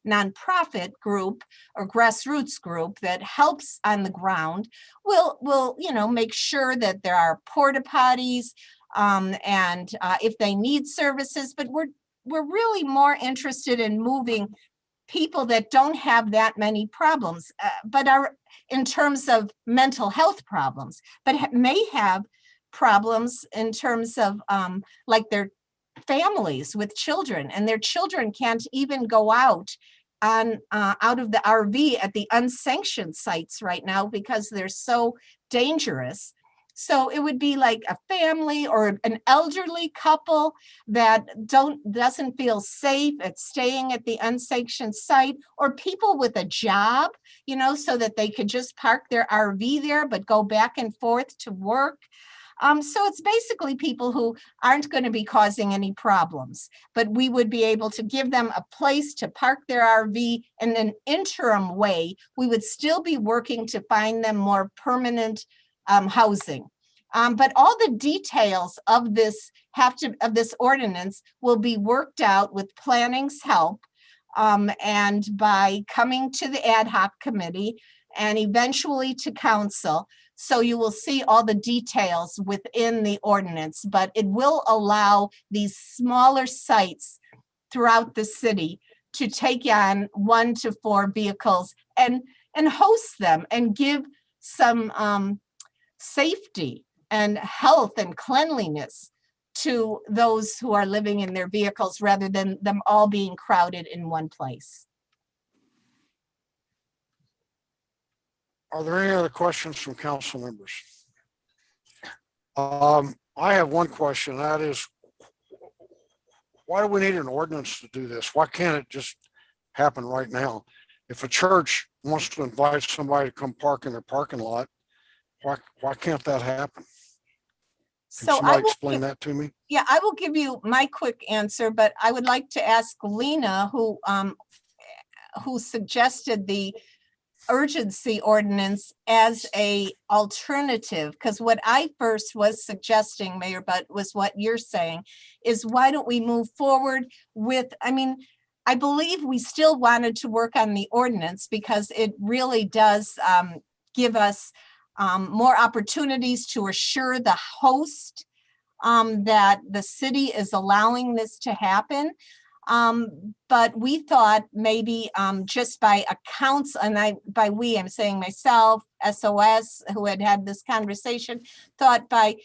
nonprofit group or grassroots group that helps on the ground will make sure that there are porta potties and if they need services, but we're really more interested in moving people that don't have that many problems, but are in terms of mental health problems, but may have problems in terms of like their families with children, and their children can't even go out of the RV at the unsanctioned sites right now because they're so dangerous. So it would be like a family or an elderly couple that doesn't feel safe at staying at the unsanctioned site, or people with a job, so that they could just park their RV there but go back and forth to work. So it's basically people who aren't going to be causing any problems, but we would be able to give them a place to park their RV in an interim way. We would still be working to find them more permanent housing. But all the details of this ordinance will be worked out with planning's help, and by coming to the ad hoc committee and eventually to council. So you will see all the details within the ordinance, but it will allow these smaller sites throughout the city to take on 1 to 4 vehicles and host them and give some safety and health and cleanliness to those who are living in their vehicles rather than them all being crowded in one place. Are there any other questions from council members? I have one question. That is, why do we need an ordinance to do this? Why can't it just happen right now? If a church wants to invite somebody to come park in their parking lot, why can't that happen? Can So somebody explain that to me? Yeah, I will give you my quick answer, but I would like to ask Lena, who suggested the urgency ordinance as a alternative, because what I first was suggesting, Mayor, but was what you're saying, is why don't we move forward with, I mean, I believe we still wanted to work on the ordinance because it really does give us more opportunities to assure the host that the city is allowing this to happen. But we thought maybe just by a council, and by we, I'm saying myself, SOS, who had this conversation, thought by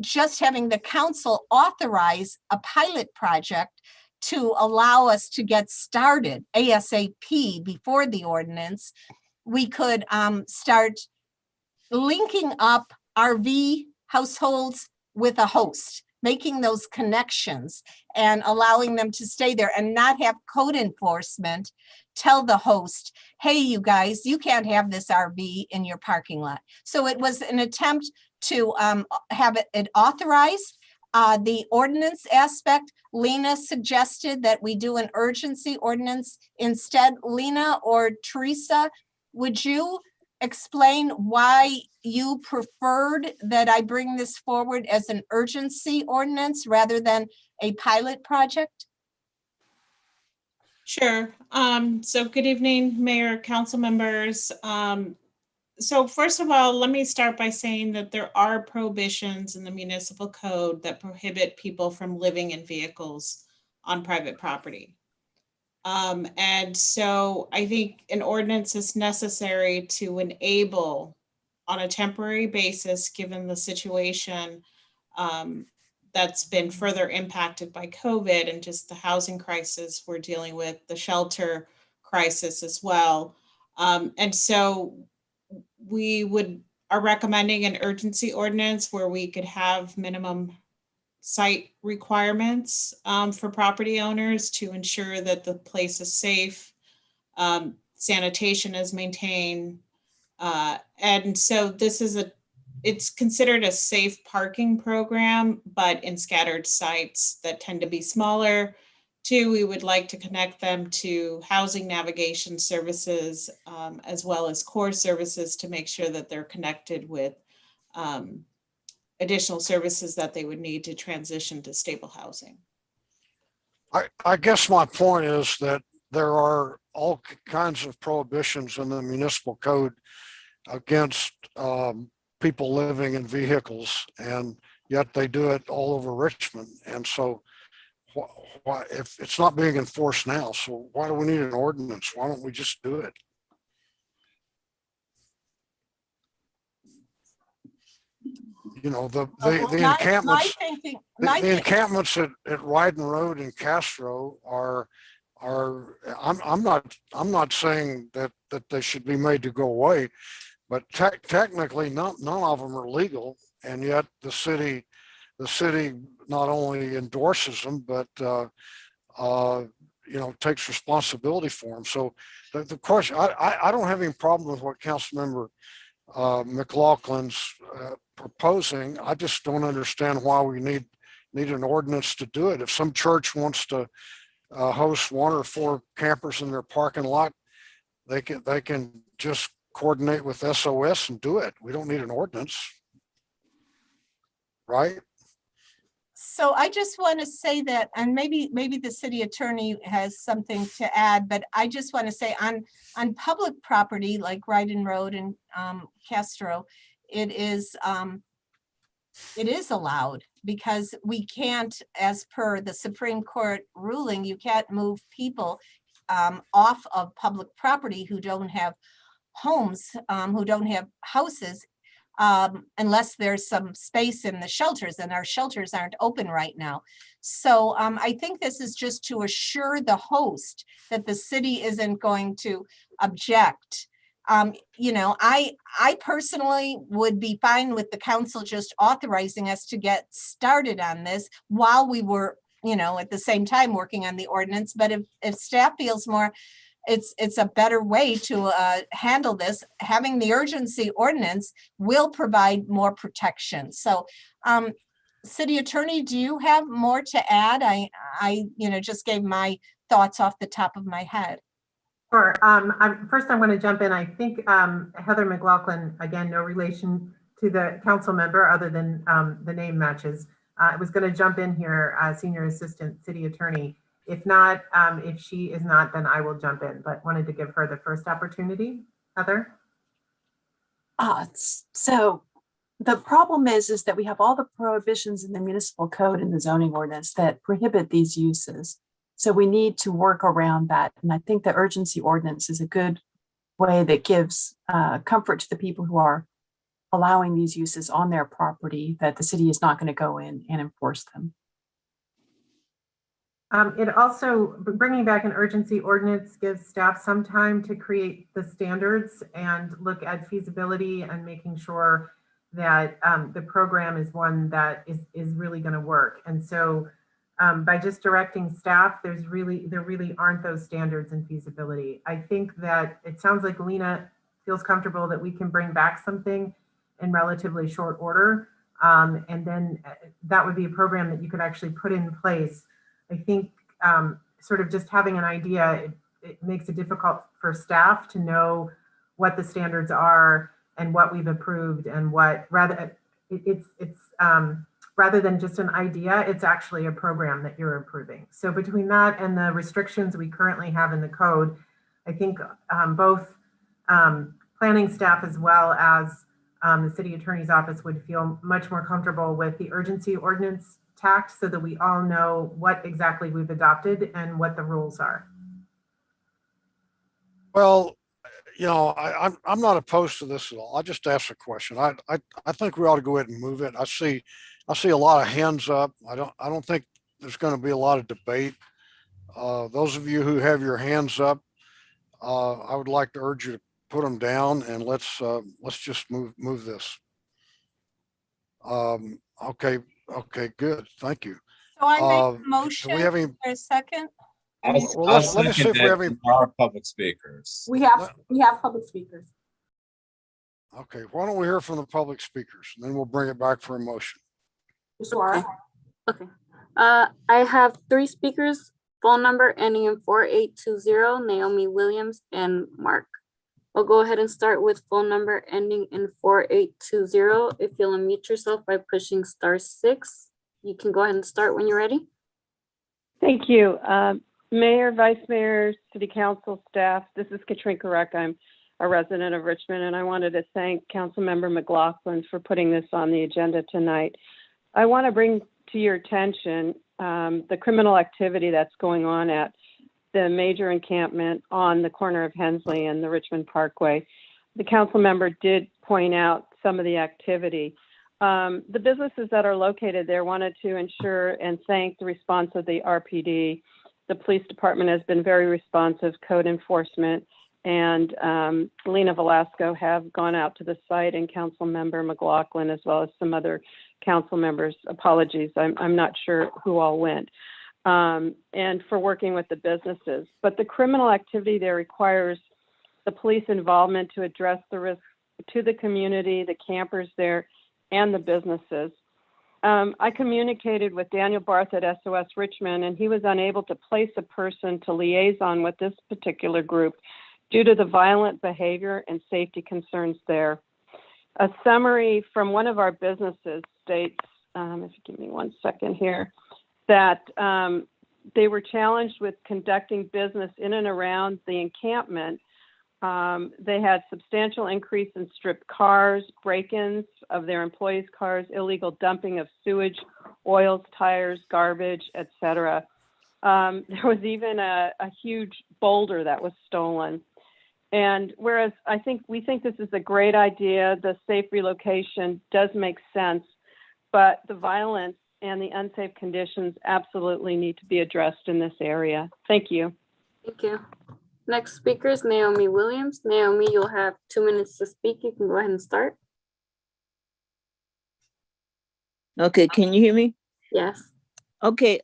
just having the council authorize a pilot project to allow us to get started ASAP before the ordinance, we could start linking up RV households with a host, making those connections and allowing them to stay there and not have code enforcement tell the host, hey, you guys, you can't have this RV in your parking lot. So it was an attempt to have it authorized. The ordinance aspect, Lena suggested that we do an urgency ordinance instead. Lena or Teresa, would you explain why you preferred that I bring this forward as an urgency ordinance rather than a pilot project? Sure. So good evening, Mayor, council members. So first of all, let me start by saying that there are prohibitions in the municipal code that prohibit people from living in vehicles on private property. And so I think an ordinance is necessary to enable on a temporary basis, given the situation that's been further impacted by COVID and just the housing crisis we're dealing with, the shelter crisis as well. And so we are recommending an urgency ordinance where we could have minimum site requirements for property owners to ensure that the place is safe, sanitation is maintained. And so it's considered a safe parking program, but in scattered sites that tend to be smaller. 2, we would like to connect them to housing navigation services, as well as core services to make sure that they're connected with additional services that they would need to transition to stable housing. I guess my point is that there are all kinds of prohibitions in the municipal code against people living in vehicles, and yet they do it all over Richmond. And so why, if it's not being enforced now, so why do we need an ordinance? Why don't we just do it? You know, the encampments, the encampments at Ryden Road and Castro are I'm not saying that they should be made to go away, but technically none of them are legal, and yet the city not only endorses them, but you know, takes responsibility for them. So the question, I don't have any problem with what Councilmember McLaughlin's proposing. I just don't understand why we need an ordinance to do it. If some church wants to host 1 or 4 campers in their parking lot, they can just coordinate with SOS and do it. We don't need an ordinance, right? So I just want to say that, and maybe the city attorney has something to add, but I just want to say on public property like Ryden Road and Castro, it is allowed, because we can't, as per the Supreme Court ruling, you can't move people off of public property who don't have homes, who don't have houses, unless there's some space in the shelters, and our shelters aren't open right now. So I think this is just to assure the host that the city isn't going to object. You know, I personally would be fine with the council just authorizing us to get started on this while we were, you know, at the same time working on the ordinance. But if staff feels more, it's a better way to handle this, having the urgency ordinance will provide more protection. So city attorney, do you have more to add? I just gave my thoughts off the top of my head. Sure. First, I want to jump in. I think Heather McLaughlin, again, no relation to the council member other than the name matches. I was going to jump in here, Senior Assistant City Attorney. If not, if she is not, then I will jump in, but wanted to give her the first opportunity. Heather? So the problem is that we have all the prohibitions in the municipal code and the zoning ordinance that prohibit these uses. So we need to work around that. And I think the urgency ordinance is a good way that gives comfort to the people who are allowing these uses on their property, that the city is not going to go in and enforce them. It also, bringing back an urgency ordinance gives staff some time to create the standards and look at feasibility and making sure that the program is one that is really going to work. And so by just directing staff, there really aren't those standards and feasibility. I think that it sounds like Lena feels comfortable that we can bring back something in relatively short order. And then that would be a program that you could actually put in place. I think sort of just having an idea, it makes it difficult for staff to know what the standards are and what we've approved, and what rather than just an idea, it's actually a program that you're approving. So between that and the restrictions we currently have in the code, I think both planning staff as well as the city attorney's office would feel much more comfortable with the urgency ordinance tact, so that we all know what exactly we've adopted and what the rules are. Well, you know, I'm not opposed to this at all. I just asked a question. I think we ought to go ahead and move it. I see a lot of hands up. I don't think there's going to be a lot of debate. Those of you who have your hands up, I would like to urge you to put them down, and let's just move this. Okay, good. Thank you. So I make a motion. Do we have any? For a second. Well, let us see if we have any. Our public speakers. We have public speakers. Okay, why don't we hear from the public speakers, and then we'll bring it back for a motion. Okay. I have 3 speakers, phone number ending in 4820, Naomi Williams and Mark. I'll go ahead and start with phone number ending in 4820. If you'll unmute yourself by pushing *6, you can go ahead and start when you're ready. Thank you. Mayor, Vice Mayor, City Council staff, this is Katrinka Reck. I'm a resident of Richmond, and I wanted to thank Councilmember McLaughlin for putting this on the agenda tonight. I want to bring to your attention the criminal activity that's going on at the major encampment on the corner of Hensley and the Richmond Parkway. The council member did point out some of the activity. The businesses that are located there wanted to ensure and thank the response of the RPD. The police department has been very responsive, code enforcement, and Lena Velasco have gone out to the site, and council member McLaughlin, as well as some other council members. Apologies, I'm not sure who all went. And for working with the businesses. But the criminal activity there requires the police involvement to address the risk to the community, the campers there, and the businesses. I communicated with Daniel Barth at SOS Richmond, and he was unable to place a person to liaison with this particular group due to the violent behavior and safety concerns there. A summary from one of our businesses states, if you give me 1 second here, that they were challenged with conducting business in and around the encampment. They had substantial increase in stripped cars, break-ins of their employees' cars, illegal dumping of sewage, oils, tires, garbage, etc. There was even a huge boulder that was stolen. And whereas we think this is a great idea, the safe relocation does make sense, but the violence and the unsafe conditions absolutely need to be addressed in this area. Thank you. Thank you. Next speaker is Naomi Williams. Naomi, you'll have 2 minutes to speak. You can go ahead and start. Okay, can you hear me? Yes. Okay,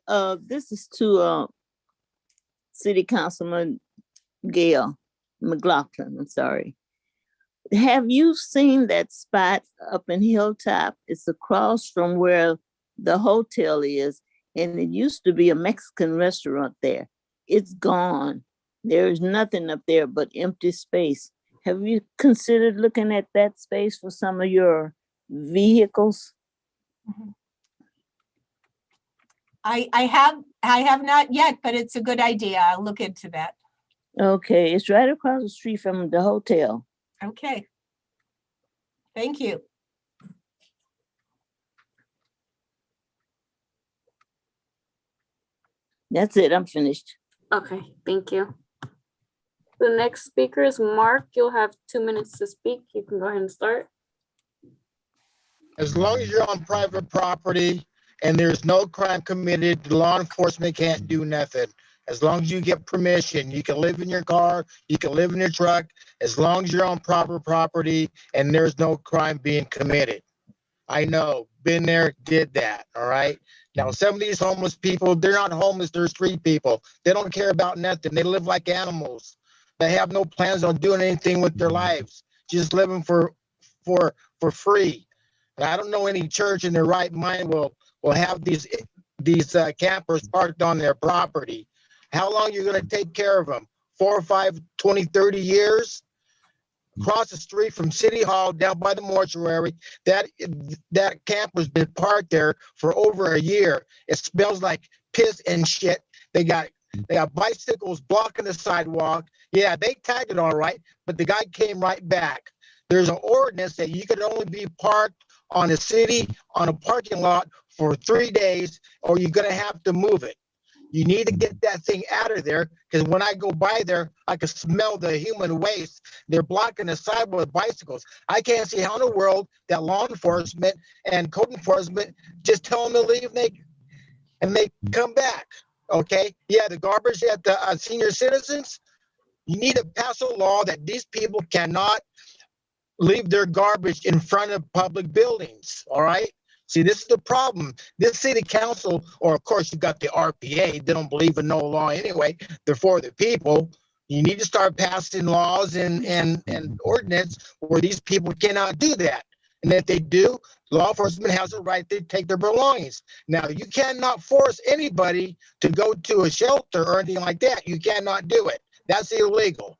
this is to City Councilman Gail McLaughlin, I'm sorry. Have you seen that spot up in Hilltop? It's across from where the hotel is, and it used to be a Mexican restaurant there. It's gone. There's nothing up there but empty space. Have you considered looking at that space for some of your vehicles? I have not yet, but it's a good idea. I'll look into that. Okay, it's right across the street from the hotel. Okay. Thank you. That's it, I'm finished. Okay, thank you. The next speaker is Mark. You'll have 2 minutes to speak. You can go ahead and start. As long as you're on private property and there's no crime committed, the law enforcement can't do nothing. As long as you get permission, you can live in your car, you can live in your truck, as long as you're on proper property and there's no crime being committed. I know, been there, did that, all right? Now, some of these homeless people, they're not homeless, they're street people. They don't care about nothing. They live like animals. They have no plans on doing anything with their lives, just living for free. And I don't know any church in their right mind will have these campers parked on their property. How long are you going to take care of them? 4 or 5, 20, 30 years? Across the street from City Hall, down by the mortuary, that camper's been parked there for over a year. It smells like piss and shit. They got bicycles blocking the sidewalk. Yeah, they tagged it all right, but the guy came right back. There's an ordinance that you can only be parked on a parking lot for 3 days, or you're going to have to move it. You need to get that thing out of there, because when I go by there, I can smell the human waste. They're blocking the sidewalk with bicycles. I can't see how in the world that law enforcement and code enforcement just tell them to leave and they come back. Okay? Yeah, the garbage at the senior citizens, you need to pass a law that these people cannot leave their garbage in front of public buildings. All right? See, this is the problem. This city council, or of course you got the RPA, they don't believe in no law anyway. They're for the people. You need to start passing laws and ordinance where these people cannot do that. And if they do, law enforcement has a right to take their belongings. Now, you cannot force anybody to go to a shelter or anything like that. You cannot do it. That's illegal.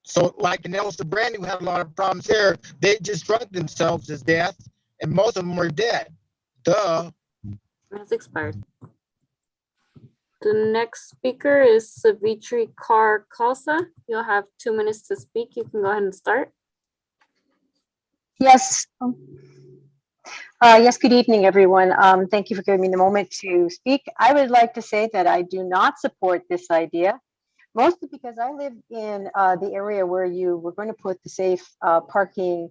So like in Nelson Brandon, who had a lot of problems there, they just drunk themselves to death, and most of them were dead. Duh. That's expired. The next speaker is Savitri Kaur Khalsa. You'll have 2 minutes to speak. You can go ahead and start. Yes. Yes, good evening, everyone. Thank you for giving me the moment to speak. I would like to say that I do not support this idea, mostly because I live in the area where you were going to put the safe parking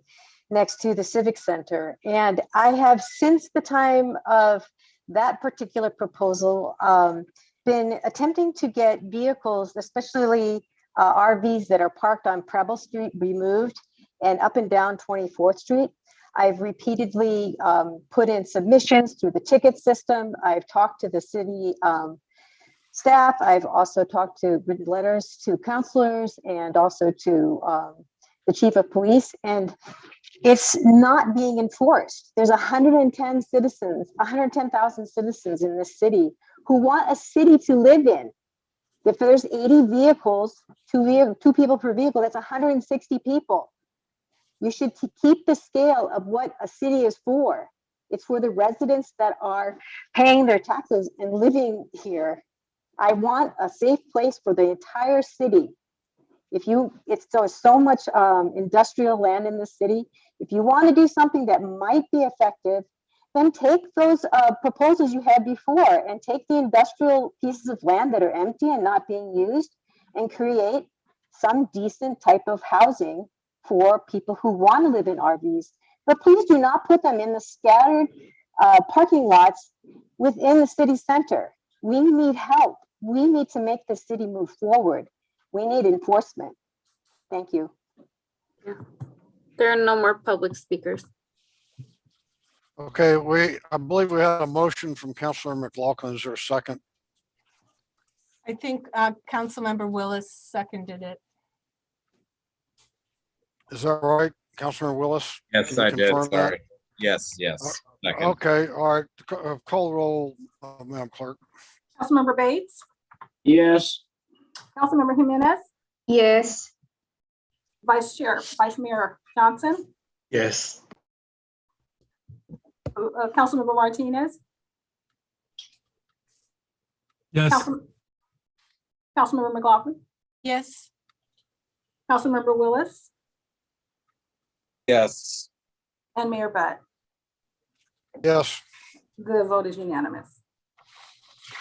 next to the Civic Center. And I have, since the time of that particular proposal, been attempting to get vehicles, especially RVs that are parked on Preble Street, removed and up and down 24th Street. I've repeatedly put in submissions through the ticket system. I've talked to the city staff. I've also talked to written letters to counselors and also to the chief of police, and it's not being enforced. There's 110,000 citizens in this city who want a city to live in. If there's 80 vehicles, two people per vehicle, that's 160 people. You should keep the scale of what a city is for. It's for the residents that are paying their taxes and living here. I want a safe place for the entire city. It's so much industrial land in the city. If you want to do something that might be effective, then take those proposals you had before and take the industrial pieces of land that are empty and not being used and create some decent type of housing for people who want to live in RVs. But please do not put them in the scattered parking lots within the city center. We need help. We need to make the city move forward. We need enforcement. Thank you. There are no more public speakers. Okay, I believe we had a motion from Councilor McLaughlin. Is there a second? I think Councilmember Willis seconded it. Is that right, Councilor Willis? Yes, Can you I did. confirm that? Sorry. Yes, yes. Second. Okay, all right. Call the roll, Madam Clerk. Councilmember Bates, Yes. Councilmember Jimenez, Yes. Vice Mayor Johnson, Yes. Councilmember Martinez, Yes. Councilmember McLaughlin, Yes. Councilmember Willis, Yes. and Mayor Butt. Yes. The vote is unanimous.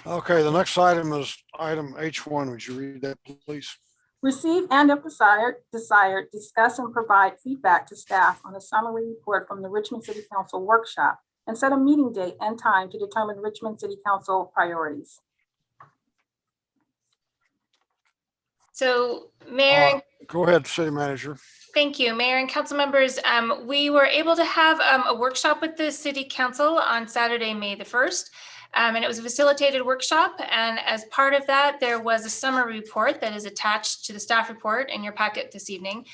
Okay, the next item is item H1. Would you read that, please? Receive and if desired, discuss and provide feedback to staff on a summary report from the Richmond City Council workshop and set a meeting date and time to determine Richmond City Council priorities. So Mayor, Go ahead, City Manager. thank you, Mayor and council members. We were able to have a workshop with the City Council on Saturday, May the 1st. And it was a facilitated workshop. And as part of that, there was a summary report that is attached to the staff report in your packet this evening.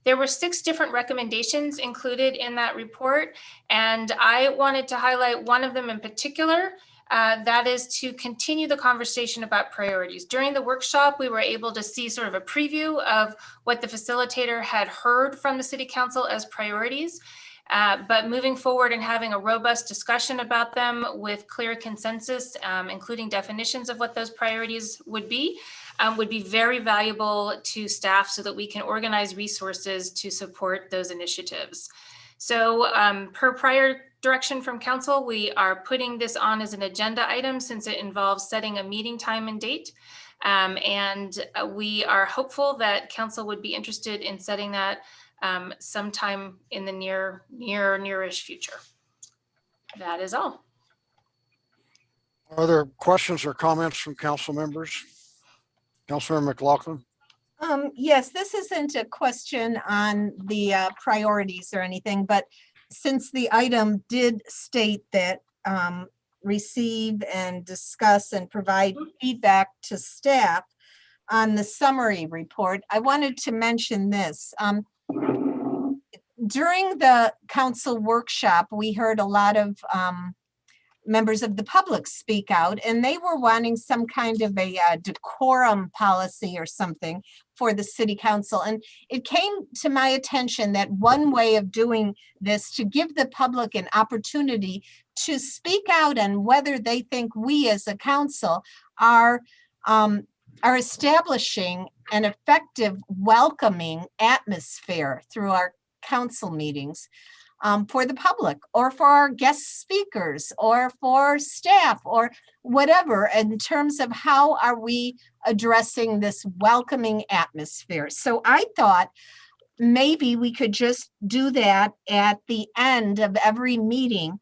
There were 6 different recommendations included in that report. And I wanted to highlight one of them in particular. That is to continue the conversation about priorities. During the workshop, we were able to see sort of a preview of what the facilitator had heard from the City Council as priorities. But moving forward and having a robust discussion about them with clear consensus, including definitions of what those priorities would be very valuable to staff so that we can organize resources to support those initiatives. So per prior direction from council, we are putting this on as an agenda item since it involves setting a meeting time and date. And we are hopeful that council would be interested in setting that sometime in the nearish future. That is all. Are there questions or comments from council members? Councilor McLaughlin? Yes, this isn't a question on the priorities or anything, but since the item did state that receive and discuss and provide feedback to staff on the summary report, I wanted to mention this. During the council workshop, we heard a lot of members of the public speak out, and they were wanting some kind of a decorum policy or something for the city council. And it came to my attention that one way of doing this, to give the public an opportunity to speak out on whether they think we as a council are establishing an effective, welcoming atmosphere through our council meetings. For the public or for our guest speakers or for staff or whatever, in terms of how are we addressing this welcoming atmosphere. So I thought maybe we could just do that at the end of every meeting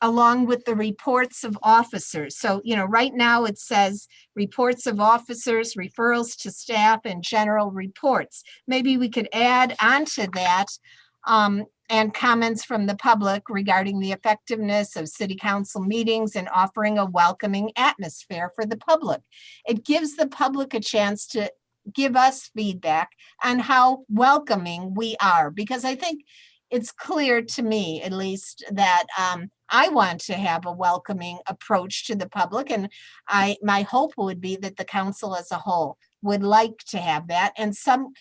along with the reports of officers. So, right now it says reports of officers, referrals to staff, and general reports. Maybe we could add onto that and comments from the public regarding the effectiveness of city council meetings and offering a welcoming atmosphere for the public. It gives the public a chance to give us feedback on how welcoming we are, because I think it's clear to me, at least, that I want to have a welcoming approach to the public, and my hope would be that the council as a whole would like to have that. And some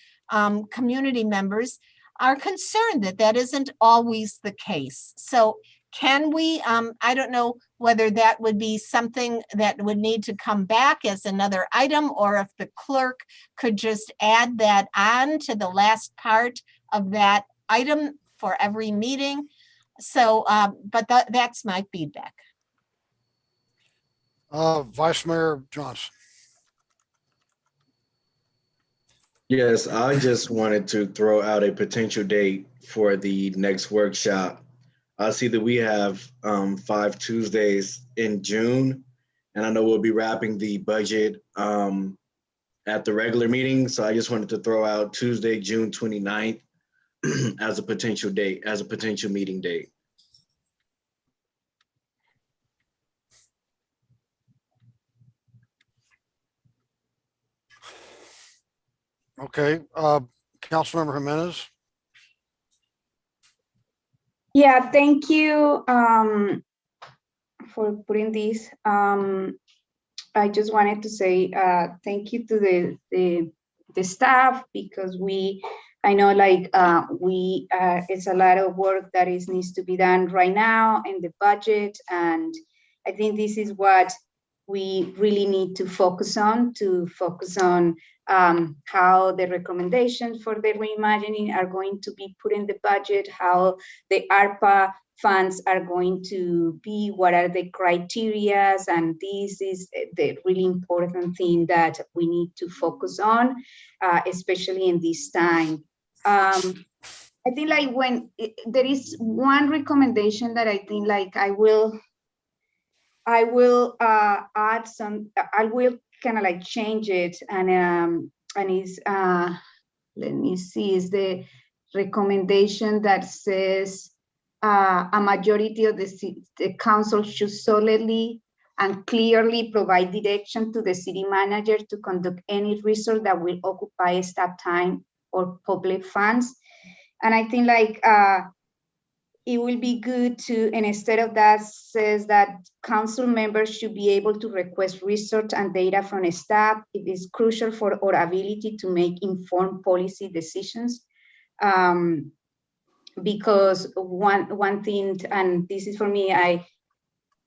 community members are concerned that that isn't always the case. So can we, I don't know whether that would be something that would need to come back as another item, or if the clerk could just add that on to the last part of that item for every meeting. So, but that's my feedback. Vice Mayor Johnson. Yes, I just wanted to throw out a potential date for the next workshop. I see that we have 5 Tuesdays in June, and I know we'll be wrapping the budget at the regular meeting. So I just wanted to throw out Tuesday, June 29th as a potential date, as a potential meeting date. Okay, Councilmember Jimenez. Yeah, thank you for putting this. I just wanted to say thank you to the staff, because I know like it's a lot of work that needs to be done right now in the budget, and I think this is what we really need to focus on how the recommendations for the reimagining are going to be put in the budget, how the ARPA funds are going to be, what are the criteria, and this is the really important thing that we need to focus on, especially in this time. I think like there is one recommendation that I think like I will add some, I will kind of like change it, and is let me see, is the recommendation that says a majority of the council should solidly and clearly provide direction to the city manager to conduct any resource that will occupy staff time or public funds. And I think like it will be good to, and instead of that says that council members should be able to request research and data from staff. It is crucial for our ability to make informed policy decisions. Because one thing, and this is for me,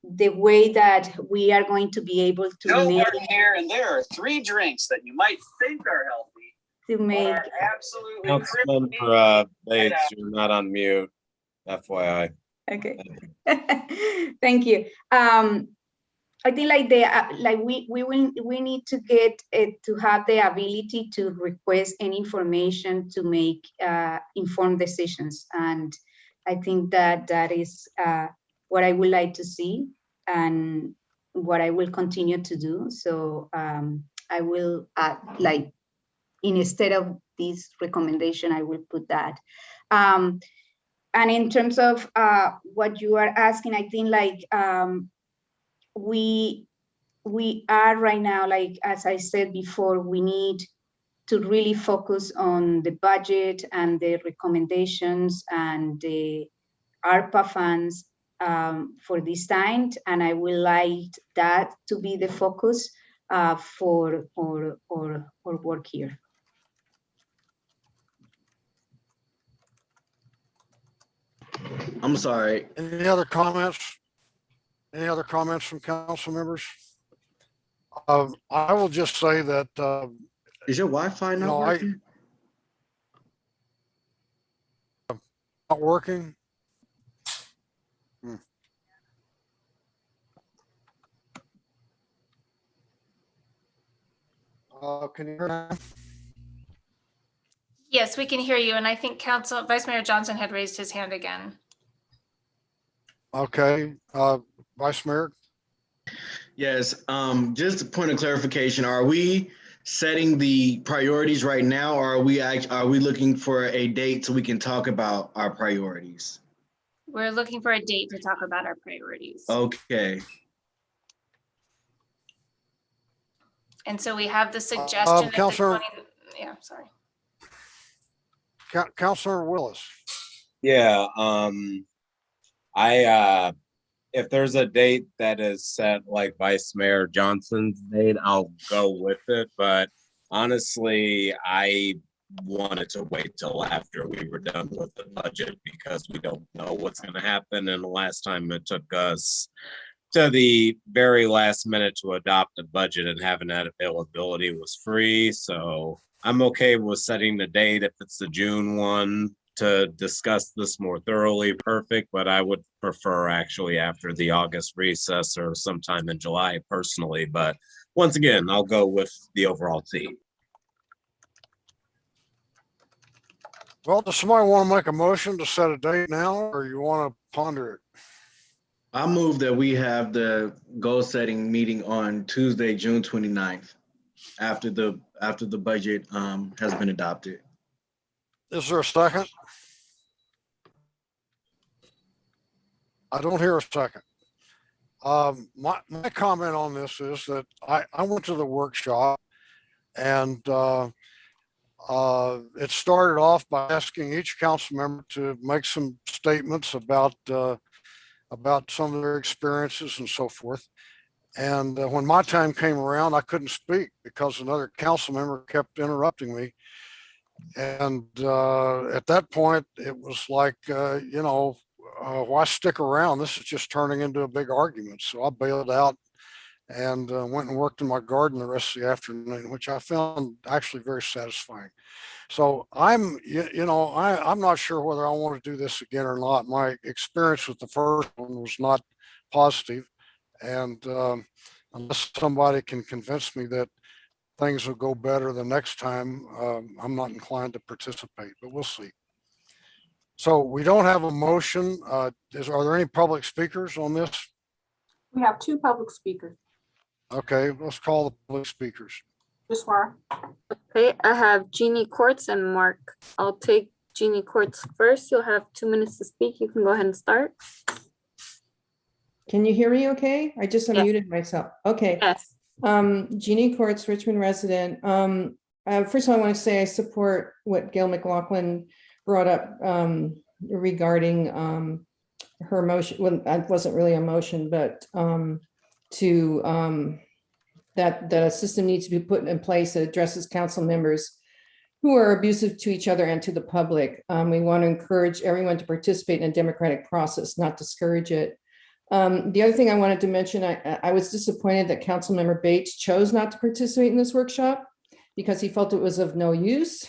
the way that we are going to be able to make here, and there are 3 drinks that you might think are healthy, to make absolutely Councilmember Bates, you're not on mute, FYI. Okay. Thank you. I think like we need to get to have the ability to request any information to make informed decisions, and I think that is what I would like to see and what I will continue to do. So I will like instead of this recommendation, I will put that. And in terms of what you are asking, I think like we are right now, like as I said before, we need to really focus on the budget and the recommendations and the ARPA funds for this time, and I would like that to be the focus for work here. I'm sorry. Any other comments? Any other comments from council members? I will just say that. Is your Wi-Fi not working? Not working? Can you hear now? Yes, we can hear you. And I think Vice Mayor Johnson had raised his hand again. Okay, Vice Mayor. Yes, just a point of clarification. Are we setting the priorities right now, or are we looking for a date so we can talk about our priorities? We're looking for a date to talk about our priorities. Okay. And so we have the suggestion of the Counselor- 20, yeah, sorry. Counselor Willis. Yeah, if there's a date that is set like Vice Mayor Johnson's date, I'll go with it. But honestly, I wanted to wait till after we were done with the budget because we don't know what's going to happen. And the last time it took us to the very last minute to adopt a budget, and having that availability was free. So I'm okay with setting the date if it's the June one to discuss this more thoroughly, perfect, but I would prefer actually after the August recess or sometime in July personally. But once again, I'll go with the overall theme. Well, does somebody want to make a motion to set a date now, or you want to ponder it? I move that we have the goal setting meeting on Tuesday, June 29th, after the budget has been adopted. Is there a second? I don't hear a second. My comment on this is that I went to the workshop, and it started off by asking each council member to make some statements about some of their experiences and so forth. And when my time came around, I couldn't speak because another council member kept interrupting me. And at that point, it was like, why stick around? This is just turning into a big argument. So I bailed out and went and worked in my garden the rest of the afternoon, which I found actually very satisfying. So I'm not sure whether I want to do this again or not. My experience with the first one was not positive. And unless somebody can convince me that things will go better the next time, I'm not inclined to participate, but we'll see. So we don't have a motion. Are there any public speakers on this? We have 2 public speakers. Okay, let's call the public speakers. Ms. Swire. Okay, I have Jeannie Quartz and Mark. I'll take Jeannie Quartz first. You'll have 2 minutes to speak. You can go ahead and start. Can you hear me okay? I just unmuted myself. Okay. Yes. Jeannie Quartz, Richmond resident. First of all, I want to say I support what Gail McLaughlin brought up regarding her motion. Well, it wasn't really a motion, but that a system needs to be put in place that addresses council members who are abusive to each other and to the public. We want to encourage everyone to participate in a democratic process, not discourage it. The other thing I wanted to mention, I was disappointed that Councilmember Bates chose not to participate in this workshop because he felt it was of no use,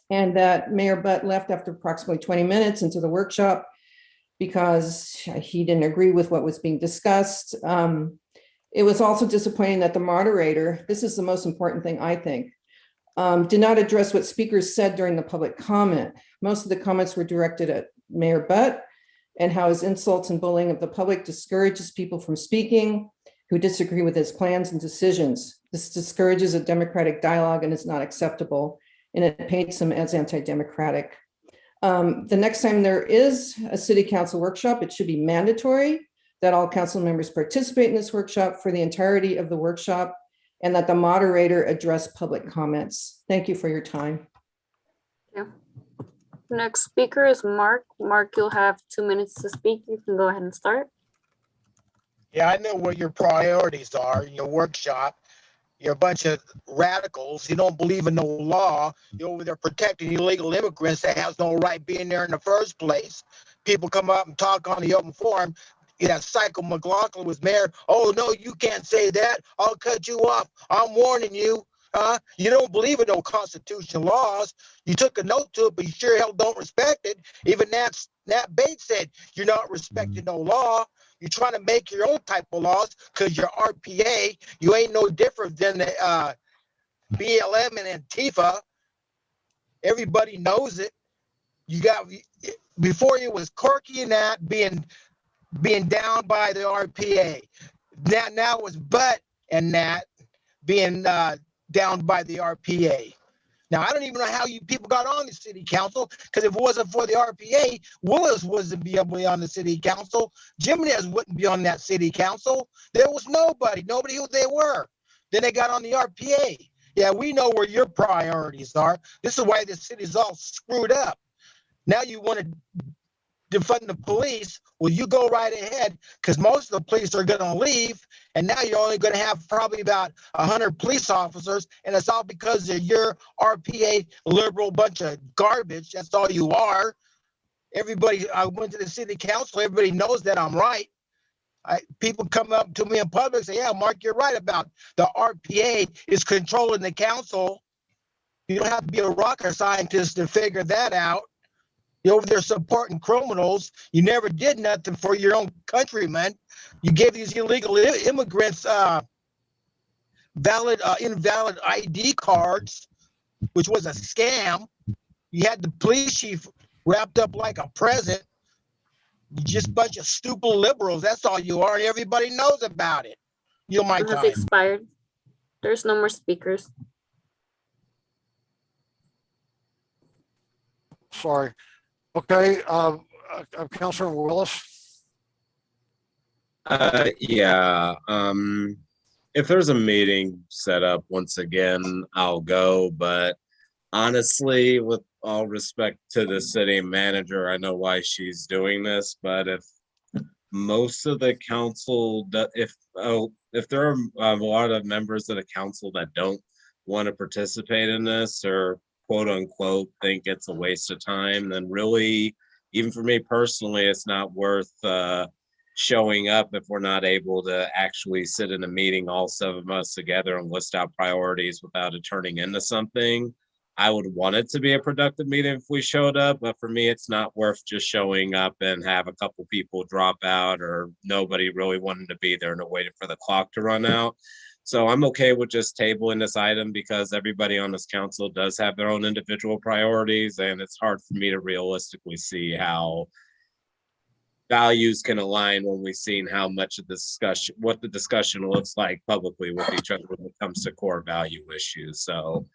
and that Mayor Butt left after approximately 20 minutes into the workshop because he didn't agree with what was being discussed. It was also disappointing that the moderator, this is the most important thing I think, did not address what speakers said during the public comment. Most of the comments were directed at Mayor Butt and how his insults and bullying of the public discourages people from speaking who disagree with his plans and decisions. This discourages a democratic dialogue and is not acceptable, and it paints him as anti-democratic. The next time there is a city council workshop, it should be mandatory that all council members participate in this workshop for the entirety of the workshop, and that the moderator address public comments. Thank you for your time. Yeah. Next speaker is Mark. Mark, you'll have 2 minutes to speak. You can go ahead and start. Yeah, I know what your priorities are in your workshop. You're a bunch of radicals. You don't believe in no law. You're over there protecting illegal immigrants that has no right being there in the first place. People come up and talk on the open forum. That Psycho McLaughlin was mayor. Oh, no, you can't say that. I'll cut you off. I'm warning you. You don't believe in no constitutional laws. You took a note to it, but you sure hell don't respect it. Even Nat Bates said you're not respecting no law. You're trying to make your own type of laws because you're RPA. You ain't no different than the BLM and Antifa. Everybody knows it. You got, before you was Corky and that being down by the RPA. Now it was Butt and Nat being down by the RPA. Now, I don't even know how you people got on the city council, because if it wasn't for the RPA, Willis wouldn't be able to be on the city council. Jimenez wouldn't be on that city council. There was nobody who they were. Then they got on the RPA. Yeah, we know where your priorities are. This is why the city's all screwed up. Now you want to defund the police. Well, you go right ahead, because most of the police are going to leave, and now you're only going to have probably about 100 police officers, and it's all because of your RPA liberal bunch of garbage. That's all you are. Everybody, I went to the city council. Everybody knows that I'm right. People come up to me in public and say, yeah, Mark, you're right about the RPA is controlling the council. You don't have to be a rocket scientist to figure that out. You're over there supporting criminals. You never did nothing for your own countrymen. You gave these illegal immigrants invalid ID cards, which was a scam. You had the police chief wrapped up like a present. You just a bunch of stupid liberals. That's all you are. Everybody knows about it. You're my It has time. expired. There's no more speakers. Sorry. Okay, Councilor Willis. Yeah, if there's a meeting set up, once again, I'll go, but honestly, with all respect to the city manager, I know why she's doing this, but if most of the council, if there are a lot of members of the council that don't want to participate in this, or quote unquote think it's a waste of time, then really, even for me personally, it's not worth showing up if we're not able to actually sit in a meeting, all 7 of us together, and list out priorities without it turning into something. I would want it to be a productive meeting if we showed up, but for me, it's not worth just showing up and have a couple people drop out or nobody really wanting to be there and waiting for the clock to run out. So I'm okay with just tabling this item because everybody on this council does have their own individual priorities, and it's hard for me to realistically see how values can align when we've seen how much of the discussion, what the discussion looks like publicly with each other when it comes to core value issues. So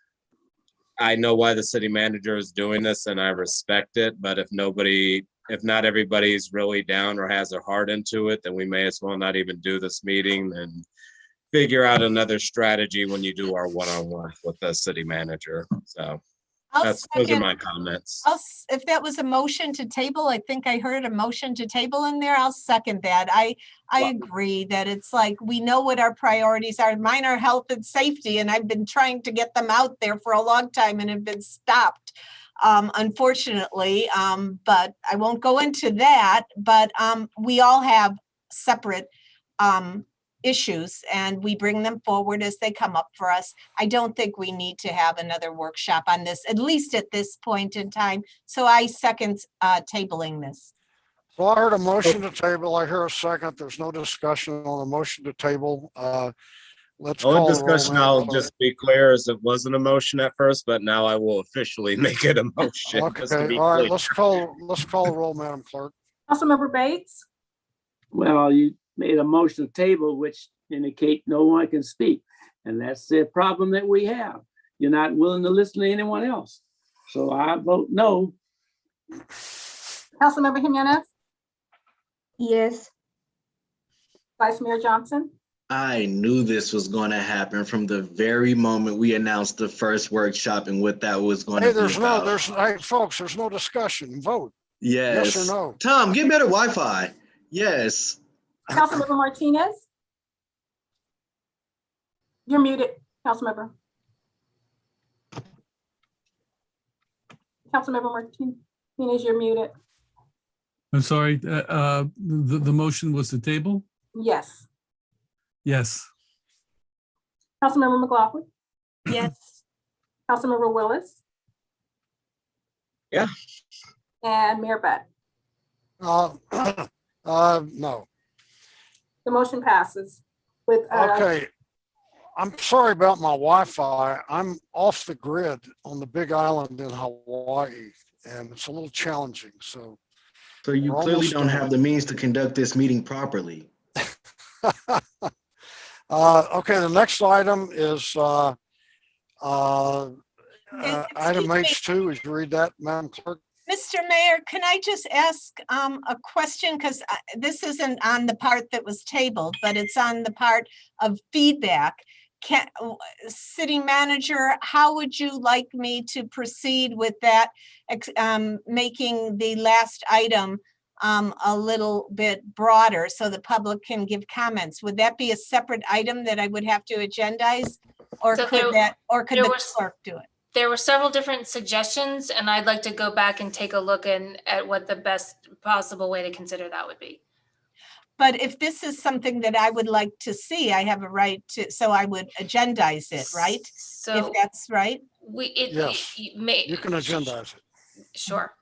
I know why the city manager is doing this and I respect it, but if not everybody's really down or has their heart into it, then we may as well not even do this meeting and figure out another strategy when you do our one-on-one with the city manager. So those are my comments. If that was a motion to table, I think I heard a motion to table in there. I'll second that. I agree that it's like, we know what our priorities are. Mine are health and safety, and I've been trying to get them out there for a long time and have been stopped, unfortunately. But I won't go into that, but we all have separate issues and we bring them forward as they come up for us. I don't think we need to have another workshop on this, at least at this point in time. So I second tabling this. So I heard a motion to table. I hear a second. There's no discussion on the motion to table. Let's All call the the roll, discussion, Madam I'll Clerk. just be clear, is it wasn't a motion at first, but now I will officially make it a motion. Just to Okay, be all right, clear. let's call the roll, Madam Clerk. Councilmember Bates, Well, you made a motion to table, which indicate no one can speak. And that's the problem that we have. You're not willing to listen to anyone else. So I vote no. Councilmember Jimenez, Yes. Vice Mayor Johnson, I knew this was going to happen from the very moment we announced the first workshop and what that was going Hey, to be about. hey, folks, there's no discussion. Vote. Yes. Yes or no? Tom, get better Wi-Fi. Yes. Councilmember Martinez. You're muted, Councilmember. Councilmember Martinez, you're muted. I'm sorry, the motion was to table? Yes. Yes. Councilmember McLaughlin, Yes. Councilmember Willis, Yeah. and Mayor Butt. No. The motion passes with. Okay. I'm sorry about my Wi-Fi. I'm off the grid on the big island in Hawaii, and it's a little challenging. So you we're clearly almost don't done. have the means to conduct this meeting properly. Okay, the next item is item H2. As you read that, Madam Clerk. Mr. Mayor, can I just ask a question? Because this isn't on the part that was tabled, but it's on the part of feedback. City Manager, how would you like me to proceed with that? Making the last item a little bit broader so the public can give comments. Would that be a separate item that I would have to agendize? Or So could there the was- clerk do it? There were several different suggestions, and I'd like to go back and take a look at what the best possible way to consider that would be. But if this is something that I would like to see, I have a right to, so I would agendize it, right? So If that's right? Yes, you can agendize it. Sure.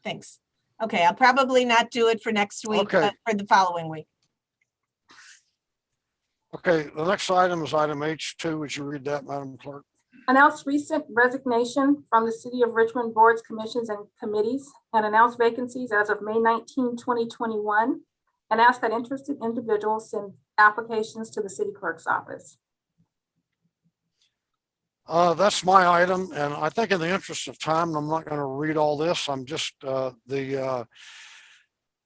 Thanks. Okay, I'll probably not do it for next week, Okay. but for the following week. Okay, the next item is item H2. Would you read that, Madam Clerk? Announce recent resignation from the City of Richmond boards, commissions, and committees, and announce vacancies as of May 19, 2021, and ask that interested individuals send applications to the city clerk's office. That's my item, and I think in the interest of time, I'm not going to read all this. I'm just the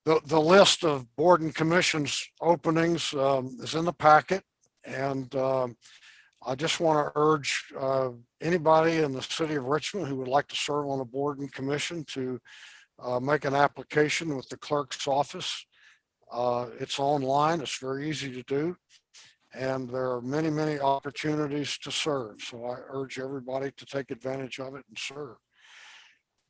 list of board and commissions openings is in the packet, and I just want to urge anybody in the city of Richmond who would like to serve on a board and commission to make an application with the clerk's office. It's online. It's very easy to do. And there are many, many opportunities to serve. So I urge everybody to take advantage of it and serve.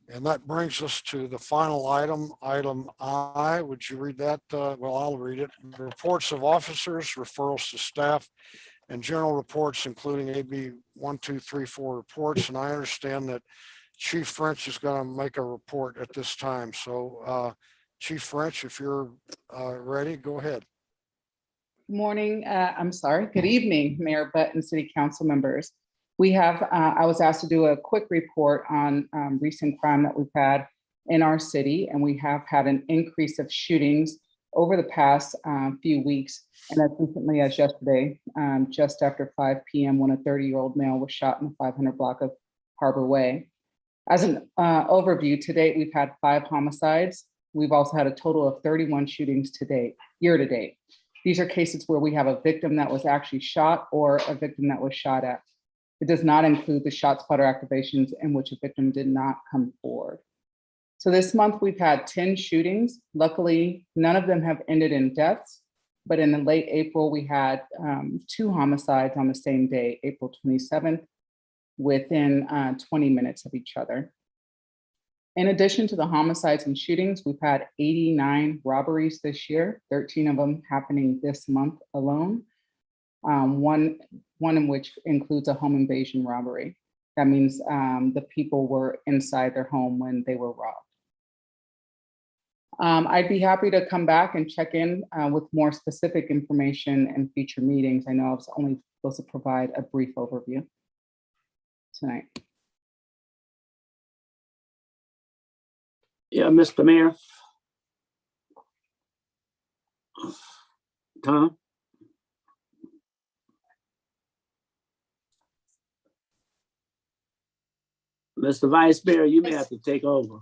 And that brings us to the final item, item I. Would you read that? Well, I'll read it. Reports of officers, referrals to staff, and general reports, including AB 1, 2, 3, 4 reports. And I understand that Chief French is going to make a report at this time. So Chief French, if you're ready, go ahead. Morning, good evening, Mayor Butt and City Council members. We have, I was asked to do a quick report on recent crime that we've had in our city, and we have had an increase of shootings over the past few weeks, and as recently as yesterday, just after 5 p.m. when a 30-year-old male was shot in the 500 block of Harbor Way. As an overview, to date, we've had 5 homicides. We've also had a total of 31 shootings to date, year to date. These are cases where we have a victim that was actually shot or a victim that was shot at. It does not include the shot spotter activations in which a victim did not come forward. So this month we've had 10 shootings. Luckily, none of them have ended in deaths, but in the late April, we had 2 homicides on the same day, April 27th, within 20 minutes of each other. In addition to the homicides and shootings, we've had 89 robberies this year, 13 of them happening this month alone. One in which includes a home invasion robbery. That means the people were inside their home when they were robbed. I'd be happy to come back and check in with more specific information in future meetings. I know I was only supposed to provide a brief overview tonight. Yeah, Mr. Mayor. Tom? Mr. Vice Mayor, you may have to take over.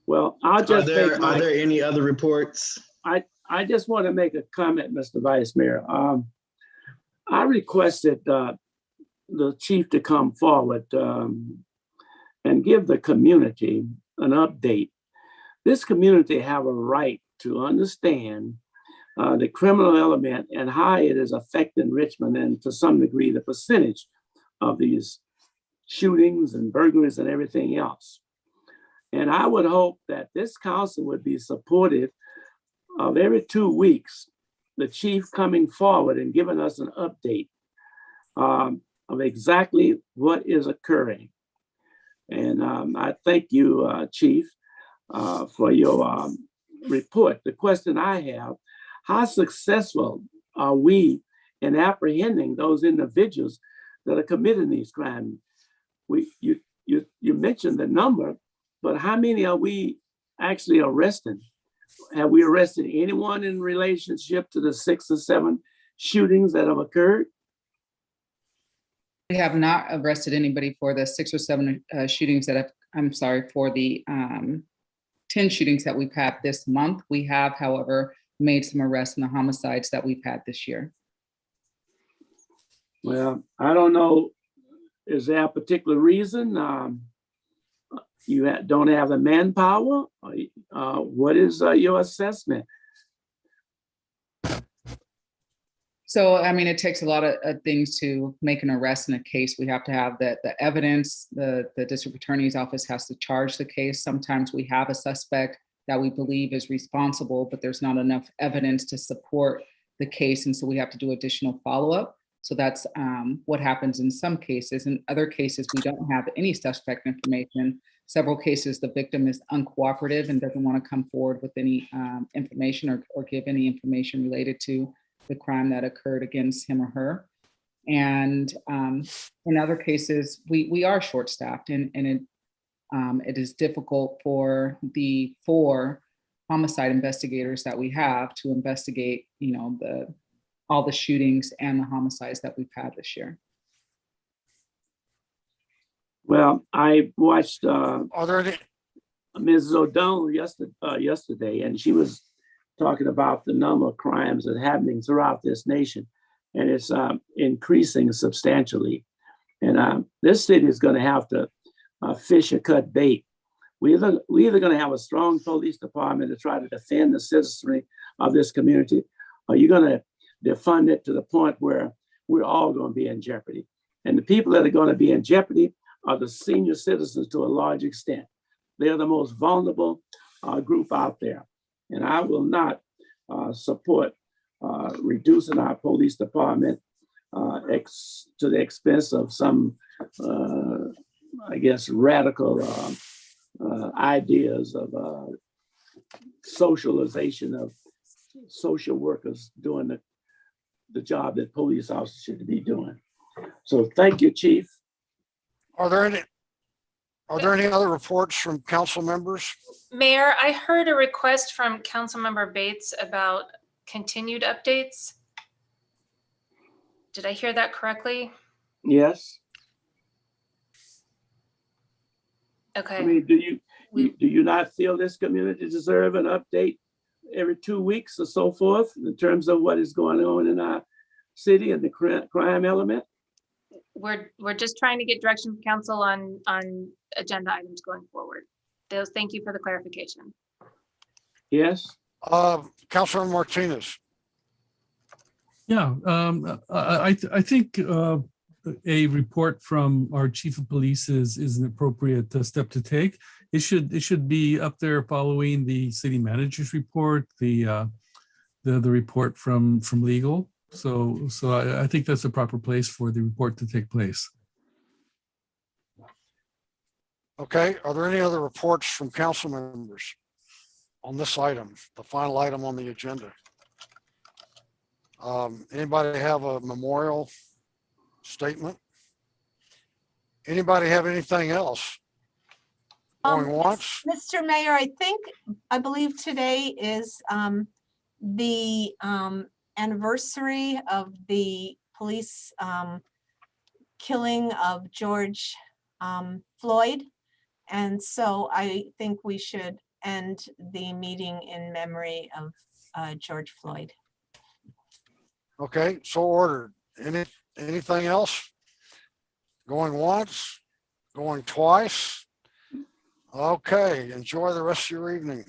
Well, I'll just are there any other reports? I just want to make a comment, Mr. Vice Mayor. I requested the chief to come forward and give the community an update. This community have a right to understand the criminal element and how it is affecting Richmond, and to some degree, the percentage of these shootings and burglaries and everything else. And I would hope that this council would be supportive of every 2 weeks, the chief coming forward and giving us an update of exactly what is occurring. And I thank you, Chief, for your report. The question I have, how successful are we in apprehending those individuals that are committing these crimes? You mentioned the number, but how many are we actually arresting? Have we arrested anyone in relationship to the 6 or 7 shootings that have occurred? We have not arrested anybody for the 6 or 7 shootings that have, I'm sorry, for the 10 shootings that we've had this month. We have, however, made some arrests in the homicides that we've had this year. Well, I don't know, is there a particular reason? You don't have the manpower? What is your assessment? So, I mean, it takes a lot of things to make an arrest in a case. We have to have the evidence. The district attorney's office has to charge the case. Sometimes we have a suspect that we believe is responsible, but there's not enough evidence to support the case. And so we have to do additional follow-up. So that's what happens in some cases. In other cases, we don't have any suspect information. Several cases, the victim is uncooperative and doesn't want to come forward with any information or give any information related to the crime that occurred against him or her. And in other cases, we are short-staffed, and it is difficult for the 4 homicide investigators that we have to investigate, you know, all the shootings and the homicides that we've had this year. Well, I watched Are there any? Mrs. O'Donnell yesterday, and she was talking about the number of crimes that are happening throughout this nation, and it's increasing substantially. And this city is going to have to fish or cut bait. We're either going to have a strong police department to try to defend the citizenry of this community, or you're going to defund it to the point where we're all going to be in jeopardy. And the people that are going to be in jeopardy are the senior citizens to a large extent. They are the most vulnerable group out there. And I will not support reducing our police department to the expense of some, I guess, radical ideas of socialization of social workers doing the job that police officers should be doing. So thank you, Chief. Are there any other reports from council members? Mayor, I heard a request from Councilmember Bates about continued updates. Did I hear that correctly? Yes. Okay. I mean, do you not feel this community deserve an update every 2 weeks or so forth in terms of what is going on in our city and the crime element? We're just trying to get direction from council on agenda items going forward. Thank you for the clarification. Yes. Councilor Martinez. Yeah, I think a report from our chief of police is an appropriate step to take. It should be up there following the city manager's report, the report from legal. So I think that's the proper place for the report to take place. Okay, are there any other reports from council members on this item, the final item on the agenda? Anybody have a memorial statement? Anybody have anything else? Going once? Mr. Mayor, I believe today is the anniversary of the police killing of George Floyd. And so I think we should end the meeting in memory of George Floyd. Okay, so ordered. Anything else? Going once? Going twice? Okay, enjoy the rest of your evening.